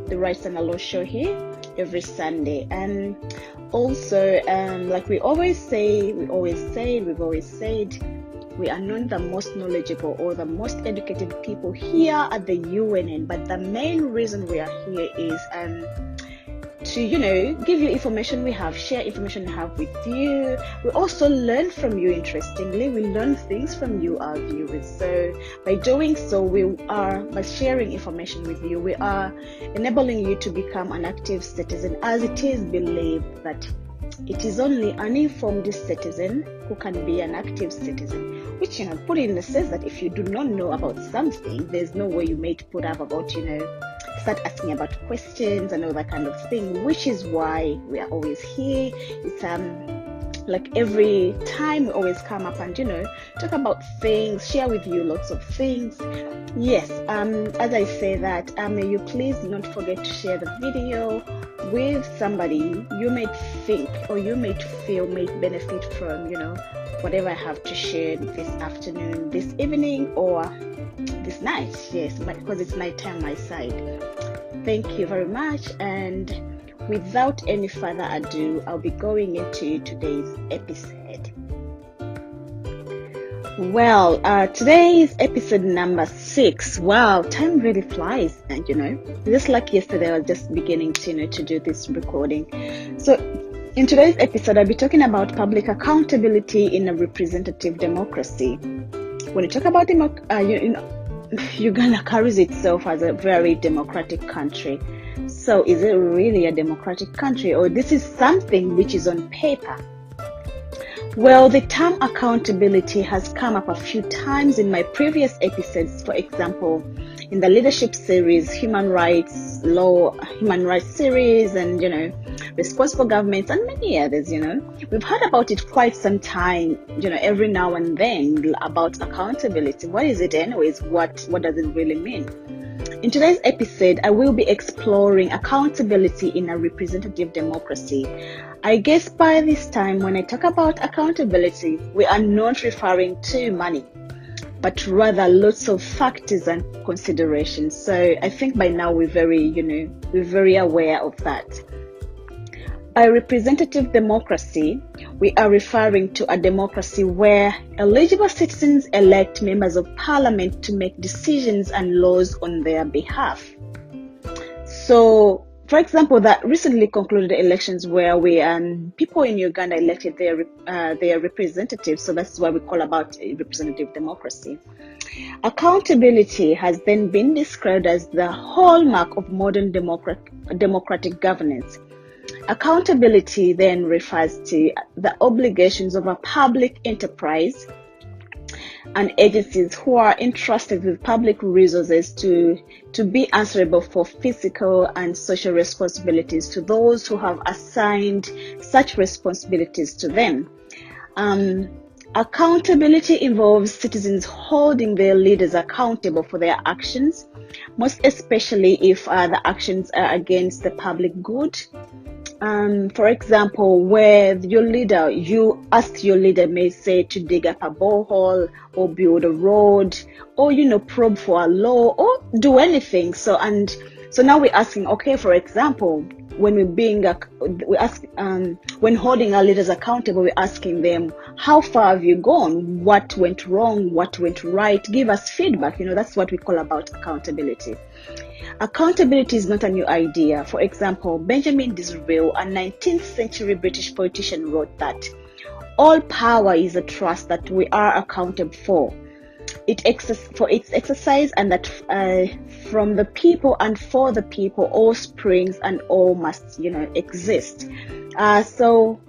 the Rights in the Law show here every Sunday. And also, like we've always said, we are not the most knowledgeable or the most educated people here at the UNN, but the main reason we are here is to give you information we have, share information we have with you. We also learn from you. Interestingly, we learn things from you, our viewers. So by doing so, by sharing information with you, we are enabling you to become an active citizen, as it is believed that it is only an informed citizen who can be an active citizen, which put in the sense that if you do not know about something, there's no way you may put up about start asking about questions and all that kind of thing, which is why we are always here. It's like every time we always come up and talk about things, share with you lots of things. Yes, as I say that, may you please not forget to share the video with somebody you may think or you may feel may benefit from whatever I have to share this afternoon, this evening, or this night. Yes, because it's nighttime my side. Thank you very much, and without any further ado, I'll be going into today's episode. Well, today is episode number 6. Wow, time really flies, and just like yesterday, I was just beginning to do this recording. So, in today's episode, I'll be talking about public accountability in a representative democracy. When you talk about Uganda carries itself as a very democratic country. So is it really a democratic country, or this is something which is on paper? Well, the term accountability has come up a few times in my previous episodes. For example, in the leadership series, human rights series, and responsible governments, and many others. We've heard about it quite some time, every now and then, about accountability. What is it anyways? What does it really mean? In today's episode, I will be exploring accountability in a representative democracy. I guess by this time, when I talk about accountability, we are not referring to money, but rather lots of factors and considerations. So I think by now we're very aware of that. By representative democracy, we are referring to a democracy where eligible citizens elect members of parliament to make decisions and laws on their behalf. So, for example, the recently concluded elections where people in Uganda elected their representatives, so that's what we call about representative democracy. Accountability has then been described as the hallmark of modern democratic governance. Accountability then refers to the obligations of a public enterprise and agencies who are entrusted with public resources to be answerable for physical and social responsibilities to those who have assigned such responsibilities to them. Accountability involves citizens holding their leaders accountable for their actions, most especially if the actions are against the public good. For example, where you ask your leader, may say, to dig up a borehole or build a road or probe for a law or do anything. So now we're asking, okay, for example, when when holding our leaders accountable, we're asking them, how far have you gone? What went wrong? What went right? Give us feedback. That's what we call about accountability. Accountability is not a new idea. For example, Benjamin Disraeli, a 19th century British politician, wrote that all power is a trust that we are accountable for its exercise, and that from the people and for the people all springs and all must exist. So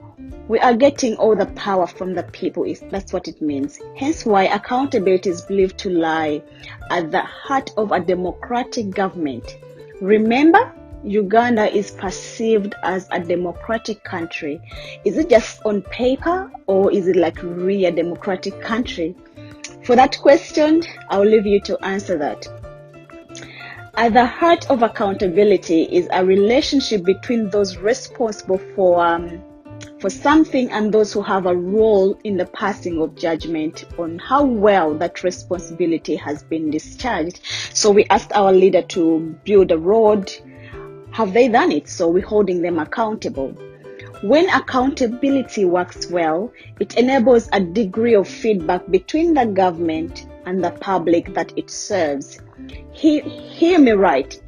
we are getting all the power from the people. That's what it means. Hence why accountability is believed to lie at the heart of a democratic government. Remember, Uganda is perceived as a democratic country. Is it just on paper, or is it like really a democratic country? For that question, I'll leave you to answer that. At the heart of accountability is a relationship between those responsible for something and those who have a role in the passing of judgment on how well that responsibility has been discharged. So we asked our leader to build a road. Have they done it? So we're holding them accountable. When accountability works well, it enables a degree of feedback between the government and the public that it serves. Hear me right,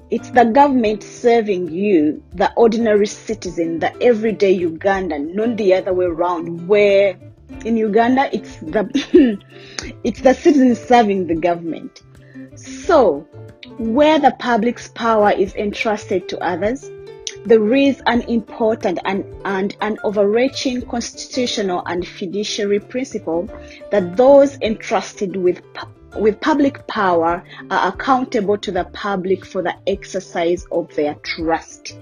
it's the government serving you, the ordinary citizen, the everyday Ugandan, not the other way around, where in Uganda it's the citizen serving the government. So, where the public's power is entrusted to others, there is an important and an overreaching constitutional and fiduciary principle that those entrusted with public power are accountable to the public for the exercise of their trust.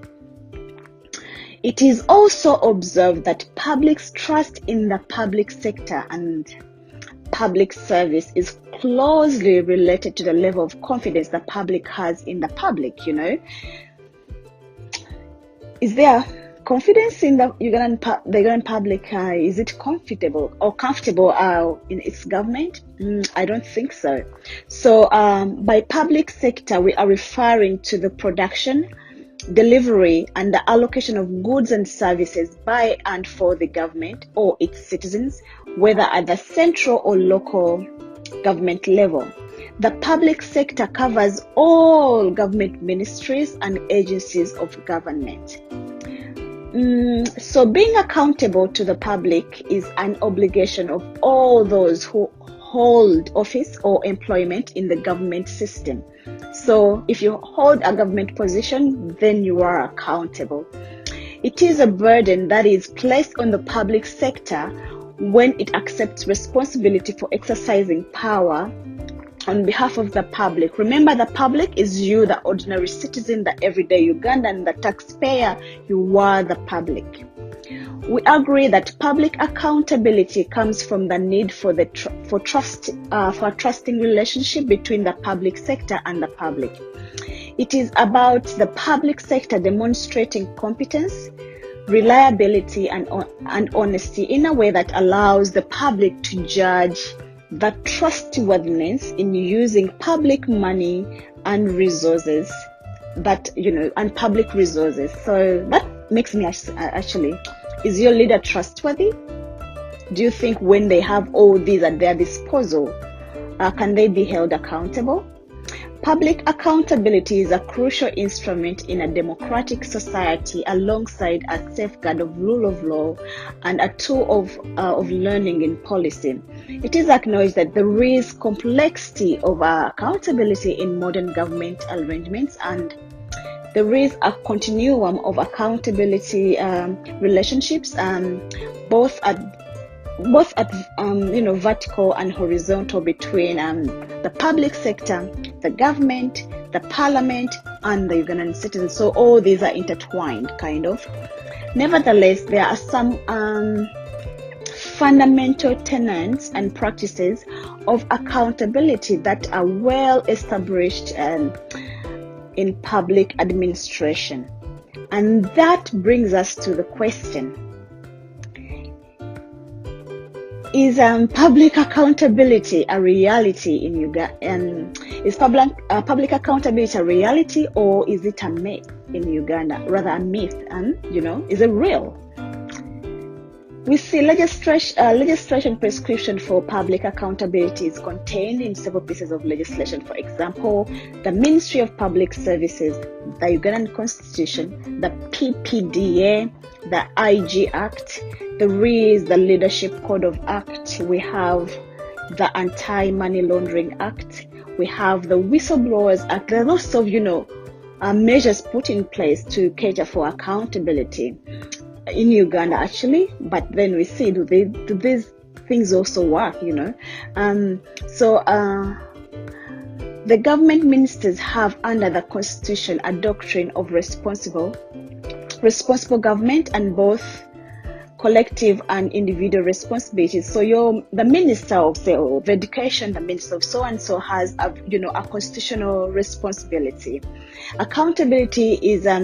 It is also observed that public's trust in the public sector and public service is closely related to the level of confidence the public has in the public, Is there confidence in the Ugandan public? Is it comfortable in its government? I don't think so. So by public sector, we are referring to the production, delivery, and the allocation of goods and services by and for the government or its citizens, whether at the central or local government level. The public sector covers all government ministries and agencies of government. So being accountable to the public is an obligation of all those who hold office or employment in the government system. So if you hold a government position, then you are accountable. It is a burden that is placed on the public sector when it accepts responsibility for exercising power on behalf of the public. Remember, the public is you, the ordinary citizen, the everyday Ugandan, the taxpayer. You are the public. We agree that public accountability comes from the need for a trusting relationship between the public sector and the public. It is about the public sector demonstrating competence, reliability, and honesty in a way that allows the public to judge the trustworthiness in using public money and resources and public resources. So that makes me actually, is your leader trustworthy? Do you think when they have all these at their disposal, can they be held accountable? Public accountability is a crucial instrument in a democratic society alongside a safeguard of rule of law and a tool of learning in policy. It is acknowledged that there is complexity of accountability in modern government arrangements, and there is a continuum of accountability relationships, both at vertical and horizontal between the public sector, the government, the parliament, and the Ugandan citizens. So all these are intertwined, kind of. Nevertheless, there are some fundamental tenets and practices of accountability that are well established in public administration. And that brings us to the question: is public accountability a reality in Uganda? Is public accountability a reality, or is it a myth in Uganda? Rather a myth, is it real? We see legislation prescription for public accountability is contained in several pieces of legislation. For example, the Ministry of Public Services, the Ugandan Constitution, the PPDA, the IG Act, there is the Leadership Code of Act, we have the Anti-Money Laundering Act, we have the Whistleblowers Act. There are lots of, measures put in place to cater for accountability in Uganda, actually. But then we see, do these things also work, So the government ministers have under the Constitution a doctrine of responsible government and both collective and individual responsibilities. So the minister of, say, of education, the minister of so and so has a constitutional responsibility. Accountability is a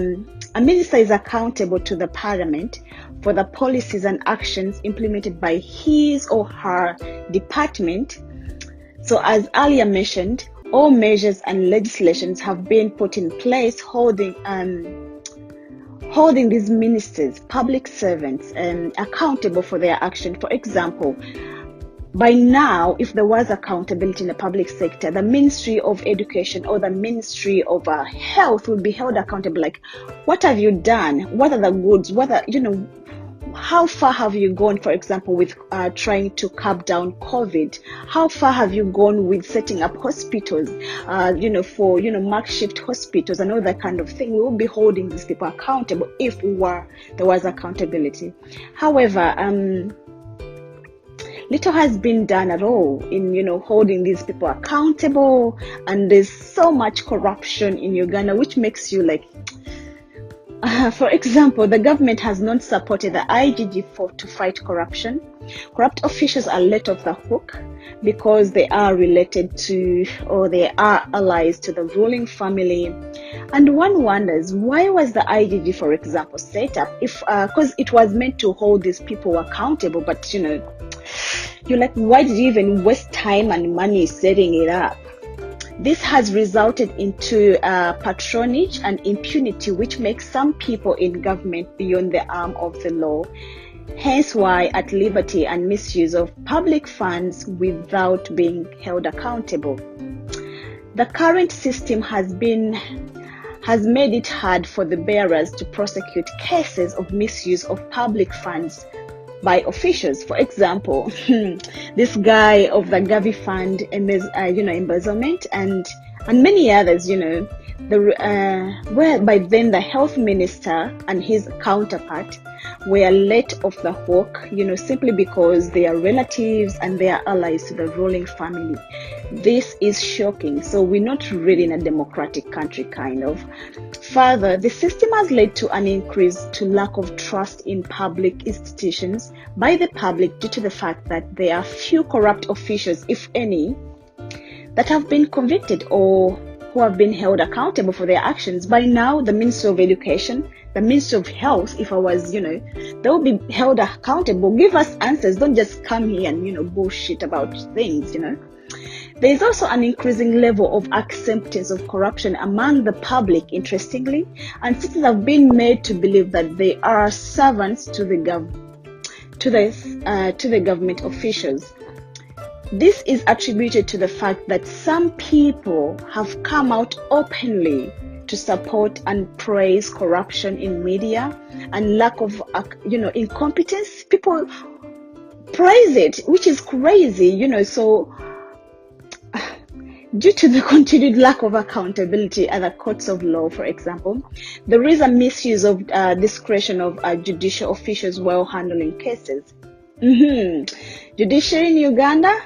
minister is accountable to the parliament for the policies and actions implemented by his or her department. So as earlier mentioned, all measures and legislations have been put in place holding these ministers, public servants, accountable for their action. For example, by now, if there was accountability in the public sector, the Ministry of Education or the Ministry of Health would be held accountable. Like, what have you done? What are the goods? How far have you gone, for example, with trying to curb down COVID? How far have you gone with setting up hospitals, for, makeshift hospitals and all that kind of thing? We will be holding these people accountable if there was accountability. However, little has been done at all in, holding these people accountable, and there's so much corruption in Uganda, which makes you like, For example, the government has not supported the IGG to fight corruption. Corrupt officials are let off the hook because they are related to, or they are allies to, the ruling family. And one wonders, why was the IGG, for example, set up? If because it was meant to hold these people accountable, but you're like, why did you even waste time and money setting it up? This has resulted into patronage and impunity, which makes some people in government beyond the arm of the law. Hence why at liberty and misuse of public funds without being held accountable. The current system has made it hard for the bearers to prosecute cases of misuse of public funds by officials. For example, this guy of the Gavi Fund, embezzlement, and many others, whereby then the health minister and his counterpart were let off the hook, simply because they are relatives and they are allies to the ruling family. This is shocking. So we're not really in a democratic country, kind of. Further, the system has led to an increase to lack of trust in public institutions by the public due to the fact that there are few corrupt officials, if any, that have been convicted or who have been held accountable for their actions. By now, the Minister of Education, the Minister of Health, if I was, they will be held accountable. Give us answers. Don't just come here and, bullshit about things, There is also an increasing level of acceptance of corruption among the public, interestingly, and citizens have been made to believe that they are servants to the government officials. This is attributed to the fact that some people have come out openly to support and praise corruption in media and lack of, incompetence. People praise it, which is crazy, so due to the continued lack of accountability at the courts of law, for example, there is a misuse of discretion of judicial officials while handling cases. Judiciary in Uganda,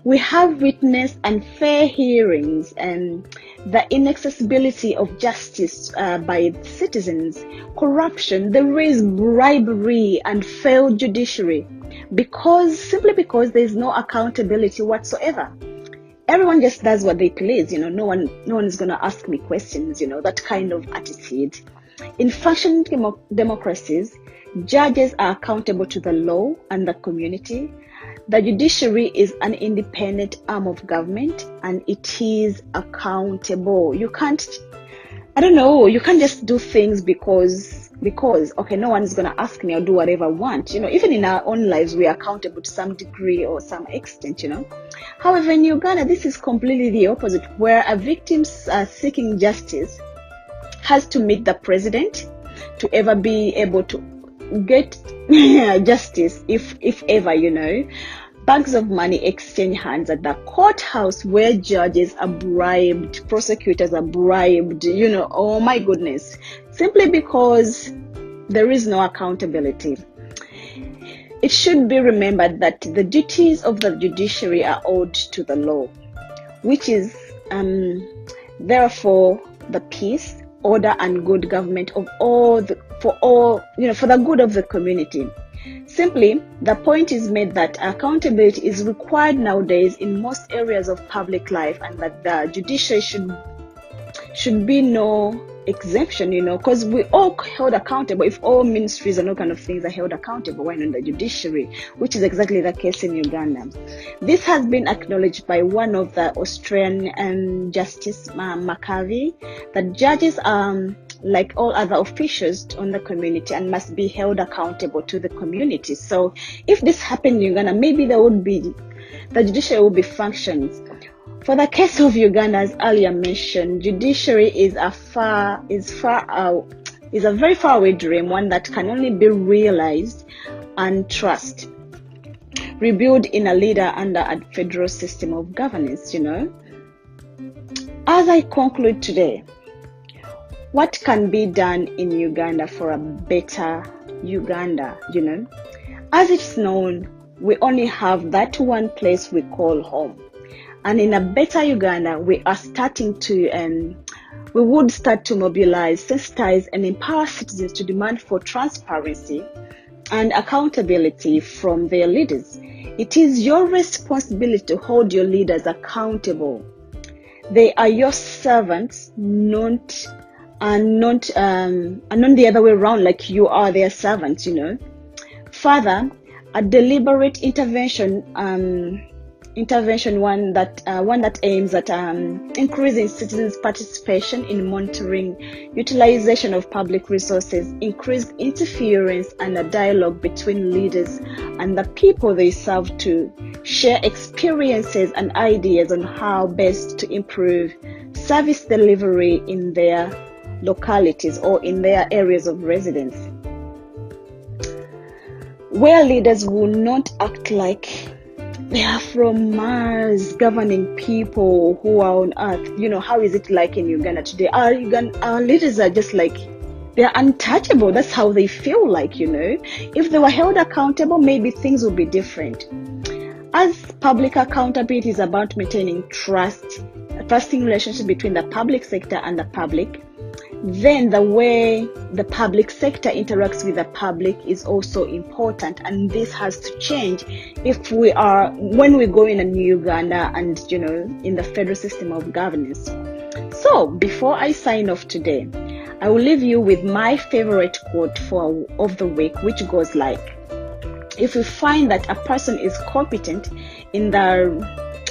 we have witnessed unfair hearings and the inaccessibility of justice by citizens, corruption, there is bribery and failed judiciary simply because there is no accountability whatsoever. Everyone just does what they please, no one is going to ask me questions, that kind of attitude. In functioning democracies, judges are accountable to the law and the community. The judiciary is an independent arm of government and it is accountable. You can't just do things because okay, no one is going to ask me, I'll do whatever I want. Even in our own lives, we are accountable to some degree or some extent, However, in Uganda, this is completely the opposite, where a victim seeking justice has to meet the president to ever be able to get justice, if ever, Bags of money exchange hands at the courthouse where judges are bribed, prosecutors are bribed, oh my goodness, simply because there is no accountability. It should be remembered that the duties of the judiciary are owed to the law, which is therefore the peace, order and good government of for the good of the community. Simply, the point is made that accountability is required nowadays in most areas of public life, and that the judiciary should be no exemption, because we all held accountable. If all ministries and all kind of things are held accountable, why not the judiciary? Which is exactly the case in Uganda. This has been acknowledged by one of the Australian Justice McCarvey, that judges are like all other officials on the community and must be held accountable to the community. So if this happened in Uganda, maybe the judiciary would be functions. For the case of Uganda, as earlier mentioned, judiciary is a very far away dream, one that can only be realized and trust rebuilt in a leader under a federal system of governance. As I conclude today, what can be done in Uganda for a better Uganda? As it's known, we only have that one place we call home. And in a better Uganda, we are starting to we would start to mobilize, sensitize, and empower citizens to demand for transparency and accountability from their leaders. It is your responsibility to hold your leaders accountable. They are your servants, not the other way around, like you are their servants, Further, a deliberate intervention one that aims at increasing citizens' participation in monitoring utilization of public resources, increased interference, and a dialogue between leaders and the people they serve to share experiences and ideas on how best to improve service delivery in their localities or in their areas of residence, where leaders will not act like they are from Mars governing people who are on earth. How is it like in Uganda today? Our leaders are just like, they're untouchable. That's how they feel like, If they were held accountable, maybe things would be different. As public accountability is about maintaining trusting relationship between the public sector and the public, then the way the public sector interacts with the public is also important, and this has to change when we go in Uganda and in the federal system of governance. So before I sign off today, I will leave you with my favorite quote of the week, which goes like, if we find that a person is competent in the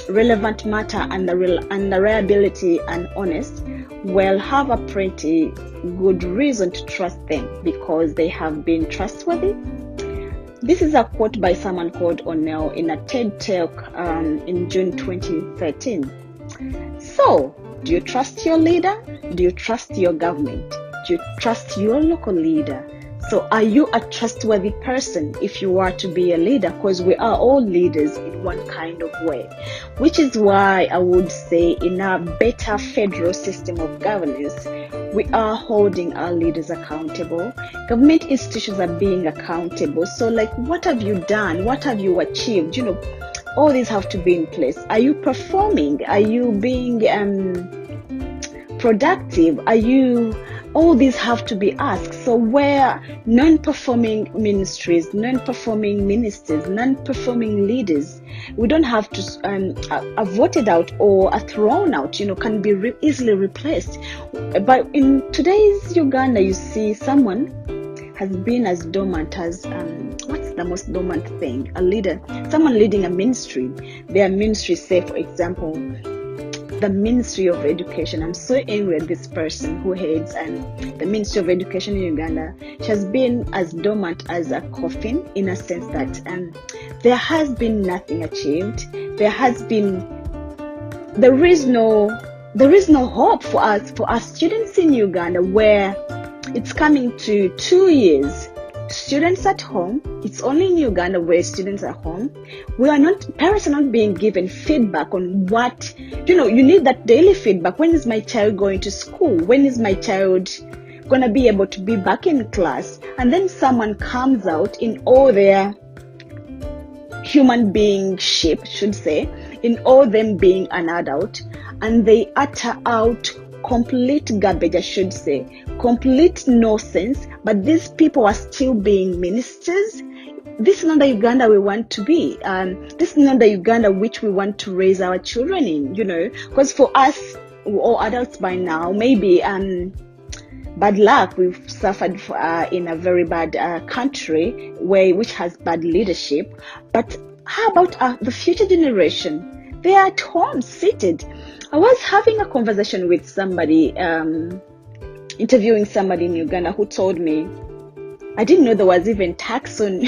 relevant matter and the reliability and honest, we'll have a pretty good reason to trust them because they have been trustworthy. This is a quote by someone called O'Neill in a TED Talk in June 2013. So, do you trust your leader? Do you trust your government? Do you trust your local leader? So are you a trustworthy person if you are to be a leader? Because we are all leaders in one kind of way, which is why I would say in a better federal system of governance, we are holding our leaders accountable. Government institutions are being accountable. So what have you done? What have you achieved? All these have to be in place. Are you performing? Are you being productive? All these have to be asked. So where non-performing ministries, non-performing ministers, non-performing leaders, we don't have to are voted out or are thrown out, can be easily replaced. But in today's Uganda, you see someone has been as dormant as, what's the most dormant thing? A leader, someone leading a ministry. Their ministry, say for example, the Ministry of Education. I'm so angry at this person who heads the Ministry of Education in Uganda. She has been as dormant as a coffin, in a sense that there has been nothing achieved. There is no hope for our students in Uganda, where it's coming to 2 years. Students at home. It's only in Uganda where students are home. Parents are not being given feedback on what, you need that daily feedback. When is my child going to school? When is my child going to be able to be back in class? And then someone comes out in all their human being shape, should say, in all them being an adult, and they utter out complete garbage, I should say, complete nonsense, but these people are still being ministers. This is not the Uganda we want to be. This is not the Uganda which we want to raise our children in, because for us, we're all adults by now, maybe bad luck, we've suffered in a very bad country which has bad leadership. But how about the future generation? They are at home, seated. I was having a conversation with somebody, interviewing somebody in Uganda who told me, I didn't know there was even tax on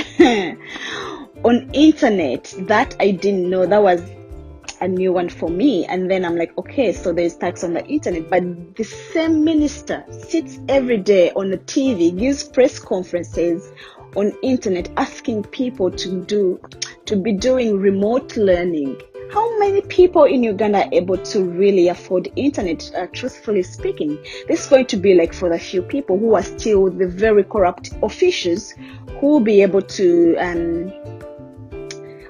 on internet. That I didn't know. That was a new one for me. And then I'm like, okay, so there's tax on the internet. But the same minister sits every day on the TV, gives press conferences on internet, asking people to be doing remote learning. How many people in Uganda are able to really afford internet, truthfully speaking? This is going to be like for the few people who are still the very corrupt officials who will be able to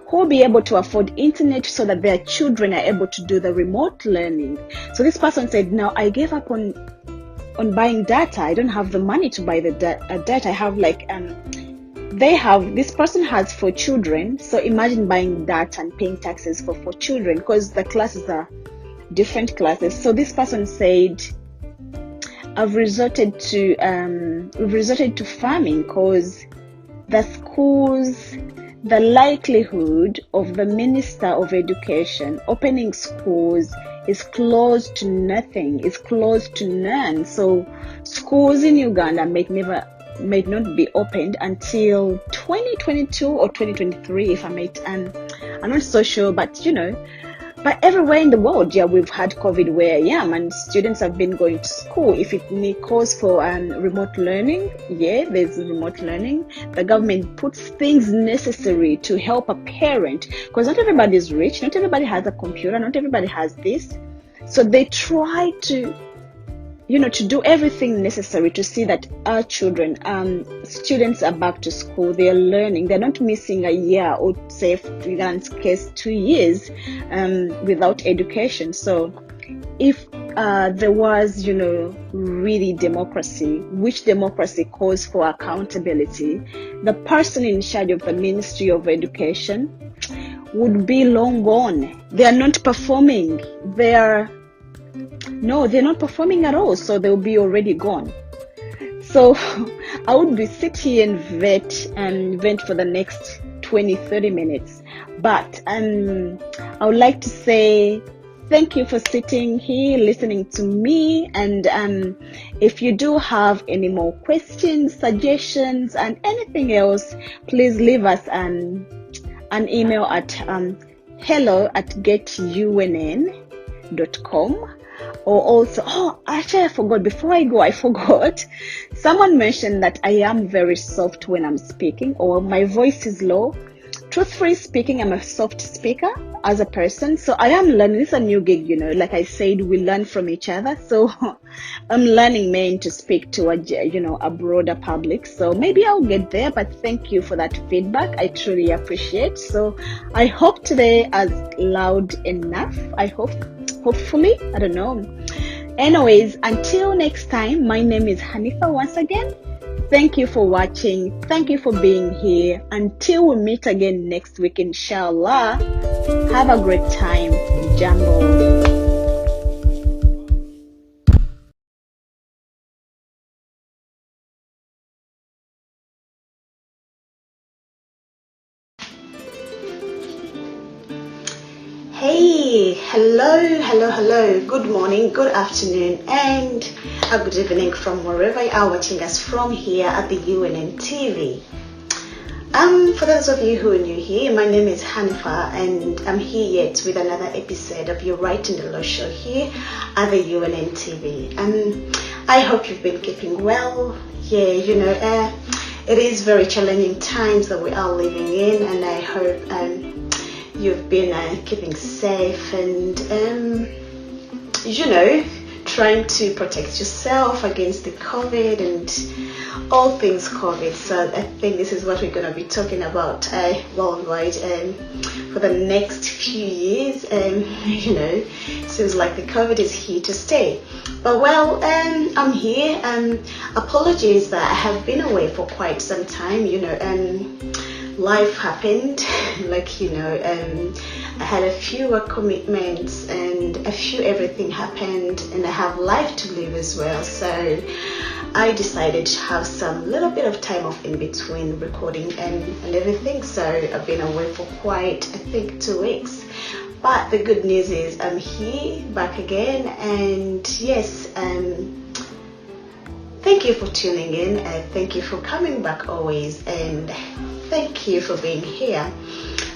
who will be able to afford internet so that their children are able to do the remote learning. So this person said, now I gave up on buying data. I don't have the money to buy the data. I have like this person has 4 children, so imagine buying data and paying taxes for 4 children, because the classes are different classes. So this person said, we've resorted to farming, because the schools, the likelihood of the Minister of Education opening schools is close to nothing, is close to none. So schools in Uganda might not be opened until 2022 or 2023, if I'm not so sure, but but everywhere in the world, we've had COVID where I am, and students have been going to school. If it calls for remote learning, there's remote learning. The government puts things necessary to help a parent, because not everybody is rich, not everybody has a computer, not everybody has this. So they try to do everything necessary to see that our children, students are back to school, they are learning, they're not missing a year, or say, in Ugand's case, 2 years without education. So if there was, really democracy, which democracy calls for accountability, the person in charge of the Ministry of Education would be long gone. They are not performing. They're not performing at all, so they'll be already gone. So I would be sit here and vent for the next 20-30 minutes, but I would like to say thank you for sitting here listening to me, and if you do have any more questions, suggestions, and anything else, please leave us an email at hello@getunn.com. Or also, actually I forgot. Someone mentioned that I am very soft when I'm speaking, or my voice is low. Truthfully speaking, I'm a soft speaker as a person, so I am learning. This is a new gig, like I said, we learn from each other. So I'm learning to speak to a broader public. So maybe I'll get there, but thank you for that feedback. I truly appreciate. So I hope today is loud enough. Hopefully, I don't know. Anyways, until next time, my name is Hanifa once again. Thank you for watching. Thank you for being here. Until we meet again next week, inshallah. Have a great time. Jambo. Hey, hello, good morning, good afternoon, and a good evening from wherever you are watching us from here at the UNN TV. For those of you who are new here, my name is Hanifa, and I'm here yet with another episode of your Right in the Law show here at the UNN TV. I hope you've been keeping well. It is very challenging times that we are living in, and I hope you've been keeping safe and trying to protect yourself against the COVID and all things COVID. So I think this is what we're going to be talking about worldwide for the next few years. Seems like the COVID is here to stay. But I'm here. Apologies that I have been away for quite some time. Life happened, I had a few work commitments and a few everything happened, and I have life to live as well. So I decided to have some little bit of time off in between recording and everything. So I've been away for quite, I think, 2 weeks. But the good news is I'm here, back again, and yes, thank you for tuning in, and thank you for coming back always, and thank you for being here.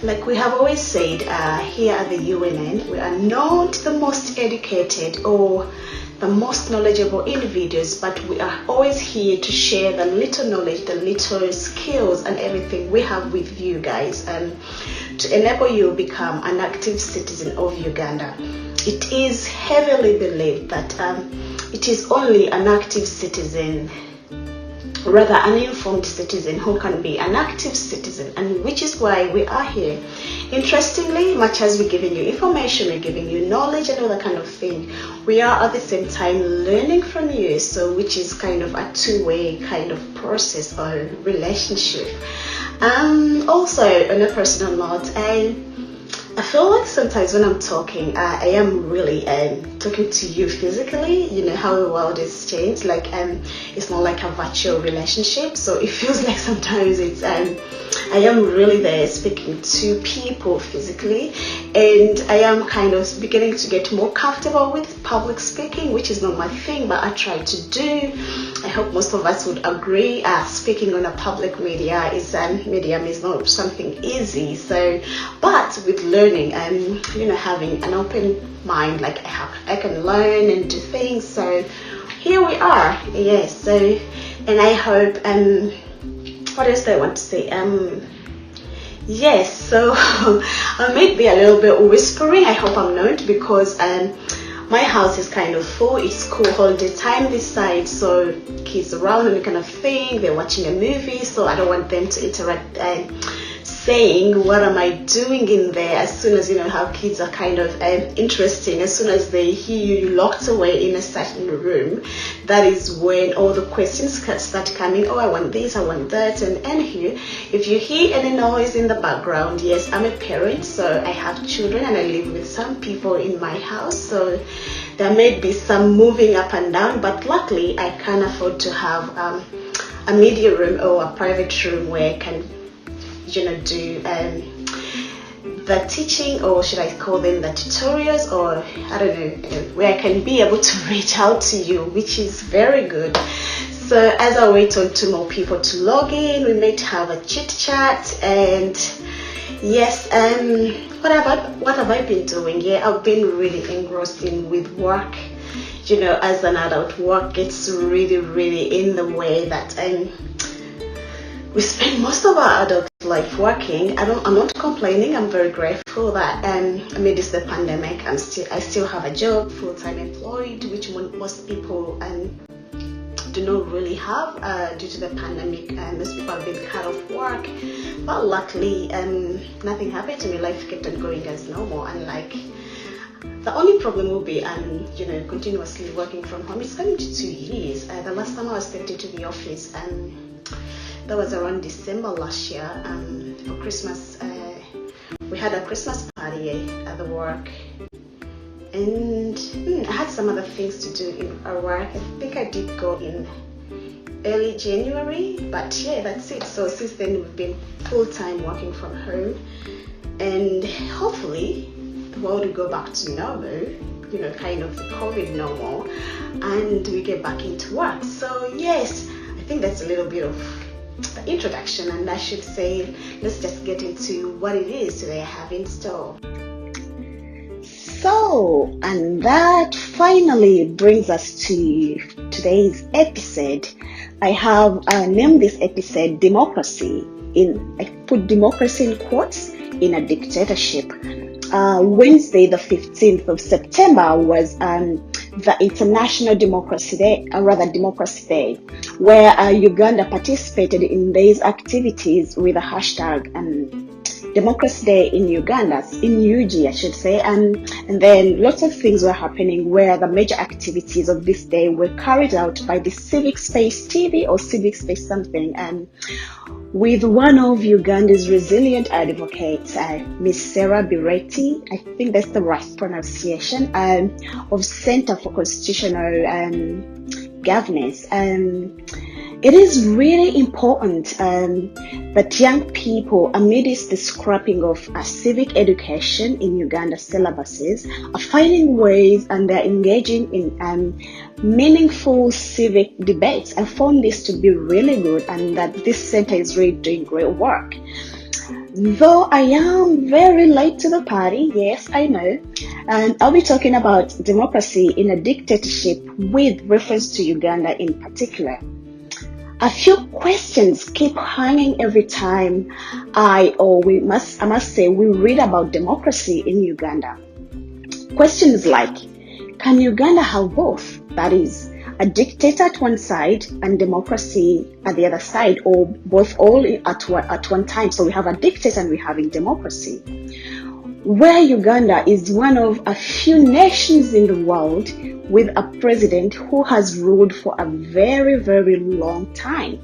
Like we have always said here at the UNN, we are not the most educated or the most knowledgeable individuals, but we are always here to share the little knowledge, the little skills and everything we have with you guys, to enable you become an active citizen of Uganda. It is heavily believed that it is only an active citizen rather an informed citizen who can be an active citizen, and which is why we are here. Interestingly, much as we're giving you information, we're giving you knowledge and all that kind of thing, we are at the same time learning from you, so which is kind of a two-way kind of process or relationship. Also, on a personal note, I feel like sometimes when I'm talking, I am really talking to you physically. You know how the world is changed. Like it's not like a virtual relationship, so it feels like sometimes it's I am really there speaking to people physically, and I am kind of beginning to get more comfortable with public speaking, which is not my thing, but I try to do. I hope most of us would agree. Speaking on a public medium is not something easy. So, but with learning and having an open mind, like I can learn and do things. So here we are. Yes. So, and I hope what else do I want to say? Yes, so I may be a little bit whispering. I hope I'm not, because my house is kind of full. It's school holiday time this side, so kids around and kind of thing. They're watching a movie, so I don't want them to interact saying what am I doing in there. As soon as how kids are kind of interesting, as soon as they hear you locked away in a certain room, that is when all the questions start coming. Oh, I want this, I want that. And here, if you hear any noise in the background, yes, I'm a parent, so I have children and I live with some people in my house, so there may be some moving up and down, but luckily I can afford to have a media room or a private room where I can do the teaching, or should I call them the tutorials, or I don't know, where I can be able to reach out to you, which is very good. So as I wait on two more people to log in, we may have a chit chat. And yes, what have I been doing? Yeah, I've been really engrossed with work. As an adult, work gets really in the way that we spend most of our adult life working. I'm not complaining. I'm very grateful that amidst the pandemic, I still have a job, full-time employed, which most people do not really have due to the pandemic. Most people have been cut off work, but luckily nothing happened to me. Life kept on going as normal, and the only problem will be continuously working from home. It's coming to 2 years. The last time I was stepped into the office, that was around December last year. For Christmas, we had a Christmas party at the work, and I had some other things to do in our work. I think I did go in early January, but yeah, that's it. So since then, we've been full-time working from home, and hopefully the world will go back to normal, kind of the COVID normal, and we get back into work. So yes, I think that's a little bit of the introduction, and I should say, let's just get into what it is today I have in store. So, and that finally brings us to today's episode. I have named this episode Democracy. I put democracy in quotes in a dictatorship. Wednesday, the 15th of September was the International Democracy Day, Democracy Day, where Uganda participated in these activities with a hashtag Democracy Day in Uganda, in UG, I should say, and then lots of things were happening where the major activities of this day were carried out by the Civic Space TV or Civic Space something, with one of Uganda's resilient advocates, Miss Sarah Biretti, I think that's the right pronunciation, of Center for Constitutional Governance. It is really important that young people, amidst the scrapping of civic education in Uganda syllabuses, are finding ways and they're engaging in meaningful civic debates. I found this to be really good, and that this center is really doing great work. Though I am very late to the party, yes, I know, and I'll be talking about democracy in a dictatorship with reference to Uganda in particular. A few questions keep hanging every time I must say we read about democracy in Uganda. Questions like, can Uganda have both? That is, a dictator at one side and democracy at the other side, or both all at one time. So we have a dictator and we're having democracy. Where Uganda is one of a few nations in the world with a president who has ruled for a very, very long time.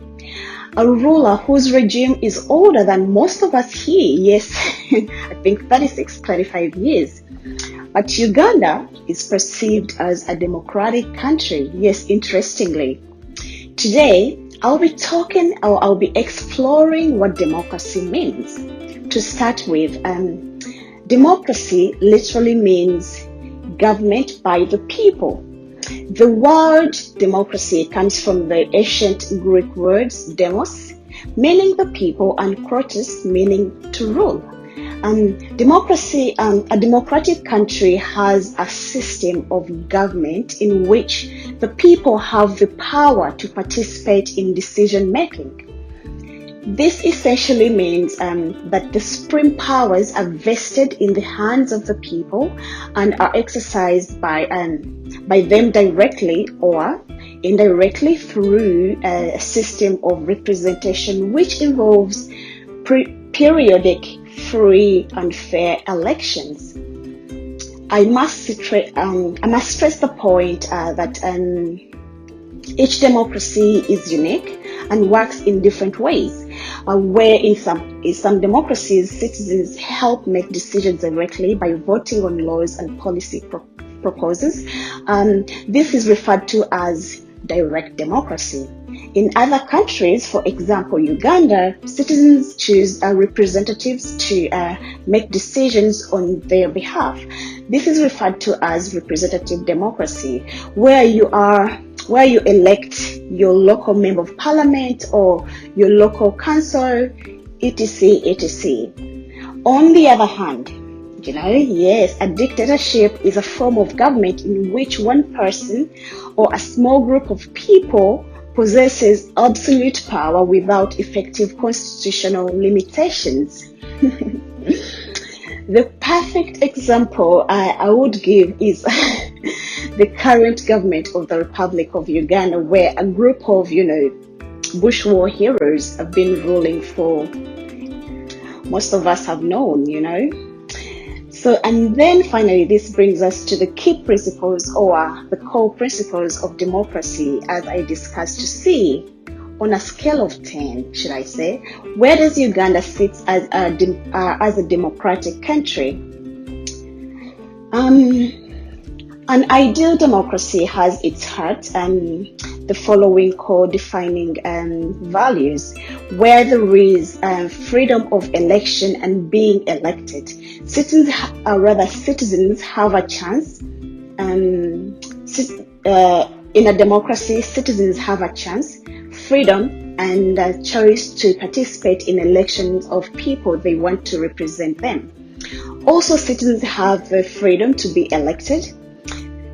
A ruler whose regime is older than most of us here. Yes, I think 36, 35 years. But Uganda is perceived as a democratic country. Yes, interestingly. Today, I'll be exploring what democracy means. To start with, democracy literally means government by the people. The word democracy comes from the ancient Greek words demos, meaning the people, and kratos, meaning to rule. Democracy, a democratic country has a system of government in which the people have the power to participate in decision making. This essentially means that the supreme powers are vested in the hands of the people and are exercised by them directly or indirectly through a system of representation which involves periodic, free and fair elections. I must stress the point that each democracy is unique and works in different ways. Where in some democracies, citizens help make decisions directly by voting on laws and policy proposals. This is referred to as direct democracy. In other countries, for example, Uganda, citizens choose representatives to make decisions on their behalf. This is referred to as representative democracy, where you elect your local member of parliament or your local council, etc., etc. On the other hand, yes, a dictatorship is a form of government in which one person or a small group of people possesses absolute power without effective constitutional limitations. The perfect example I would give is the current government of the Republic of Uganda, where a group of, Bush war heroes have been ruling for most of us have known, So, and then finally, this brings us to the key principles or the core principles of democracy, as I discussed, to see on a scale of 10, should I say, where does Uganda sit as a democratic country? An ideal democracy has its heart and the following core defining values, where there is freedom of election and being elected. Citizens have a chance. In a democracy, citizens have a chance, freedom, and a choice to participate in elections of people they want to represent them. Also, citizens have the freedom to be elected.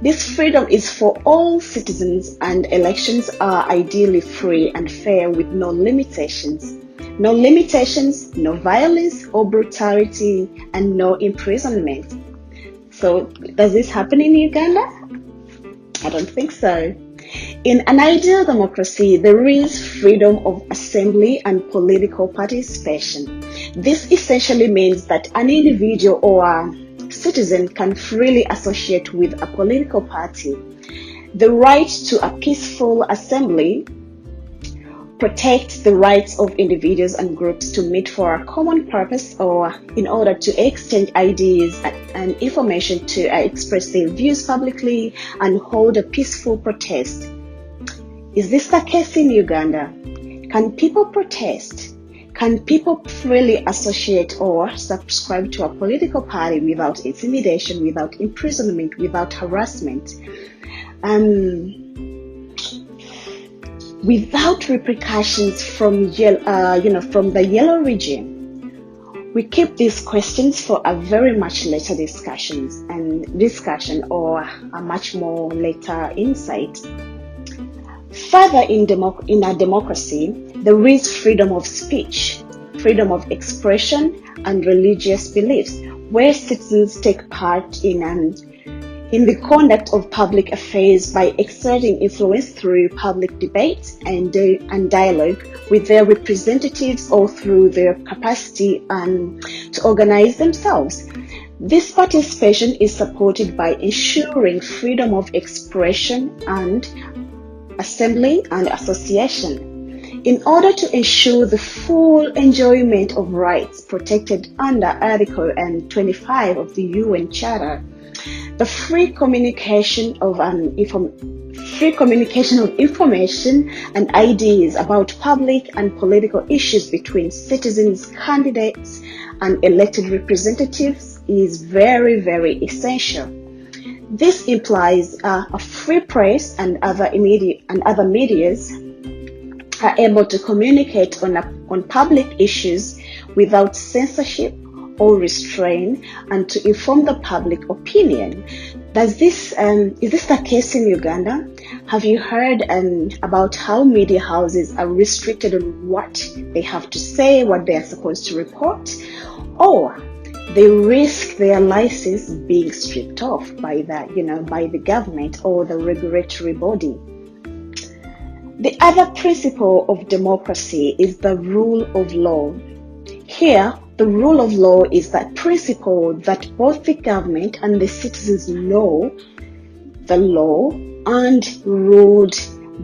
This freedom is for all citizens, and elections are ideally free and fair with no limitations. No limitations, no violence or brutality, and no imprisonment. So, does this happen in Uganda? I don't think so. In an ideal democracy, there is freedom of assembly and political participation. This essentially means that an individual or a citizen can freely associate with a political party. The right to a peaceful assembly protects the rights of individuals and groups to meet for a common purpose or in order to exchange ideas and information, to express their views publicly and hold a peaceful protest. Is this the case in Uganda? Can people protest? Can people freely associate or subscribe to a political party without intimidation, without imprisonment, without harassment? Without repercussions from the yellow regime? We keep these questions for a very much later discussion or a much more later insight. Further, in a democracy, there is freedom of speech, freedom of expression, and religious beliefs, where citizens take part in in the conduct of public affairs by exerting influence through public debate and dialogue with their representatives or through their capacity to organize themselves. This participation is supported by ensuring freedom of expression and assembly and association. In order to ensure the full enjoyment of rights protected under Article 25 of the UN Charter, the free communication of information and ideas about public and political issues between citizens, candidates, and elected representatives is very, very essential. This implies a free press and other medias are able to communicate on public issues without censorship or restraint and to inform the public opinion. Is this the case in Uganda? Have you heard about how media houses are restricted on what they have to say, what they are supposed to report, or they risk their license being stripped off by the government or the regulatory body? The other principle of democracy is the rule of law. Here, the rule of law is that principle that both the government and the citizens know the law and ruled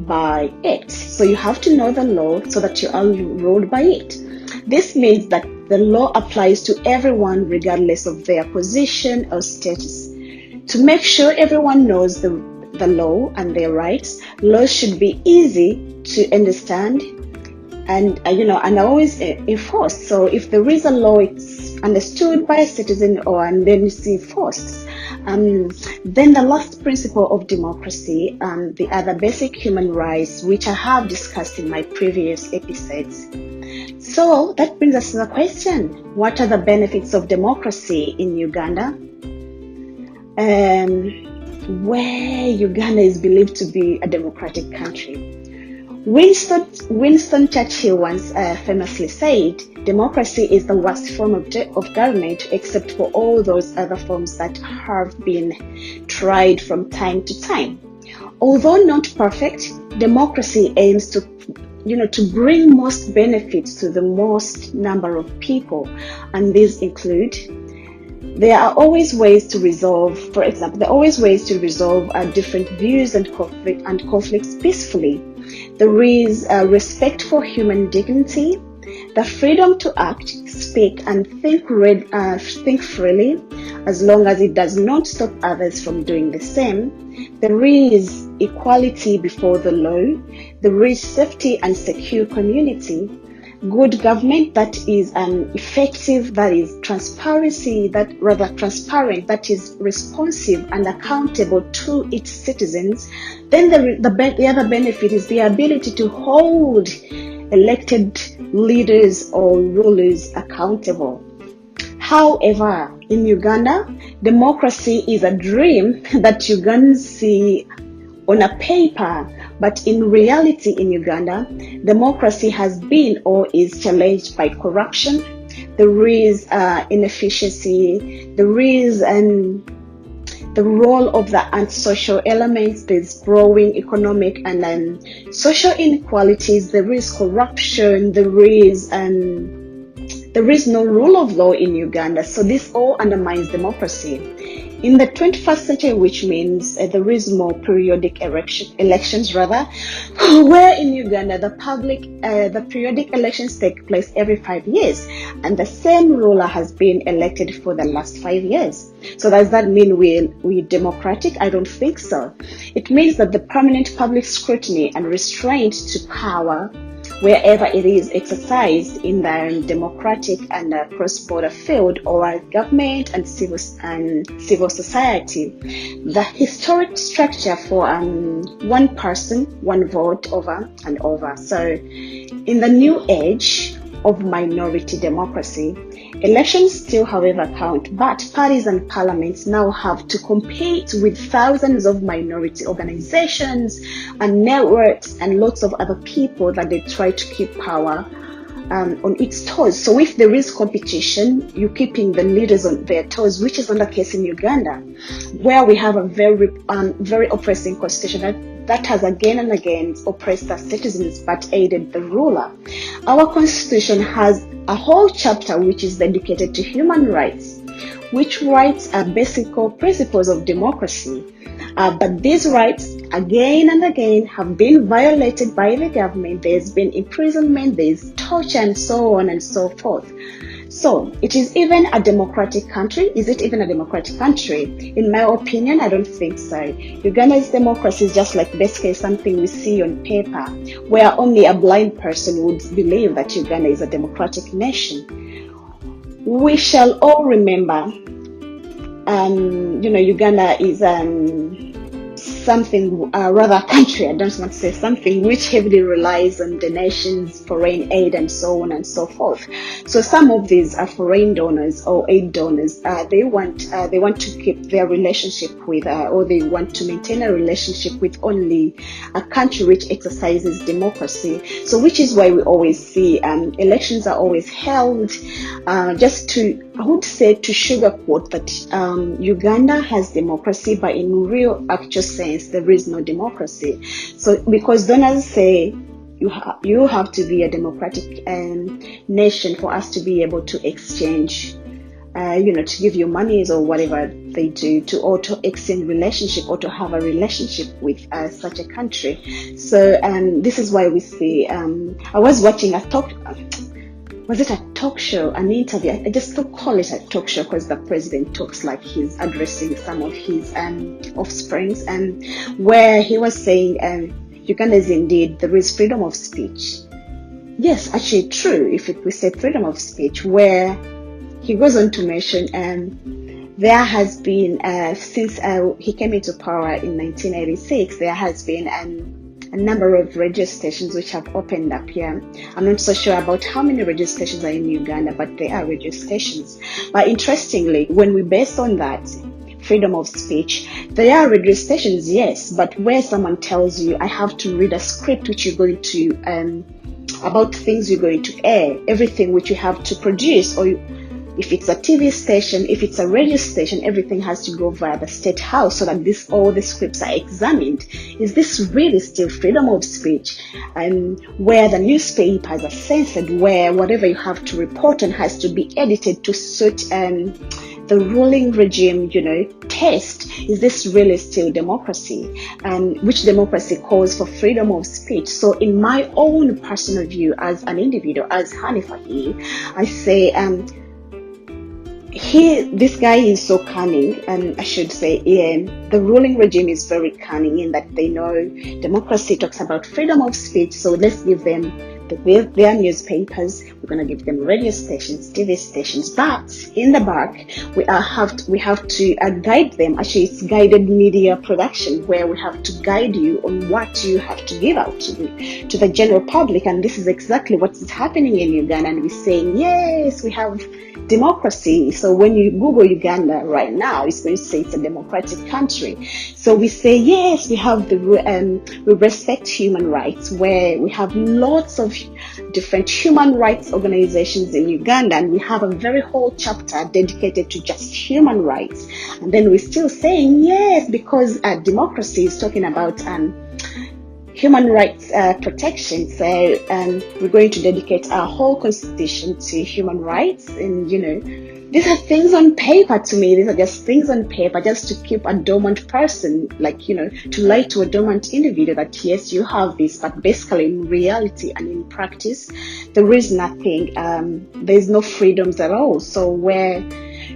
by it. So you have to know the law so that you are ruled by it. This means that the law applies to everyone regardless of their position or status. To make sure everyone knows the law and their rights, laws should be easy to understand and always enforced. So if there is a law, it's understood by a citizen and then it's enforced. Then the last principle of democracy, the other basic human rights, which I have discussed in my previous episodes. So that brings us to the question: what are the benefits of democracy in Uganda? Where Uganda is believed to be a democratic country. Winston Churchill once famously said, democracy is the worst form of government except for all those other forms that have been tried from time to time. Although not perfect, democracy aims to bring most benefits to the most number of people, and these include: there are always ways to resolve, for example, different views and conflicts peacefully. There is respect for human dignity, the freedom to act, speak, and think freely, as long as it does not stop others from doing the same. There is equality before the law. There is safety and secure community. Good government that is effective, that is transparent, that is responsive and accountable to its citizens. Then the other benefit is the ability to hold elected leaders or rulers accountable. However, in Uganda, democracy is a dream that Ugandans see on a paper, but in reality in Uganda, democracy has been or is challenged by corruption. There is inefficiency. There is the role of the antisocial elements. There's growing economic and social inequalities. There is corruption. There is no rule of law in Uganda. So this all undermines democracy. In the 21st century, which means there is more periodic elections, where in Uganda the periodic elections take place every 5 years, and the same ruler has been elected for the last 5 years. So does that mean we're democratic? I don't think so. It means that the permanent public scrutiny and restraint to power, wherever it is exercised in the democratic and cross-border field or government and civil society, the historic structure for one person, one vote over and over. So in the new age of minority democracy, elections still, however, count, but parties and parliaments now have to compete with thousands of minority organizations and networks and lots of other people that they try to keep power on its toes. So if there is competition, you're keeping the leaders on their toes, which is not the case in Uganda, where we have a very oppressing constitution that has again and again oppressed the citizens but aided the ruler. Our constitution has a whole chapter which is dedicated to human rights, which rights are basic principles of democracy. But these rights, again and again, have been violated by the government. There's been imprisonment, there's torture, and so on and so forth. So, it is even a democratic country? Is it even a democratic country? In my opinion, I don't think so. Uganda's democracy is just like basically something we see on paper, where only a blind person would believe that Uganda is a democratic nation. We shall all remember, Uganda is something, rather a country, I don't want to say something, which heavily relies on donations, foreign aid, and so on and so forth. So some of these are foreign donors or aid donors. They want to keep their relationship with, or they want to maintain a relationship with only a country which exercises democracy. So which is why we always see elections are always held just to, I would say, to sugarcoat that Uganda has democracy, but in real actual sense, there is no democracy. So because donors say you have to be a democratic nation for us to be able to exchange, to give you monies or whatever they do, or to exchange relationship or to have a relationship with such a country. So this is why we see, I was watching a talk. Was it a talk show, an interview? I just don't call it a talk show because the president talks like he's addressing some of his offsprings, where he was saying, Uganda is indeed, there is freedom of speech. Yes, actually true, if we say freedom of speech, where he goes on to mention there has been, since he came into power in 1986, there has been a number of radio stations which have opened up here. I'm not so sure about how many radio stations are in Uganda, but there are radio stations. But interestingly, when we base on that freedom of speech, there are radio stations, yes, but where someone tells you, I have to read a script which you're going to, about things you're going to air, everything which you have to produce, or if it's a TV station, if it's a radio station, everything has to go via the State House so that all the scripts are examined. Is this really still freedom of speech? Where the newspapers are censored, where whatever you have to report on has to be edited to suit the ruling regime, taste. Is this really still democracy? Which democracy calls for freedom of speech? So in my own personal view as an individual, as Hanifa here, I say, this guy is so cunning, and I should say, the ruling regime is very cunning in that they know democracy talks about freedom of speech, so let's give them their newspapers, we're going to give them radio stations, TV stations, but in the back, we have to guide them. Actually, it's guided media production, where we have to guide you on what you have to give out to the general public, and this is exactly what is happening in Uganda, and we're saying, yes, we have democracy. So when you Google Uganda right now, it's going to say it's a democratic country. So we say, yes, we have we respect human rights, where we have lots of different human rights organizations in Uganda, and we have a very whole chapter dedicated to just human rights. And then we're still saying, yes, because democracy is talking about human rights protection. So we're going to dedicate our whole constitution to human rights. And, these are things on paper to me. These are just things on paper just to keep a dormant person, to lie to a dormant individual that, yes, you have this, but basically in reality and in practice, there is nothing. There's no freedoms at all. So where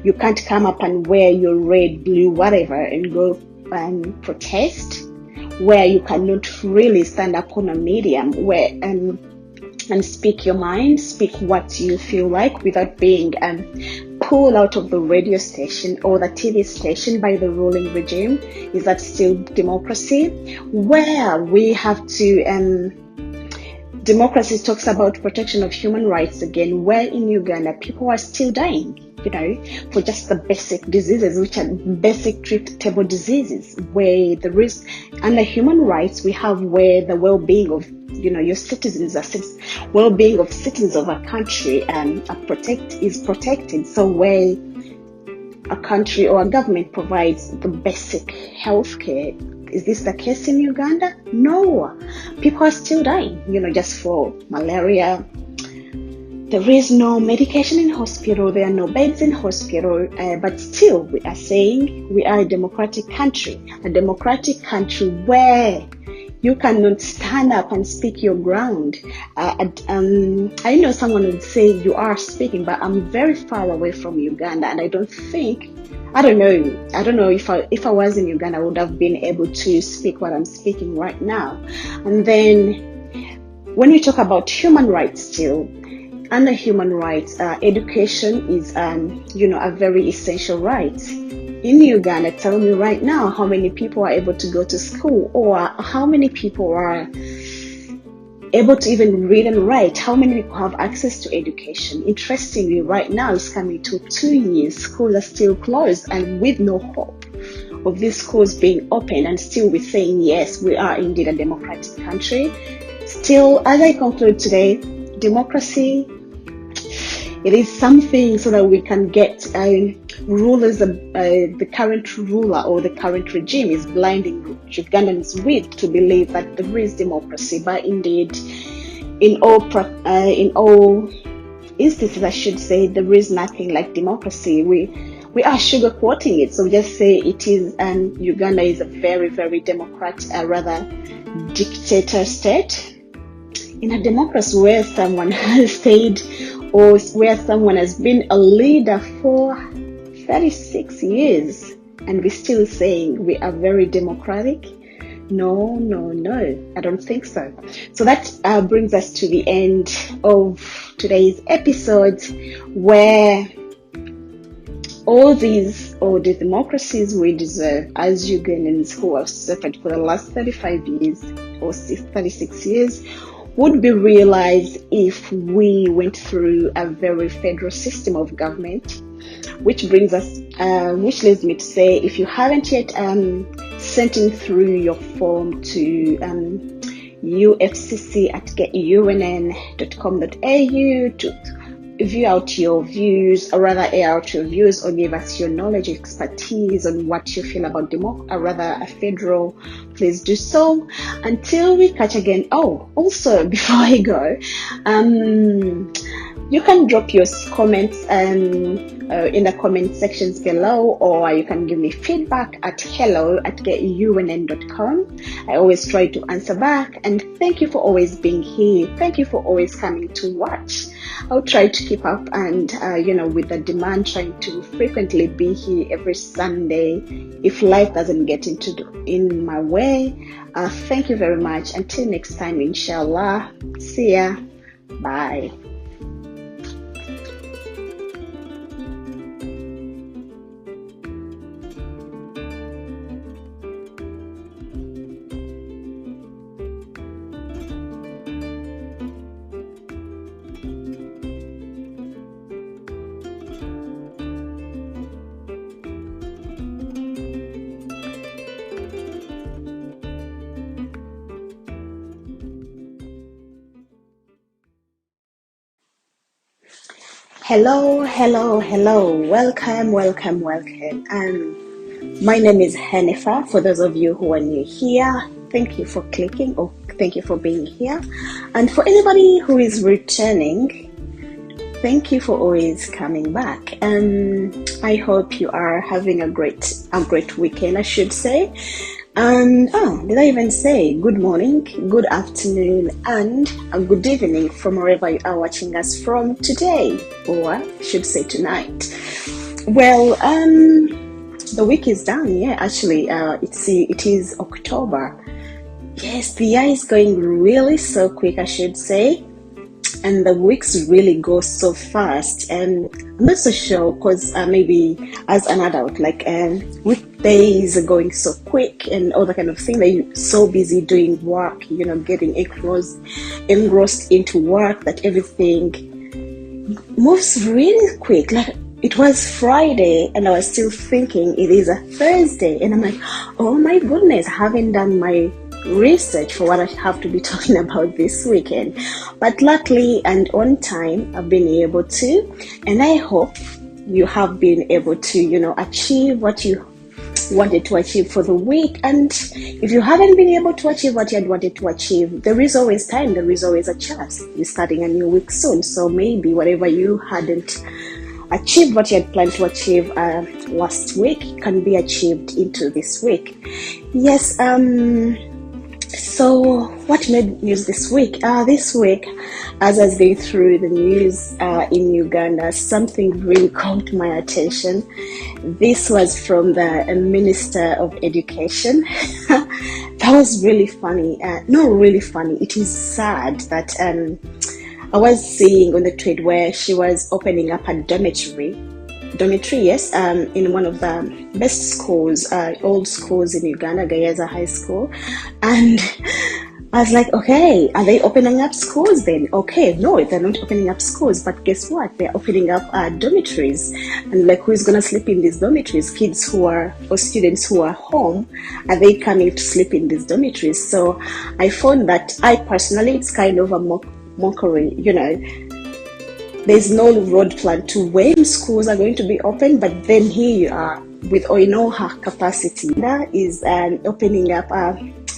you can't come up and wear your red, blue, whatever and go and protest, where you cannot really stand up on a medium where and speak your mind, speak what you feel like without being pulled out of the radio station or the TV station by the ruling regime. Is that still democracy? Where we have to democracy talks about protection of human rights again, where in Uganda people are still dying. for just the basic diseases, which are basic treatable diseases, where there is, under human rights, we have where the well-being of, your citizens, well-being of citizens of a country is protected. So where a country or a government provides the basic health care. Is this the case in Uganda? No. People are still dying, just for malaria. There is no medication in hospital. There are no beds in hospital. But still, we are saying we are a democratic country where you cannot stand up and speak your ground. I know someone would say you are speaking, but I'm very far away from Uganda, and I don't know if I was in Uganda, I would have been able to speak what I'm speaking right now. And then when you talk about human rights still, under human rights, education is, a very essential right. In Uganda, tell me right now how many people are able to go to school, or how many people are able to even read and write, how many people have access to education. Interestingly, right now it's coming to 2 years, schools are still closed, and with no hope of these schools being open, and still we're saying, yes, we are indeed a democratic country. Still, as I conclude today, democracy, it is something so that we can get rulers, the current ruler or the current regime is blinding Ugandans with to believe that there is democracy. But indeed, in all instances, I should say, there is nothing like democracy. We are sugarcoating it. So just say it is, and Uganda is a very, very democratic, rather dictator state. In a democracy where someone has stayed, or where someone has been a leader for 36 years, and we're still saying we are very democratic? No, I don't think so. So that brings us to the end of today's episode, where all the democracies we deserve as Ugandans who have suffered for the last 35 years or 36 years would be realized if we went through a very federal system of government, which leads me to say, if you haven't yet sent in through your form to ufcc@unn.com.au to view out your views, or rather air out your views, or give us your knowledge, expertise on what you feel about a federal, please do so. Until we catch again. Oh, also before I go, you can drop your comments in the comment sections below, or you can give me feedback at hello@unn.com. I always try to answer back, and thank you for always being here. Thank you for always coming to watch. I'll try to keep up and, with the demand, trying to frequently be here every Sunday if life doesn't get in my way. Thank you very much. Until next time, inshallah. See ya. Bye. Hello. Welcome. My name is Hanifa. For those of you who are new here, thank you for clicking, or thank you for being here. And for anybody who is returning, thank you for always coming back. I hope you are having a great weekend, I should say. And did I even say good morning, good afternoon, and a good evening from wherever you are watching us from today, or I should say tonight. Well, the week is done. Yeah, actually, it is October. Yes, the year is going really so quick, I should say. And the weeks really go so fast, and I'm not so sure because maybe as an adult, weekdays are going so quick and all that kind of thing, that you're so busy doing work, getting engrossed into work, that everything moves really quick. Like it was Friday and I was still thinking it is a Thursday, and I'm like, oh my goodness, I haven't done my research for what I have to be talking about this weekend. But luckily and on time, I've been able to, and I hope you have been able to, achieve what you wanted to achieve for the week. And if you haven't been able to achieve what you had wanted to achieve, there is always time, there is always a chance. You're starting a new week soon, so maybe whatever you hadn't achieved, what you had planned to achieve last week, can be achieved into this week. Yes. So what made news this week? This week, as I was going through the news in Uganda, something really caught my attention. This was from the Minister of Education. That was really funny. Not really funny. It is sad that I was seeing on the tweet where she was opening up a dormitory, yes, in one of the best schools, old schools in Uganda, Gayaza High School. And I was like, okay, are they opening up schools then? Okay, no, they're not opening up schools, but guess what? They're opening up dormitories. And like, who's going to sleep in these dormitories? Kids who are, or students who are home, are they coming to sleep in these dormitories? So I found that, personally, it's kind of a mockery, There's no road plan to when schools are going to be open, but then here you are with her capacity. That is opening up.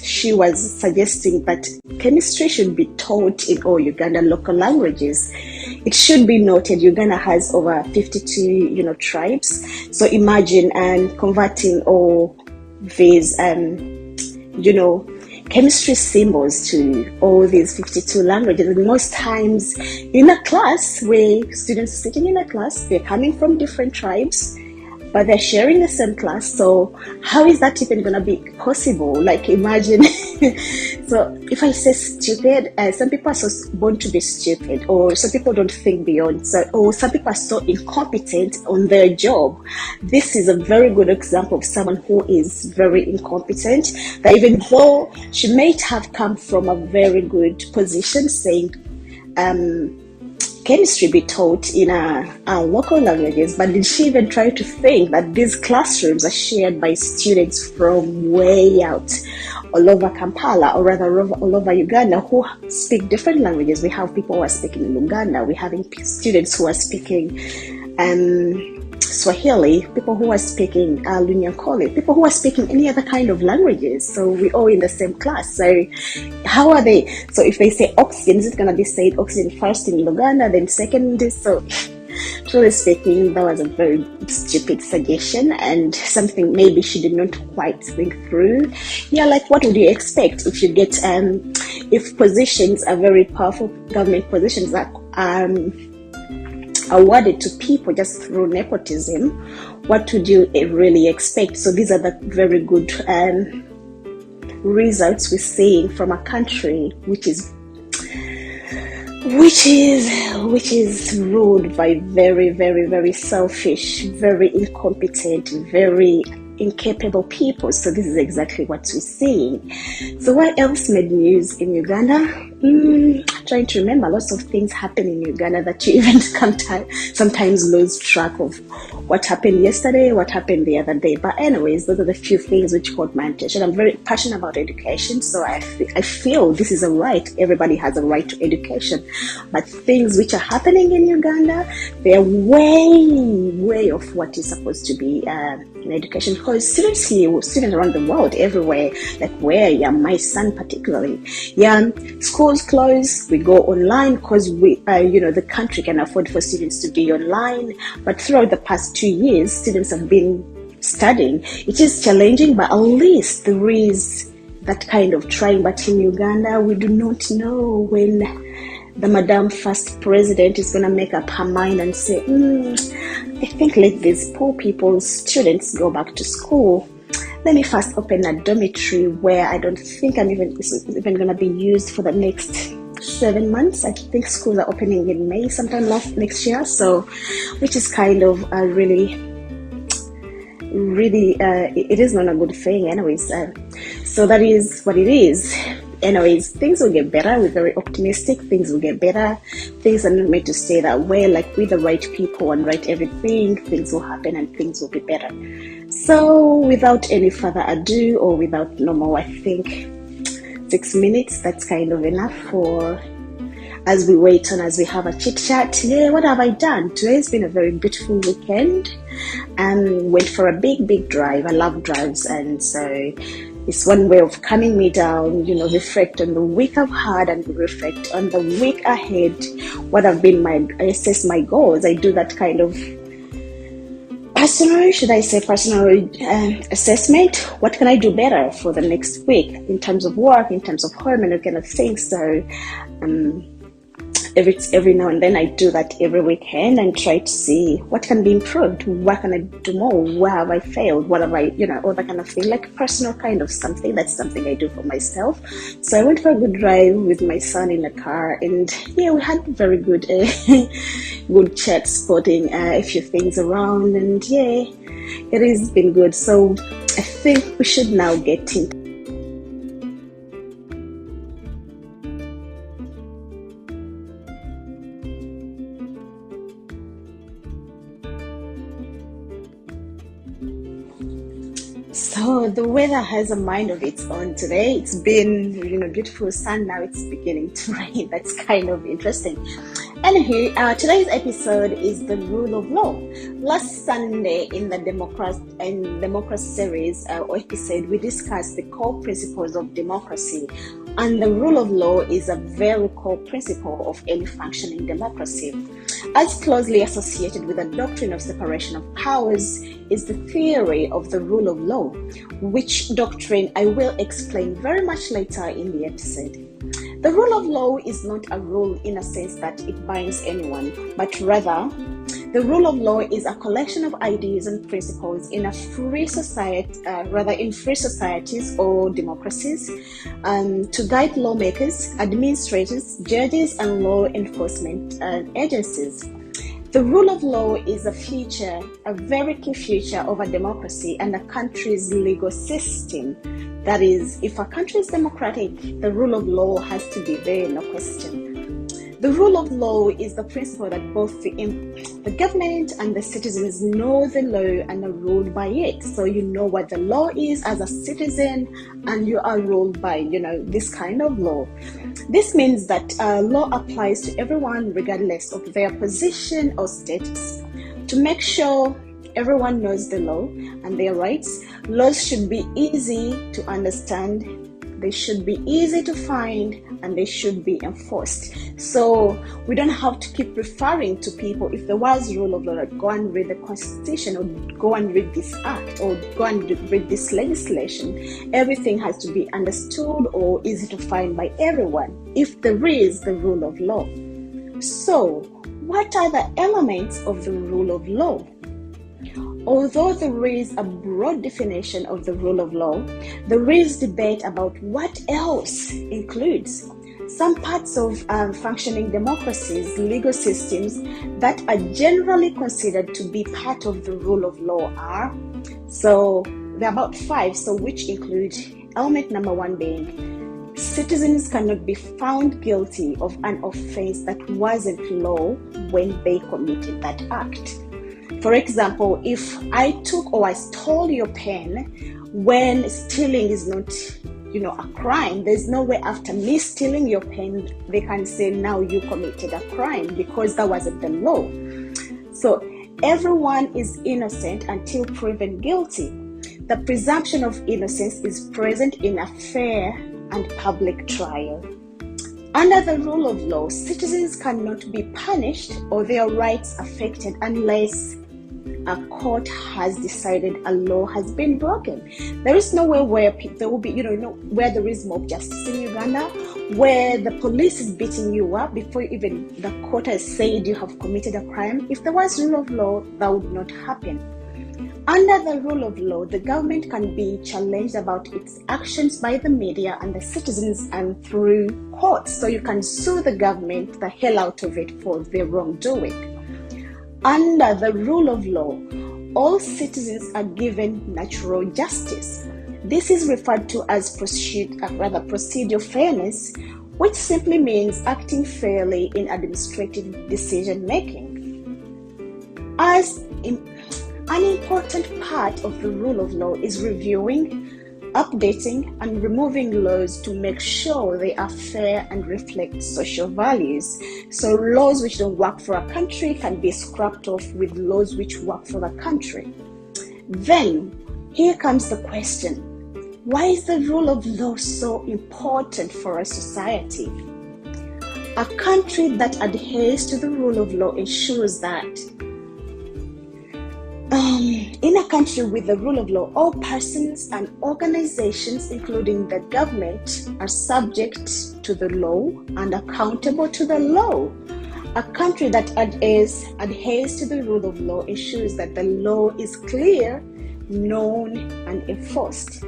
She was suggesting that chemistry should be taught in all Ugandan local languages. It should be noted Uganda has over 52, tribes. So imagine converting all these, chemistry symbols to all these 52 languages. And most times in a class where students are sitting in a class, they're coming from different tribes, but they're sharing the same class. So how is that even going to be possible? Like, imagine. So if I say stupid, some people are so born to be stupid, or some people don't think beyond, or some people are so incompetent on their job. This is a very good example of someone who is very incompetent, that even though she might have come from a very good position, saying chemistry be taught in our local languages, but did she even try to think that these classrooms are shared by students from way out all over Kampala, or rather all over Uganda, who speak different languages? We have people who are speaking Luganda, we're having students who are speaking Swahili, people who are speaking Lunyankole, people who are speaking any other kind of languages. So we're all in the same class. So how are they? So if they say oxygen, is it going to be said oxygen first in Luganda, then second? So truly speaking, that was a very stupid suggestion, and something maybe she did not quite think through. Yeah, like, what would you expect if you get, if positions are very powerful government positions that awarded to people just through nepotism, what would you really expect? So these are the very good results we're seeing from a country which is ruled by very, very, very selfish, very incompetent, very incapable people. So this is exactly what we're seeing. So what else made news in Uganda? Trying to remember, lots of things happen in Uganda that you even sometimes lose track of what happened yesterday, what happened the other day. But anyways, those are the few things which caught my attention. I'm very passionate about education, so I feel this is a right. Everybody has a right to education. But things which are happening in Uganda, they're way off what is supposed to be in education. Because students here, students around the world, everywhere, like where, my son particularly, schools close, we go online because we, the country can afford for students to be online. But throughout the past 2 years, students have been studying. It is challenging, but at least there is that kind of trying. But in Uganda, we do not know when the Madam First President is going to make up her mind and say, I think let these poor people's students go back to school. Let me first open a dormitory where I don't think it's even going to be used for the next 7 months. I think schools are opening in May, sometime next year. So, which is kind of a really, it is not a good thing anyways. So that is what it is. anyways, things will get better. We're very optimistic. Things will get better. Things are not meant to stay that way. Like with the right people and right everything, things will happen and things will be better. So without any further ado, or without no more, I think 6 minutes, that's kind of enough for as we wait on, as we have a chit chat. Yeah, what have I done? Today's been a very beautiful weekend. Went for a big drive. I love drives, and so it's one way of calming me down, reflect on the week I've had and reflect on the week ahead, what have been I assess my goals. I do that kind of personal assessment. What can I do better for the next week in terms of work, in terms of home, and that kind of thing. So every now and then I do that every weekend and try to see what can be improved, what can I do more, where have I failed, what have I, all that kind of thing, like personal kind of something. That's something I do for myself. So I went for a good drive with my son in the car, and yeah, we had very good good chat, spotting a few things around, and yeah, it has been good. So I think we should now get into So the weather has a mind of its own today. It's been, beautiful sun. Now it's beginning to rain. That's kind of interesting. Anyway, today's episode is the rule of law. Last Sunday in the Democracy series or episode, we discussed the core principles of democracy. And the rule of law is a very core principle of any functioning democracy. As closely associated with the doctrine of separation of powers is the theory of the rule of law, which doctrine I will explain very much later in the episode. The rule of law is not a rule in a sense that it binds anyone, but rather the rule of law is a collection of ideas and principles in a free society, in free societies or democracies, to guide lawmakers, administrators, judges, and law enforcement agencies. The rule of law is a feature, a very key feature of a democracy and a country's legal system. That is, if a country is democratic, the rule of law has to be there, no question. The rule of law is the principle that both the government and the citizens know the law and are ruled by it. So you know what the law is as a citizen, and you are ruled by, this kind of law. This means that law applies to everyone regardless of their position or status. To make sure everyone knows the law and their rights, laws should be easy to understand, they should be easy to find, and they should be enforced. So we don't have to keep referring to people. If there was rule of law, like go and read the Constitution, or go and read this act, or go and read this legislation. Everything has to be understood or easy to find by everyone if there is the rule of law. So what are the elements of the rule of law? Although there is a broad definition of the rule of law, there is debate about what else includes. Some parts of functioning democracies, legal systems that are generally considered to be part of the rule of law are, so there are about 5, so which include element number 1 being citizens cannot be found guilty of an offense that wasn't law when they committed that act. For example, if I took or I stole your pen, when stealing is not, a crime, there's no way after me stealing your pen, they can say now you committed a crime because that wasn't the law. So everyone is innocent until proven guilty. The presumption of innocence is present in a fair and public trial. Under the rule of law, citizens cannot be punished or their rights affected unless a court has decided a law has been broken. There is nowhere where there will be, where there is mob justice in Uganda, where the police is beating you up before even the court has said you have committed a crime. If there was rule of law, that would not happen. Under the rule of law, the government can be challenged about its actions by the media and the citizens and through courts. So you can sue the government the hell out of it for their wrongdoing. Under the rule of law, all citizens are given natural justice. This is referred to as procedural fairness, which simply means acting fairly in administrative decision making. As an important part of the rule of law is reviewing, updating, and removing laws to make sure they are fair and reflect social values. So laws which don't work for a country can be scrapped off with laws which work for the country. Then, here comes the question: why is the rule of law so important for a society? A country that adheres to the rule of law ensures that in a country with the rule of law, all persons and organizations, including the government, are subject to the law and accountable to the law. A country that adheres to the rule of law ensures that the law is clear, known, and enforced,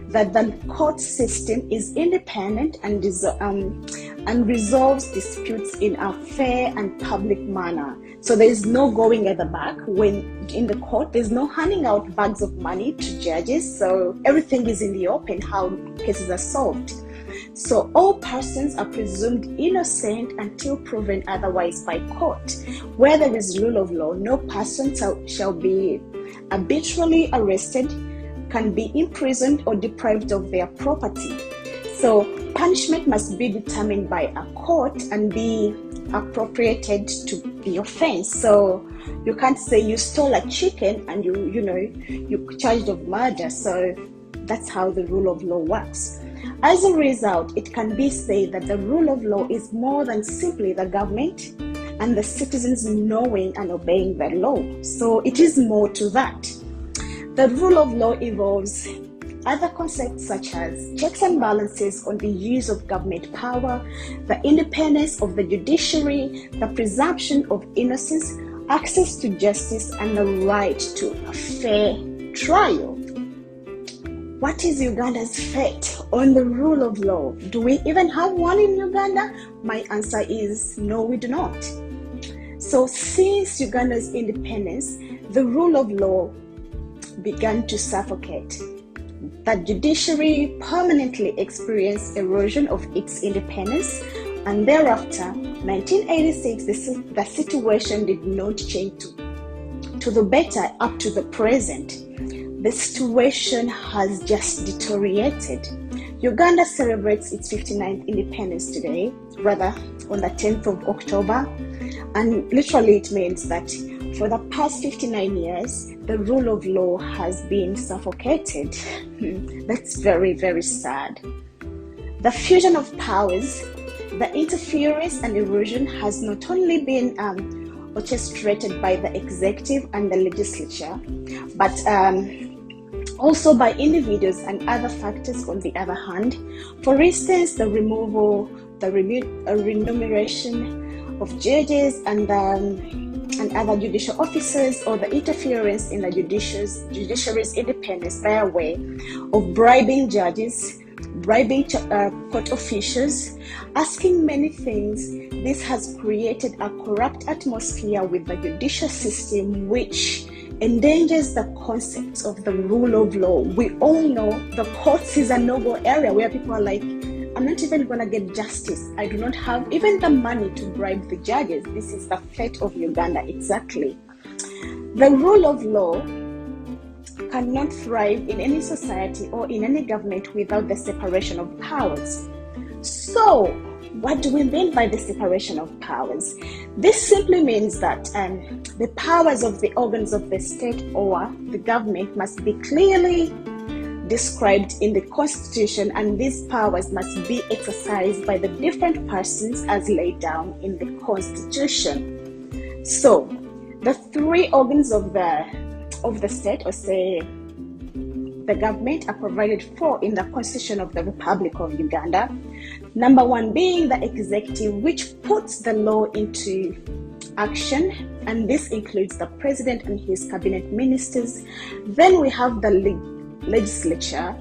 that the court system is independent and resolves disputes in a fair and public manner. So there is no going at the back when in the court. There's no handing out bags of money to judges. So everything is in the open how cases are solved. So all persons are presumed innocent until proven otherwise by court. Where there is rule of law, no person shall be arbitrarily arrested, can be imprisoned or deprived of their property. So punishment must be determined by a court and be appropriated to the offense. So you can't say you stole a chicken and you're charged of murder. So that's how the rule of law works. As a result, it can be said that the rule of law is more than simply the government and the citizens knowing and obeying the law. So it is more to that. The rule of law involves other concepts such as checks and balances on the use of government power, the independence of the judiciary, the presumption of innocence, access to justice, and the right to a fair trial. What is Uganda's fate on the rule of law? Do we even have one in Uganda? My answer is no, we do not. So since Uganda's independence, the rule of law began to suffocate. The judiciary permanently experienced erosion of its independence, and thereafter, 1986, the situation did not change to the better up to the present. The situation has just deteriorated. Uganda celebrates its 59th independence today, rather on the 10th of October, and literally it means that for the past 59 years, the rule of law has been suffocated. That's very, very sad. The fusion of powers, the interference and erosion has not only been orchestrated by the executive and the legislature, but also by individuals and other factors on the other hand. For instance, the removal, the remuneration of judges and other judicial officers, or the interference in the judiciary's independence by way of bribing judges, bribing court officials, asking many things. This has created a corrupt atmosphere with the judicial system, which endangers the concepts of the rule of law. We all know the courts is a no-go area where people are like, I'm not even going to get justice. I do not have even the money to bribe the judges. This is the fate of Uganda, exactly. The rule of law cannot thrive in any society or in any government without the separation of powers. So, what do we mean by the separation of powers? This simply means that the powers of the organs of the state or the government must be clearly described in the Constitution, and these powers must be exercised by the different persons as laid down in the Constitution. So, the three organs of the state, or say the government, are provided for in the Constitution of the Republic of Uganda. Number one being the executive, which puts the law into action, and this includes the president and his cabinet ministers. Then we have the legislature,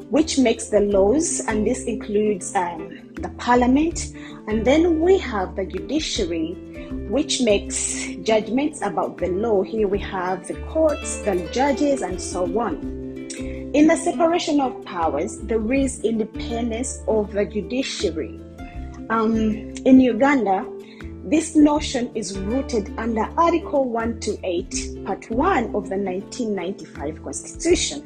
which makes the laws, and this includes the parliament. And then we have the judiciary, which makes judgments about the law. Here we have the courts, the judges, and so on. In the separation of powers, there is independence of the judiciary. In Uganda, this notion is rooted under Article 128, Part 1 of the 1995 Constitution.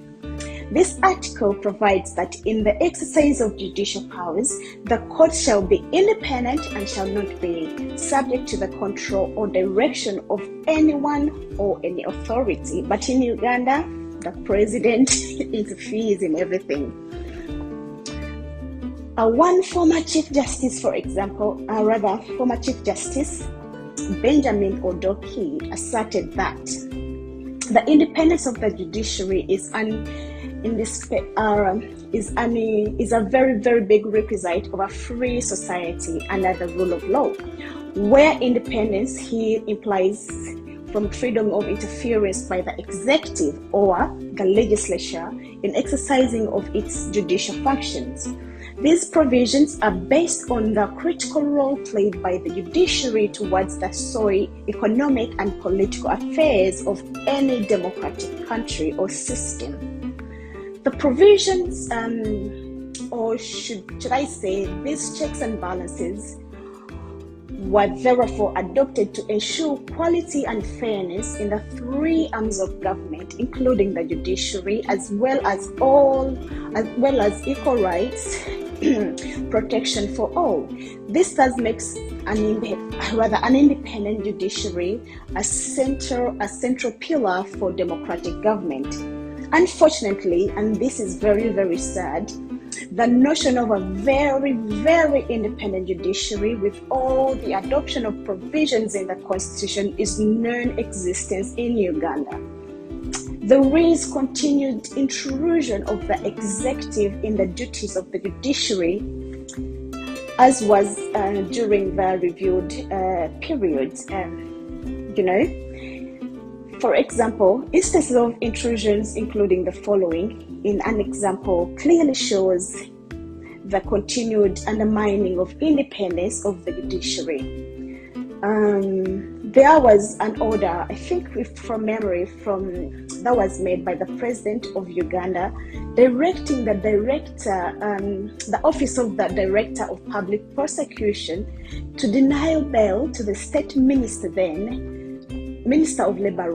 This article provides that in the exercise of judicial powers, the court shall be independent and shall not be subject to the control or direction of anyone or any authority. But in Uganda, the president interferes in everything. One former Chief Justice, for example, former Chief Justice Benjamin Odoki asserted that the independence of the judiciary is a very, very big requisite of a free society under the rule of law, where independence here implies from freedom of interference by the executive or the legislature in exercising of its judicial functions. These provisions are based on the critical role played by the judiciary towards the socio-economic and political affairs of any democratic country or system. The provisions, or should I say, these checks and balances were therefore adopted to ensure quality and fairness in the three arms of government, including the judiciary, as well as equal rights protection for all. This thus makes an independent judiciary a central pillar for democratic government. Unfortunately, and this is very, very sad, the notion of a very, very independent judiciary with all the adoption of provisions in the Constitution is non-existent in Uganda. There is continued intrusion of the executive in the duties of the judiciary, as was during the reviewed period. For example, instances of intrusions, including the following, in an example, clearly shows the continued undermining of independence of the judiciary. There was an order, I think from memory, that was made by the President of Uganda, directing the Office of the Director of Public Prosecution to deny bail to the State Minister Minister of Labour,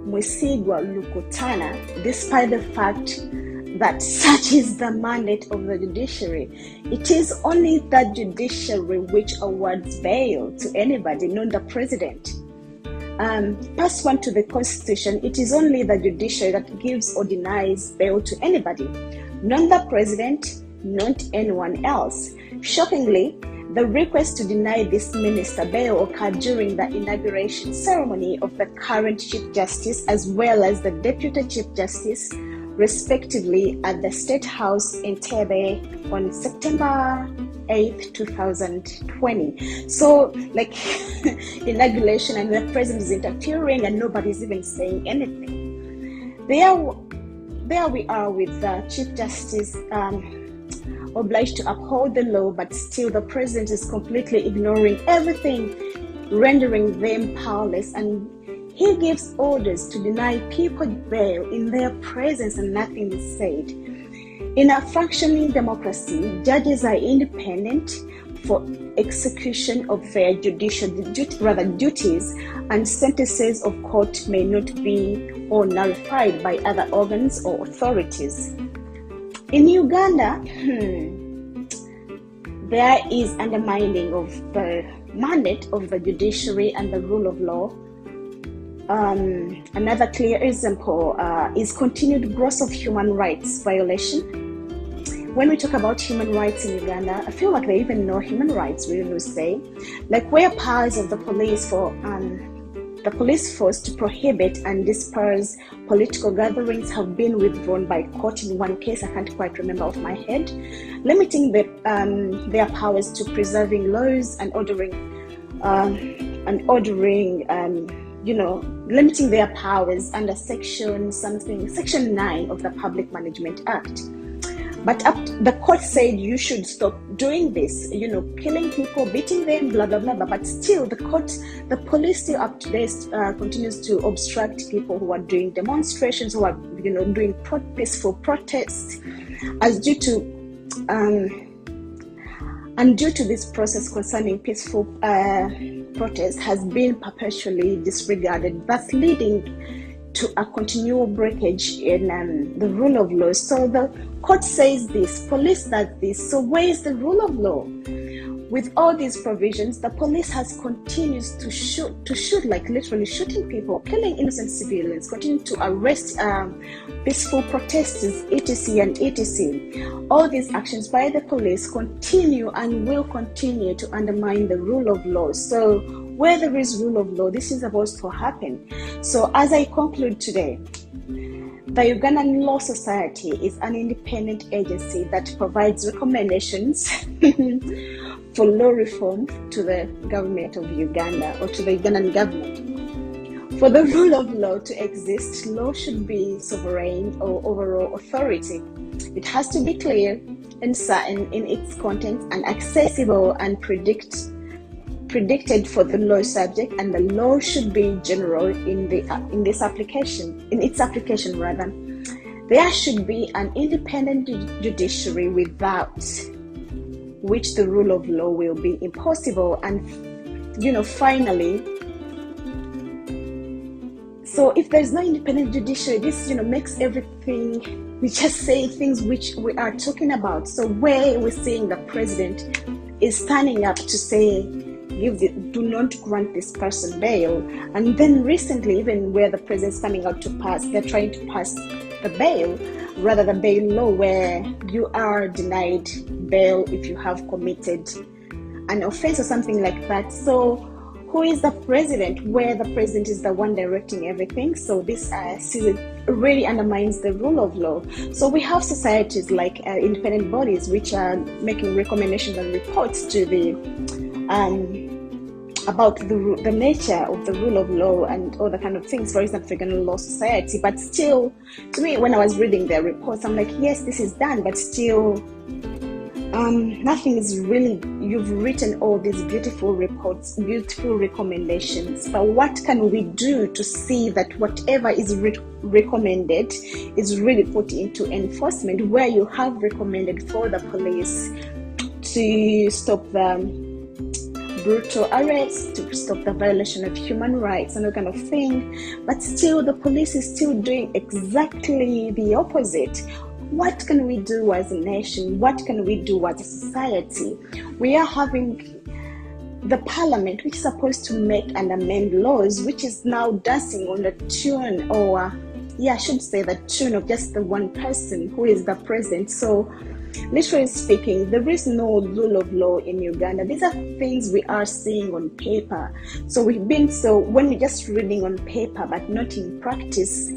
Mwesigwa Lukutana, despite the fact that such is the mandate of the judiciary. It is only the judiciary which awards bail to anybody, not the president. Pursuant to the Constitution, it is only the judiciary that gives or denies bail to anybody, not the president, not anyone else. Shockingly, the request to deny this minister bail occurred during the inauguration ceremony of the current Chief Justice as well as the Deputy Chief Justice, respectively, at the State House in Tebe on September 8th, 2020. So, inauguration and the president is interfering and nobody's even saying anything. There we are with the Chief Justice obliged to uphold the law, but still the president is completely ignoring everything, rendering them powerless, and he gives orders to deny people bail in their presence and nothing is said. In a functioning democracy, judges are independent for execution of their judicial duties, and sentences of court may not be or nullified by other organs or authorities. In Uganda, there is undermining of the mandate of the judiciary and the rule of law. Another clear example is continued gross of human rights violation. When we talk about human rights in Uganda, I feel like they even know human rights, we will say, where powers of the police force to prohibit and disperse political gatherings have been withdrawn by court in one case, I can't quite remember off my head, limiting their powers to preserving laws and limiting their powers under Section 9 of the Public Management Act. But the court said you should stop doing this, killing people, beating them, blah, blah, blah, blah. But still, the police still up to date continues to obstruct people who are doing demonstrations, who are, doing peaceful protests, due to this process concerning peaceful protest has been perpetually disregarded, thus leading to a continual breakage in the rule of law. So the court says this, police does this. So where is the rule of law? With all these provisions, the police has continued to shoot, like literally shooting people, killing innocent civilians, continue to arrest peaceful protesters, etc. and etc. All these actions by the police continue and will continue to undermine the rule of law. So where there is rule of law, this is about to happen. So as I conclude today, the Ugandan Law Society is an independent agency that provides recommendations for law reform to the government of Uganda, or to the Ugandan government. For the rule of law to exist, law should be sovereign or overall authority. It has to be clear and certain in its content and accessible and predicted for the law subject, and the law should be general in its application. There should be an independent judiciary, without which the rule of law will be impossible. And finally, so if there's no independent judiciary, this makes everything, we just say things which we are talking about. So where we're seeing the president is standing up to say, do not grant this person bail. And then recently, even where the president's coming out to pass, they're trying to pass the bail law, where you are denied bail if you have committed an offense or something like that. So who is the president, where the president is the one directing everything? So this really undermines the rule of law. So we have societies like independent bodies which are making recommendations and reports to the about the nature of the rule of law and all the kind of things, for example, Ugandan Law Society. But still, to me, when I was reading their reports, I'm like, yes, this is done, but still nothing is really, you've written all these beautiful reports, beautiful recommendations, but what can we do to see that whatever is recommended is really put into enforcement, where you have recommended for the police to stop the brutal arrests, to stop the violation of human rights and that kind of thing, but still the police is still doing exactly the opposite. What can we do as a nation? What can we do as a society? We are having the parliament, which is supposed to make and amend laws, which is now dancing on the tune, or I should say the tune of just the one person who is the president. So literally speaking, there is no rule of law in Uganda. These are things we are seeing on paper. So when we're just reading on paper but not in practice,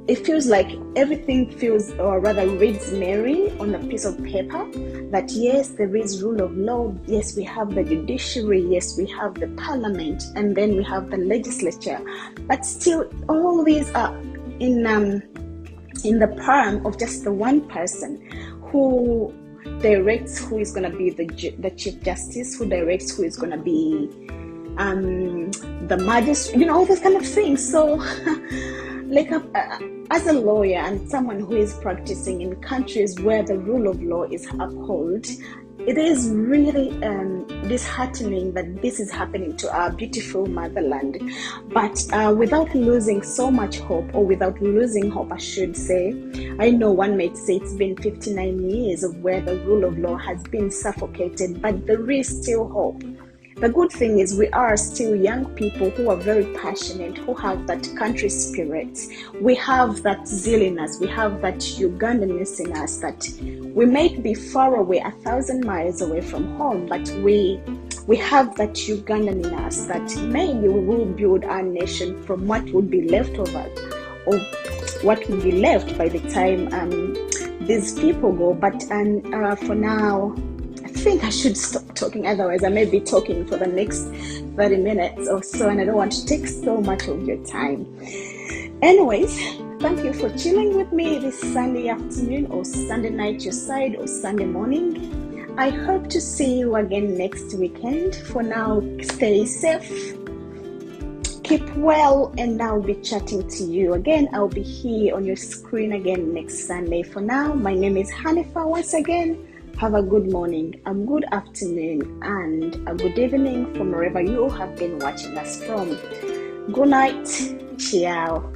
it feels like everything feels, or rather reads merry on a piece of paper, that yes, there is rule of law, yes, we have the judiciary, yes, we have the parliament, and then we have the legislature. But still, all these are in the palm of just the one person who directs who is going to be the chief justice, who directs who is going to be the magistrate, all those kind of things. So like as a lawyer and someone who is practicing in countries where the rule of law is upheld, it is really disheartening that this is happening to our beautiful motherland. But without losing so much hope, or without losing hope, I should say, I know one might say it's been 59 years of where the rule of law has been suffocated, but there is still hope. The good thing is we are still young people who are very passionate, who have that country spirit. We have that zeal in us. We have that Ugandanness in us, that we might be far away, 1,000 miles away from home, but we have that Ugandan in us, that maybe we will build our nation from what would be left over, or what will be left by the time these people go. But for now, I think I should stop talking, otherwise I may be talking for the next 30 minutes or so, and I don't want to take so much of your time. Anyways, thank you for chilling with me this Sunday afternoon or Sunday night your side or Sunday morning. I hope to see you again next weekend. For now, stay safe, keep well, and I'll be chatting to you again. I'll be here on your screen again next Sunday. For now, my name is Hanifa once again. Have a good morning, a good afternoon, and a good evening from wherever you have been watching us from. Good night. Ciao.